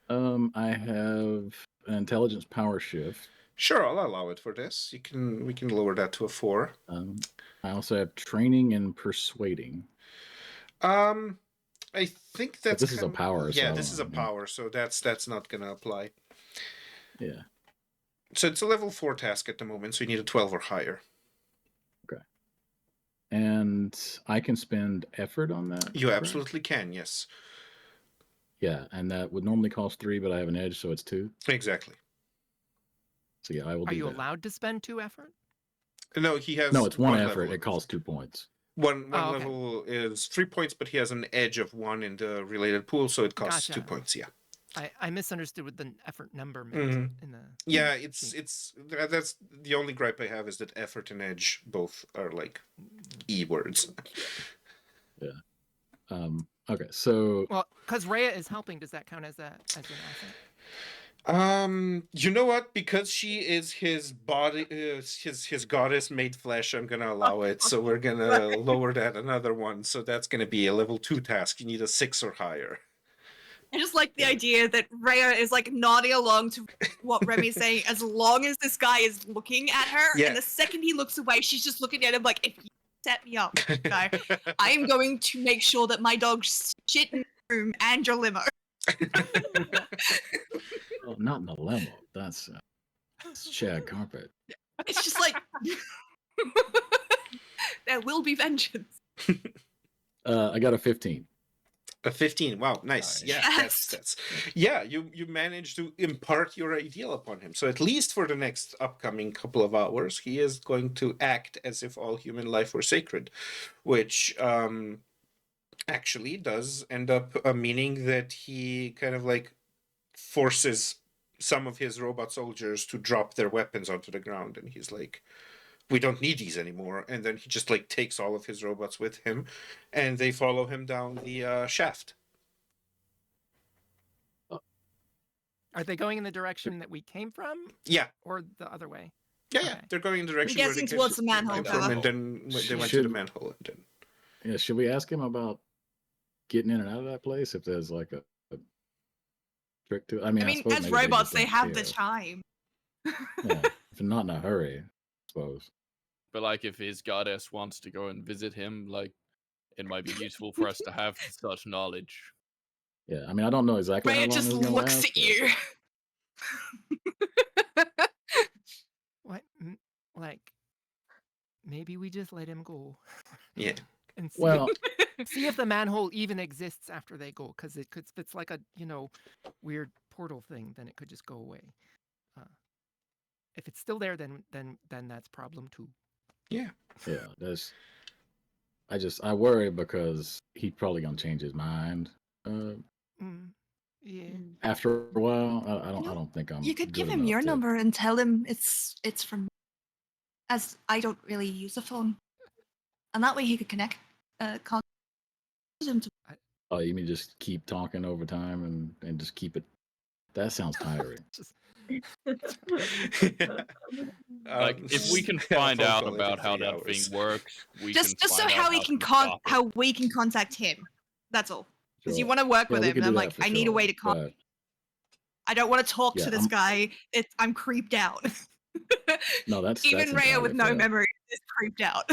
I have an intelligence power shift. Sure, I'll allow it for this. We can lower that to a 4. I also have training and persuading. I think that's this is a power, Yeah, so this is a power, so that's not gonna apply. Yeah. So it's a level 4 task at the moment, so you need a 12 or higher. Okay. And I can spend effort on that? You correct? absolutely can, yes. Yeah, and that would normally cost 3, but I have an edge, so it's 2. Exactly. So yeah, I will Are do you that. allowed to spend 2 effort? No, he has No, it's 1 level effort. of It costs 2 points. One Oh, okay. level is 3 points, but he has an edge of 1 in the related pool, so it costs 2 Gotcha. points. Yeah. I misunderstood what the effort number meant in the. Yeah, it's that's the only gripe I have is that effort and edge both are like E words. Yeah. Okay, so Well, because Rhea is helping, does that count as an asset? You know what? Because she is his body, his goddess made flesh. I'm gonna allow it. So we're gonna lower that another 1. So that's gonna be a level 2 task. You need a 6 or higher. I just like the idea that Rhea is like nodding along to what Remy's saying as long as this guy is looking at her. Yeah. And the second he looks away, she's just looking at him like, if you set me up, okay, I am going to make sure that my dog's shit in the room and your limo. well, not in the limo. That's shag carpet. It's just like, there will be vengeance. I got a 15. A 15. Wow, nice. Nice. Yeah, Yes. that's yeah. You managed to impart your ideal upon him. So at least for the next upcoming couple of hours, he is going to act as if all human life were sacred, which actually does end up meaning that he kind of like forces some of his robot soldiers to drop their weapons onto the ground, and he's like, we don't need these anymore. And then he just like takes all of his robots with him, and they follow him down the shaft. Are they going in the direction that we came from, Yeah, or the other way? yeah. Okay. They're going in the direction I'm where they guessing came towards the manhole from, cover. and then they went to the Should- manhole. And then Yeah, should we ask him about getting in and out of that place if there's like a trick to it. I mean, I mean, suppose as maybe they robots, just they don't have the care. time. Yeah, if you're not in a hurry, I suppose. But like, if his goddess wants to go and visit him, like, it might be useful for us to have such knowledge. Yeah, I mean, I don't know exactly how Rhea long just it's gonna looks last, at but- you. What? Like, maybe we just let him go. Yeah. And see, Well, see if the manhole even exists after they go, because if it's like a weird portal thing, then it could just go away. If it's still there, then that's problem too. Yeah. there's. I worry because he's probably gonna change his mind. Yeah. After a while, I You know, don't think I'm. You could give good him enough your to- number and tell him it's from, as I don't really use a phone, and that way he could contact him. Oh, you mean just keep talking over time and just keep it? That sounds tiring. Just Like, if we can find out about how that thing works, we Just can so find how out he can to stop it. how we can contact him. That's all. Because you Sure. want to work Yeah, with we him, could and I'm do that like, for I need a sure, way to contact. but- I don't want to talk Yeah, to this guy. I'm creeped out. No, that's Even Rhea entirely with no fair. memory is creeped out.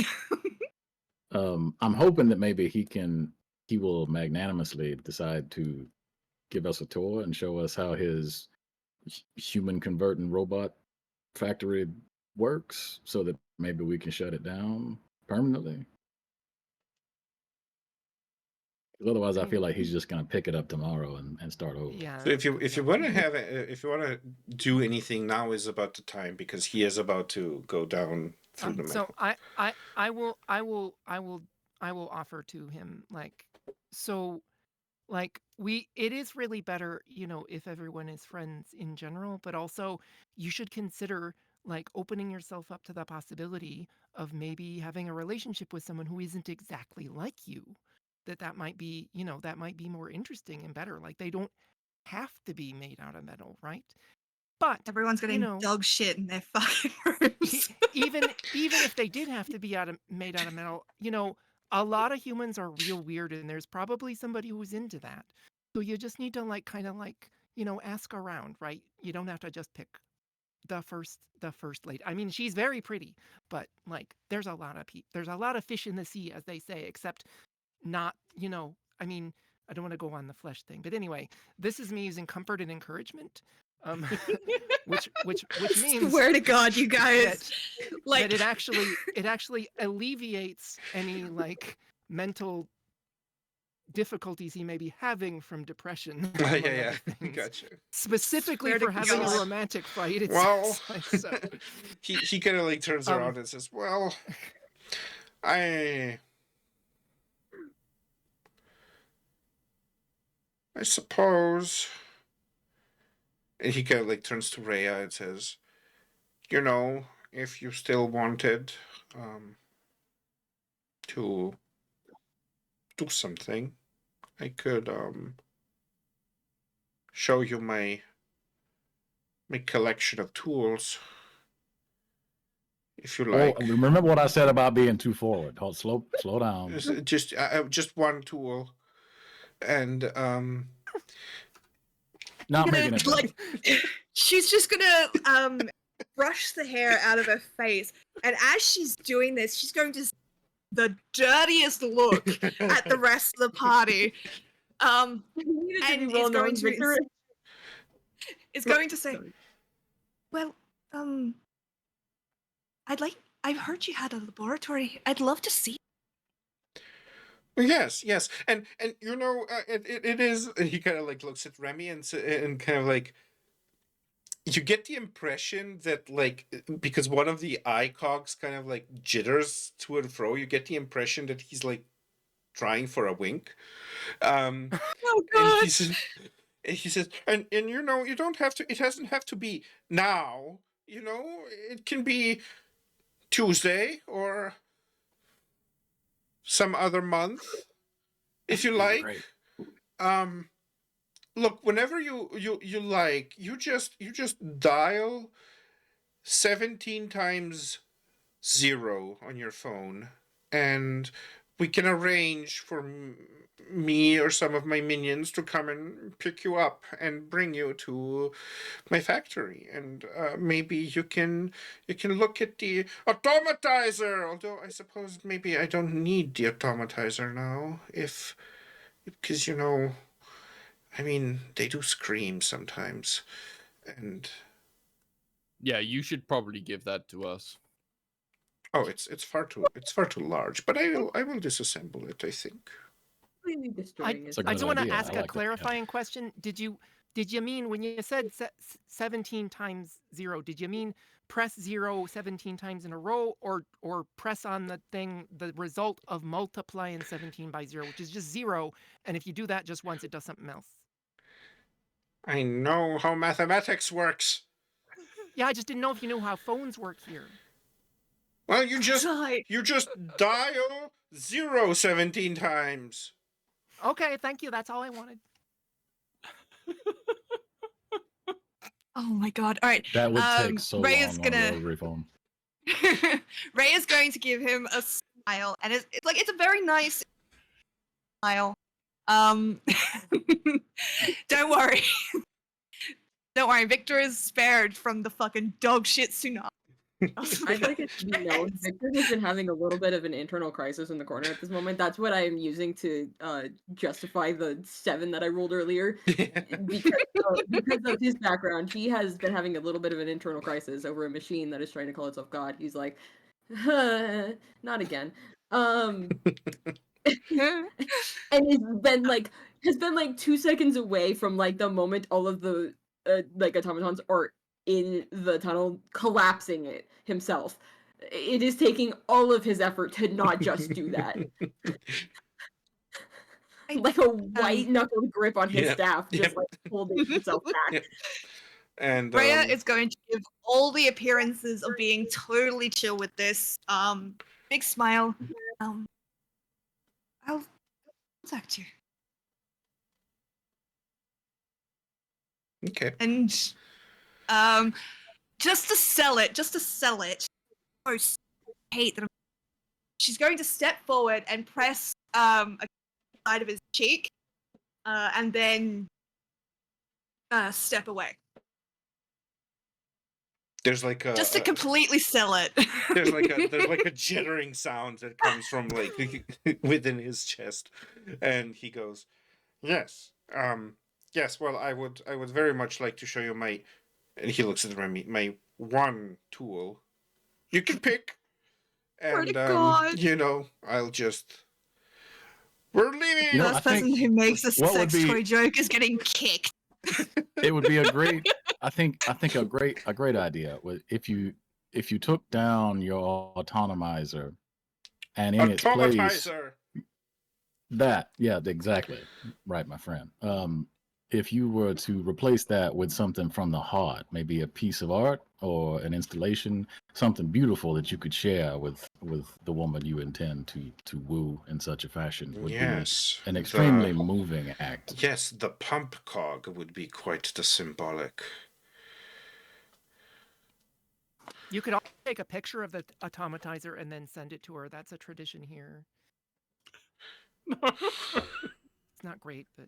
I'm hoping that maybe he will magnanimously decide to give us a tour and show us how his human converting robot factory works, so that maybe we can shut it down permanently. 'Cause otherwise, I feel like he's just gonna pick it up tomorrow and start over. yeah. So if you want to have if you want to do anything, now is about the time, because he is about to go down through the So manhole. I will offer to him, like, so, like, it is really better, if everyone is friends in general, but also you should consider, like, opening yourself up to the possibility of maybe having a relationship with someone who isn't exactly like you. That might be, that might be more interesting and better. Like, they don't have to be made out of metal, right? But Everyone's getting dog shit in their fucking rooms. even if they did have to be made out of metal, a lot of humans are real weird, and there's probably somebody who's into that. So you just need to, like, kind of like, ask around, right? You don't have to just pick the first lady. I mean, she's very pretty, but, like, there's a lot of fish in the sea, as they say, except not, I mean, I don't want to go on the flesh thing, but anyway, this is me using comfort and encouragement, which means, Swear to God, you guys, that it actually alleviates any, like, mental difficulties he may be having from depression. among Yeah, other things. gotcha. Specifically Swear to for having God. a romantic fight. It's Well, like, so. he kind of like turns around and says, "Well, I suppose," and he kind of like turns to Rhea and says, if you still wanted to do something, I could show you my collection of tools, if you like. Oh, remember what I said about being too forward. Hold, slow down. Just one tool, and Not Gonna, making it better. like, she's just gonna brush the hair out of her face, and as she's doing this, she's going to the dirtiest look at the rest of the party. And is going to say, well, I've heard you had a laboratory. I'd love to see. Yes, and it is. He kind of like looks at Remy and kind of like, you get the impression that, like, because one of the eye cogs kind of like jitters to and fro, you get the impression that he's like trying for a wink. Oh And God! he says, and you don't have to. It doesn't have to be now. It can be Tuesday or some other month, if you like. Great. Look, whenever you like, you just dial 17 times 0 on your phone, and we can arrange for me or some of my minions to come and pick you up and bring you to my factory, and maybe you can look at the automatizer. Although I suppose maybe I don't need the automatizer now, because I mean, they do scream sometimes, and Yeah, you should probably give that to us. oh, it's far too large. But I will disassemble it, I think. Completely destroying It's a it. I good do want to idea. I ask like a that, yeah. clarifying question. Did you mean when you said 17 times 0? Did you mean press 0 17 times in a row, or press on the thing the result of multiplying 17 by 0, which is just 0, and if you do that just once, it does something else? I know how mathematics works. Yeah, I just didn't know if you knew how phones work here. Well, you just Right. dial 0 17 times. Okay, thank you. That's all I wanted. Oh my god. All right. That would take so Ray long is on a gonna rotary phone. Ray is going to give him a smile, and it's a very nice smile. Don't worry. Don't worry, Viktor is spared from the fucking dog shit tsunami. I'd like it to be known, Viktor has been having a little bit of an internal crisis in the corner at this moment. That's what I am using to justify the 7 that I rolled earlier. Because of his background, he has been having a little bit of an internal crisis over a machine that is trying to call itself God. He's like, not again. And has been like 2 seconds away from like the moment all of the like automatons are in the tunnel, collapsing it himself. It is taking all of his effort to not just do that. Like a white knuckled grip on his staff, just like holding himself back. Yep. And Rhea is going to give all the appearances of being totally chill with this. Big smile. I'll contact you. okay. And just to sell it, oh, hate that. She's going to step forward and press a side of his cheek, and then step away. There's like a Just to completely sell it. there's like a jittering sound that comes from like within his chest, and he goes, "Yes, yes. Well, I would very much like to show you my." And he looks at Remy. My one tool. You can pick, Swear to and God. I'll just. We're leaving. You know, The I first person think who makes a what would sex be- toy joke is getting kicked. It would be a great. I think a great idea was if you took down your autonomizer, and in its place Automatizer. exactly right, my friend. If you were to replace that with something from the heart, maybe a piece of art or an installation, something beautiful that you could share with the woman you intend to woo in such a fashion, would Yes, be an extremely moving act. Yes, the pump cog would be quite the symbolic. You could also take a picture of the automatizer and then send it to her. That's a tradition here. It's not great, but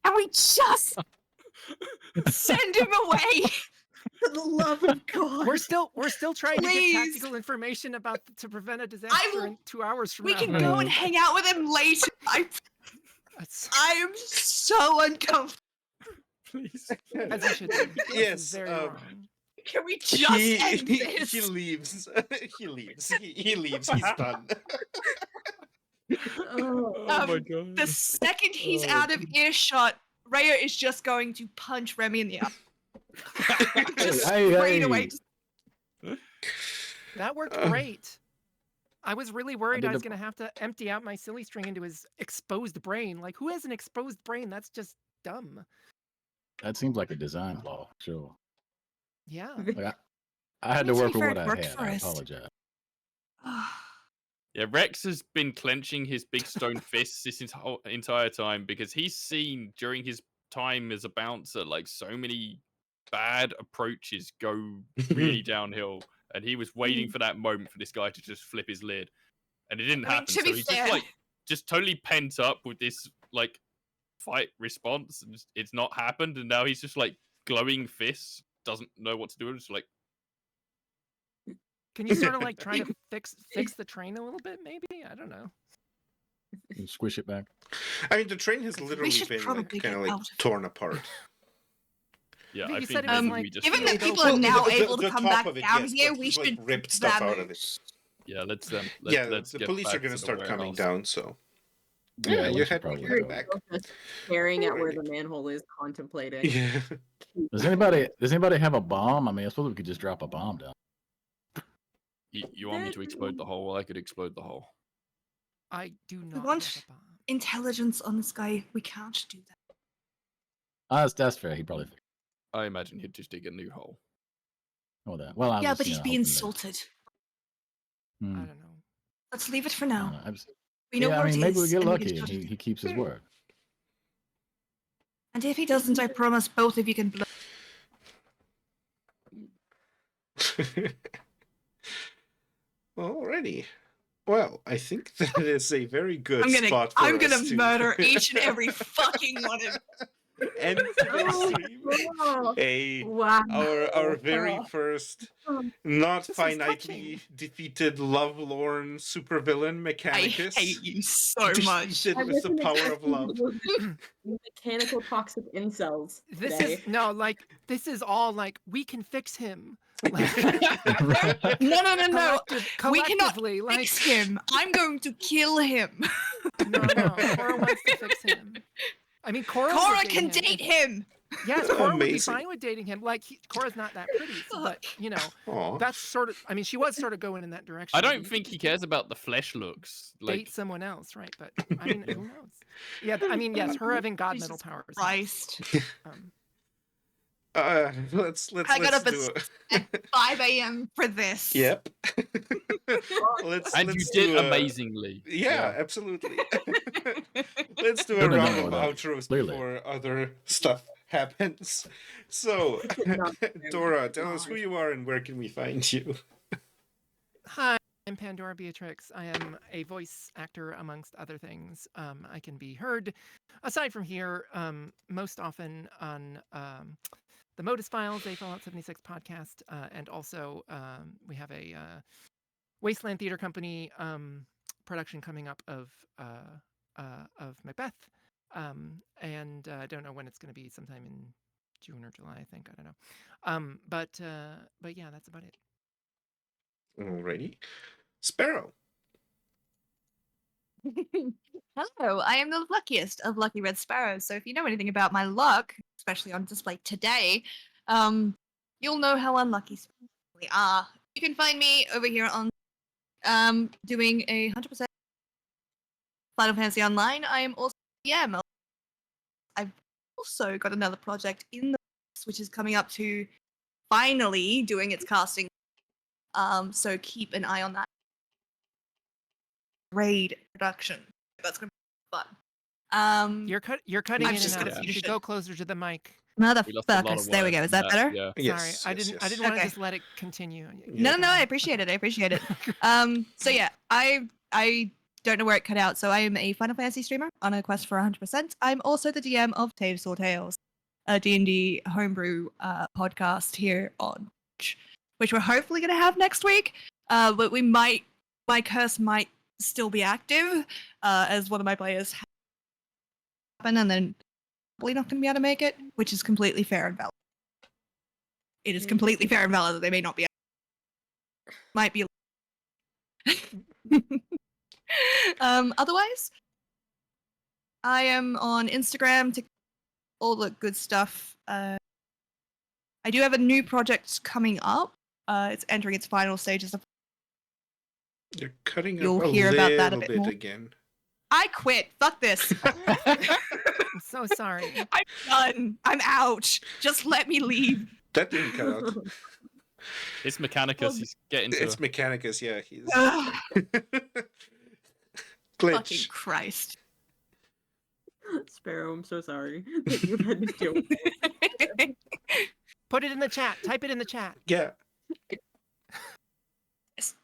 And we just send him away. For the love of God. we're still trying to get Please. tactical information about to prevent a disaster in 2 hours from We now. can go and hang out with him later. I am so uncomfortable. Please, as you should be. This Yes, is very wrong. Can we just end this? He leaves. He leaves. He leaves. He's done. Oh my god. The second he's out of earshot, Rhea is just going to punch Remy in the eye. Just straight away. That worked great. I was really worried I was going to have to empty out my silly string into his exposed brain. Like, who has an exposed brain? That's just dumb. That seems like a design flaw, sure. Yeah. Like I had to work with what I had. I apologize. Yeah, Rex has been clenching his big stone fists this entire time because he's seen during his time as a bouncer like so many bad approaches go really downhill, and he was waiting for that moment for this guy to just flip his lid. and it didn't I mean, happen. to So be he's fair- just like just totally pent up with this like fight response, and it's not happened, and now he's just like glowing fists, doesn't know what to do. It's like Can you sort of like try to fix the train a little bit? Maybe, I don't know. You squish it back. I mean, the train has literally should been like probably kind of get like out of torn apart. yeah, You I said think it was maybe like- we just Given that Go people for are it. now The- able the to come top back of it, down yes, here, but we he's, like, should ripped stuff out of it. vanish. yeah, let's Yeah, let's the get police are back going to the start coming warehouse. down, so Yeah, yeah, we you should head probably head go. back. Just staring at where the manhole is, contemplating. Yeah. Does anybody have a bomb? I mean, I suppose we could just drop a bomb down. You want me to explode the hole? I could explode the hole. I do not want- have a bomb. Intelligence on this guy. We can't do that. That's fair. He probably figured I imagine he'd just dig a new hole. all that. Well, I Yeah, was, but you he'd know, be hoping that- insulted. I Hmm. don't know. Let's leave it for I now. don't know. I just- We know yeah, where I mean, it maybe we is, get and we lucky can and shut it. he keeps his word. And if he doesn't, I promise both of you can blow. Alrighty. Well, I think that is a very good I'm gonna, spot for I'm us gonna to murder each and every fucking one of end today's stream. A Wow. our very first not This is finitely touching. defeated lovelorn supervillain I Mechanicus. hate you so much. Defeated with the power of love. Mechanical toxic incels. This today. is no, like this is all like we can fix him. Like, No. We cannot collectively, like fix him. I'm going to kill him. no, Cora wants to fix him. I mean, Cora can date him. Yes, Cora would be Amazing. fine with dating him. Like Cora's not that pretty, but you know, Aw. that's sort of. I mean, she was sort of going in that direction. I but don't you think could he cares about the flesh looks. Date Like someone else, right? But I mean, who knows? Yeah, I mean, yes, her having god metal Jesus powers. Christ. Um, Let's I got up do at 5 a.m. for this. Yep. let's and let's you did do a- amazingly. Yeah, absolutely. Let's do a No, round no, of no, outros clearly. before other stuff happens. So, Not Dora, tell us who you are and where can we find you? Hi, I'm Pandora Beatrix. I am a voice actor, amongst other things. I can be heard, aside from here, most often on the Modus Files, a Fallout 76 podcast, and also we have a Wasteland Theater Company production coming up of Macbeth, and I don't know when it's going to be. Sometime in June or July, I think. I don't know. But yeah, that's about it. Alrighty. Sparrow. Hello, I am the luckiest of lucky red sparrows. So if you know anything about my luck, especially on display today, you'll know how unlucky sparrows really are. You can find me over here on doing a 100% Final Fantasy Online. I am also DM. I've also got another project in the works, which is coming up to finally doing its casting. So keep an eye on that. Raid production. That's gonna be fun. You're cutting I'm in just and gonna out. You finish should it. go closer to the mic. We lost a lot of Motherfuckers. There we words go. in Is that better? Yeah. Yes, Sorry, I yes, didn't yes. want Okay. to just let it continue. No, I appreciate it. I appreciate it. So yeah, I don't know where it cut out. So I am a Final Fantasy streamer on a quest for 100%. I'm also the DM of Taves or Tales, a D&D homebrew podcast here on Twitch, which we're hopefully going to have next week. But my curse might still be active, as one of my players happen, and then probably not going to be able to make it, which is completely fair and valid. It is completely fair and valid that they may not be. Might be. Otherwise, I am on Instagram, TikTok, all the good stuff. I do have a new project coming up. It's entering its final stages of. You're cutting up You'll a hear about that a little bit bit more. again. I quit. Fuck this. I'm so sorry. I'm done. I'm out. Just let me leave. That didn't cut out. It's Mechanicus. He's getting to. It's Mechanicus, yeah. He's Ugh, fucking glitch. Christ. Sparrow, I'm so sorry that you've had to deal with Put it in the chat. Type it in the chat. Yeah.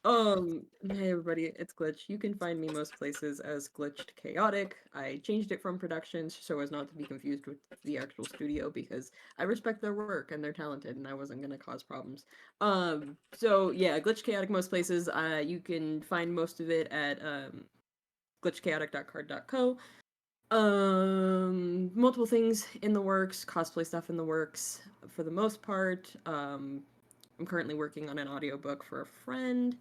Hey everybody, it's Glitch. You can find me most places as Glitched Chaotic. I changed it from Productions so as not to be confused with the actual studio because I respect their work and they're talented and I wasn't gonna cause problems. So yeah, Glitched Chaotic most places. You can find most of it at glitchchaotic.card.co. Multiple things in the works, cosplay stuff in the works for the most part. I'm currently working on an audiobook for a friend.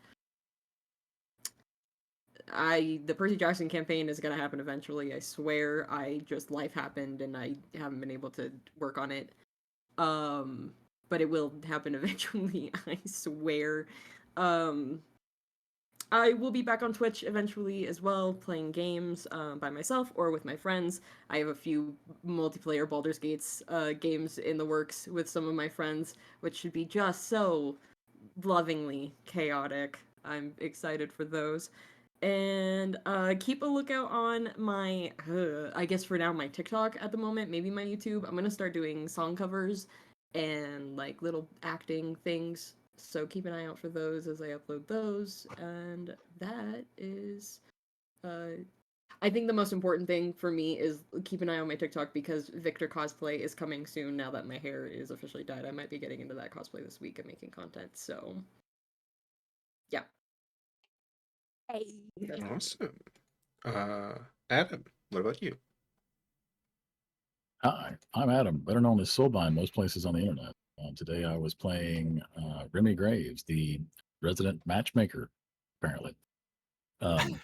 The Percy Jackson campaign is gonna happen eventually, I swear. Life happened and I haven't been able to work on it. But it will happen eventually, I swear. I will be back on Twitch eventually as well, playing games by myself or with my friends. I have a few multiplayer Baldur's Gates games in the works with some of my friends, which should be just so lovingly chaotic. I'm excited for those. And keep a lookout on my, I guess for now, my TikTok at the moment, maybe my YouTube. I'm going to start doing song covers and like little acting things. So keep an eye out for those as I upload those. And that is, I think the most important thing for me is keep an eye on my TikTok because Viktor cosplay is coming soon now that my hair is officially dyed. I might be getting into that cosplay this week and making content. So, yeah. Hey. Awesome. Adam, what about you? Hi, I'm Adam, better known as Solbein most places on the internet. Today I was playing Remy Graves, the resident matchmaker, apparently. I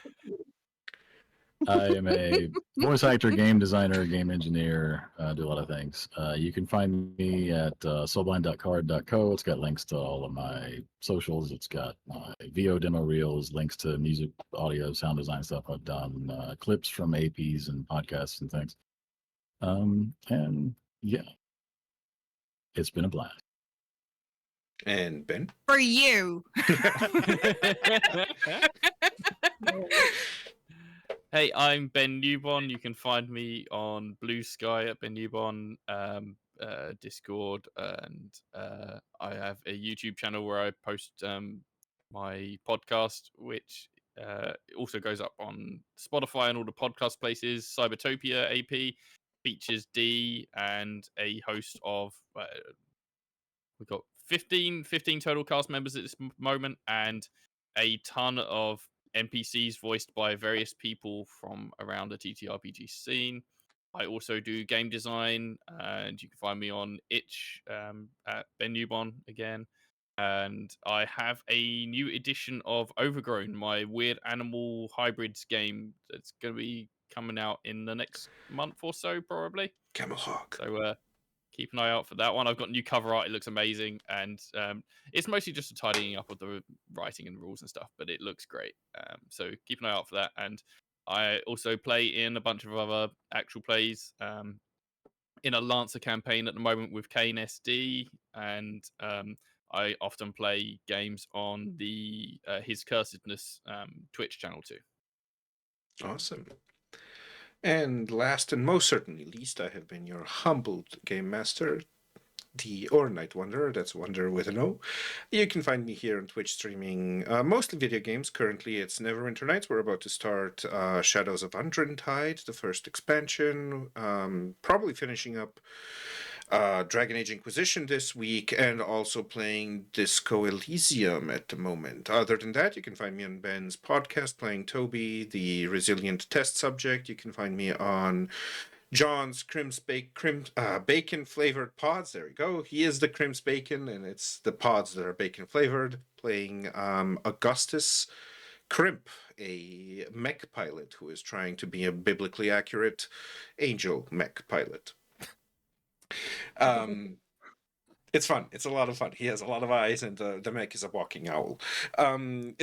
am a voice actor, game designer, game engineer, do a lot of things. You can find me at solbein.card.co. It's got links to all of my socials. It's got my VO demo reels, links to music, audio, sound design stuff I've done, clips from APs and podcasts and things. And yeah, it's been a blast. And Ben? For you. Hey, I'm Ben Newbon. You can find me on Blue Sky at Ben Newbon, Discord, and I have a YouTube channel where I post my podcast, which also goes up on Spotify and all the podcast places. Cybertopia AP features D and a host of we've got 15 total cast members at this moment and a ton of NPCs voiced by various people from around the TTRPG scene. I also do game design, and you can find me on itch at Ben Newbon again. And I have a new edition of Overgrown, my weird animal hybrids game that's going to be coming out in the next month or so, probably. Camel Hawk. So keep an eye out for that one. I've got new cover art. It looks amazing. And it's mostly just a tidying up of the writing and rules and stuff, but it looks great. So keep an eye out for that. And I also play in a bunch of other actual plays in a Lancer campaign at the moment with Kane SD. And I often play games on the His Cursedness Twitch channel too. Awesome. And last and most certainly least, I have been your humbled game master, or Nightwonderer. That's Wonder with an O. You can find me here on Twitch streaming mostly video games. Currently, it's Neverwinter Nights. We're about to start Shadows of Undrentide, the first expansion. Probably finishing up Dragon Age Inquisition this week, and also playing Disco Elysium at the moment. Other than that, you can find me on Ben's podcast playing Toby, the resilient test subject. You can find me on John's bacon flavored pods. There we go. He is the CrimsBacon, and it's the pods that are bacon flavored. Playing Augustus Crimp, a mech pilot who is trying to be a biblically accurate angel mech pilot. It's fun. It's a lot of fun. He has a lot of eyes, and the mech is a walking owl. Other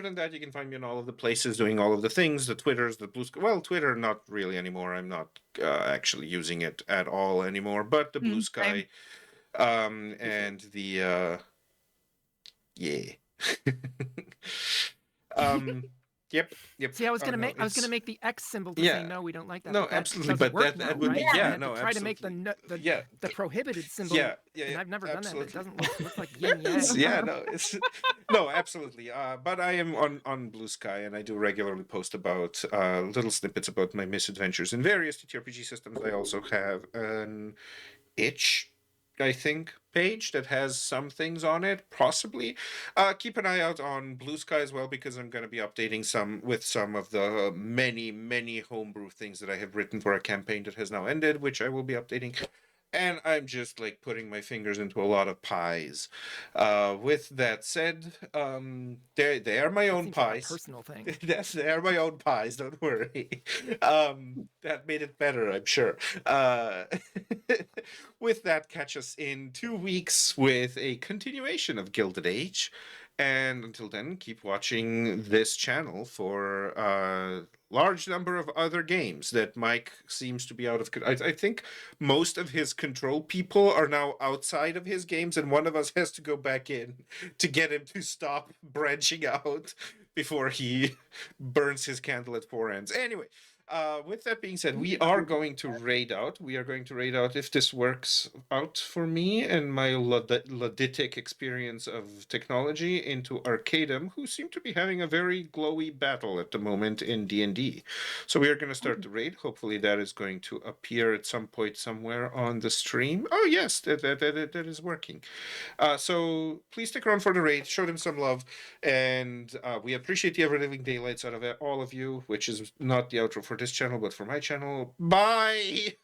than that, you can find me in all of the places doing all of the things, the Twitters, the Blue Sky. Well, Twitter, not really anymore. I'm not actually using it at all anymore, but the Blue Sky and the... yeah. Yep. See, I was gonna no, make the X symbol to Yeah. say no, we don't like that. No, but that absolutely, doesn't but work that now, would right? be- I yeah, have no, to try to make absolutely. the prohibited symbol. Yeah, And I've never done that. But it absolutely. doesn't look like yin yang. Yeah, no, it's no, absolutely. But I am on Blue Sky, and I do regularly post about little snippets about my misadventures in various TTRPG systems. I also have an itch, I think, page that has some things on it, possibly. Keep an eye out on Blue Sky as well, because I'm going to be updating some of the many homebrew things that I have written for a campaign that has now ended, which I will be updating. And I'm just like putting my fingers into a lot of pies. With that said, they are my That own seems like a pies. personal thing. They are my own pies. Don't worry. That made it better, I'm sure. With that, catch us in 2 weeks with a continuation of Gilded Age. And until then, keep watching this channel for a large number of other games that Mike seems to be out of. I think most of his control people are now outside of his games, and one of us has to go back in to get him to stop branching out before he burns his candle at four ends. Anyway, with that being said, we are going to raid out. We are going to raid out if this works out for me and my luditic experience of technology into Arcadum, who seem to be having a very glowy battle at the moment in D&D. So we are going to start the raid. Hopefully that is going to appear at some point somewhere on the stream. Oh yes, that is working. So please stick around for the raid. Show them some love, and we appreciate the ever-living daylights out of all of you, which is not the outro for this channel, but for my channel. Bye!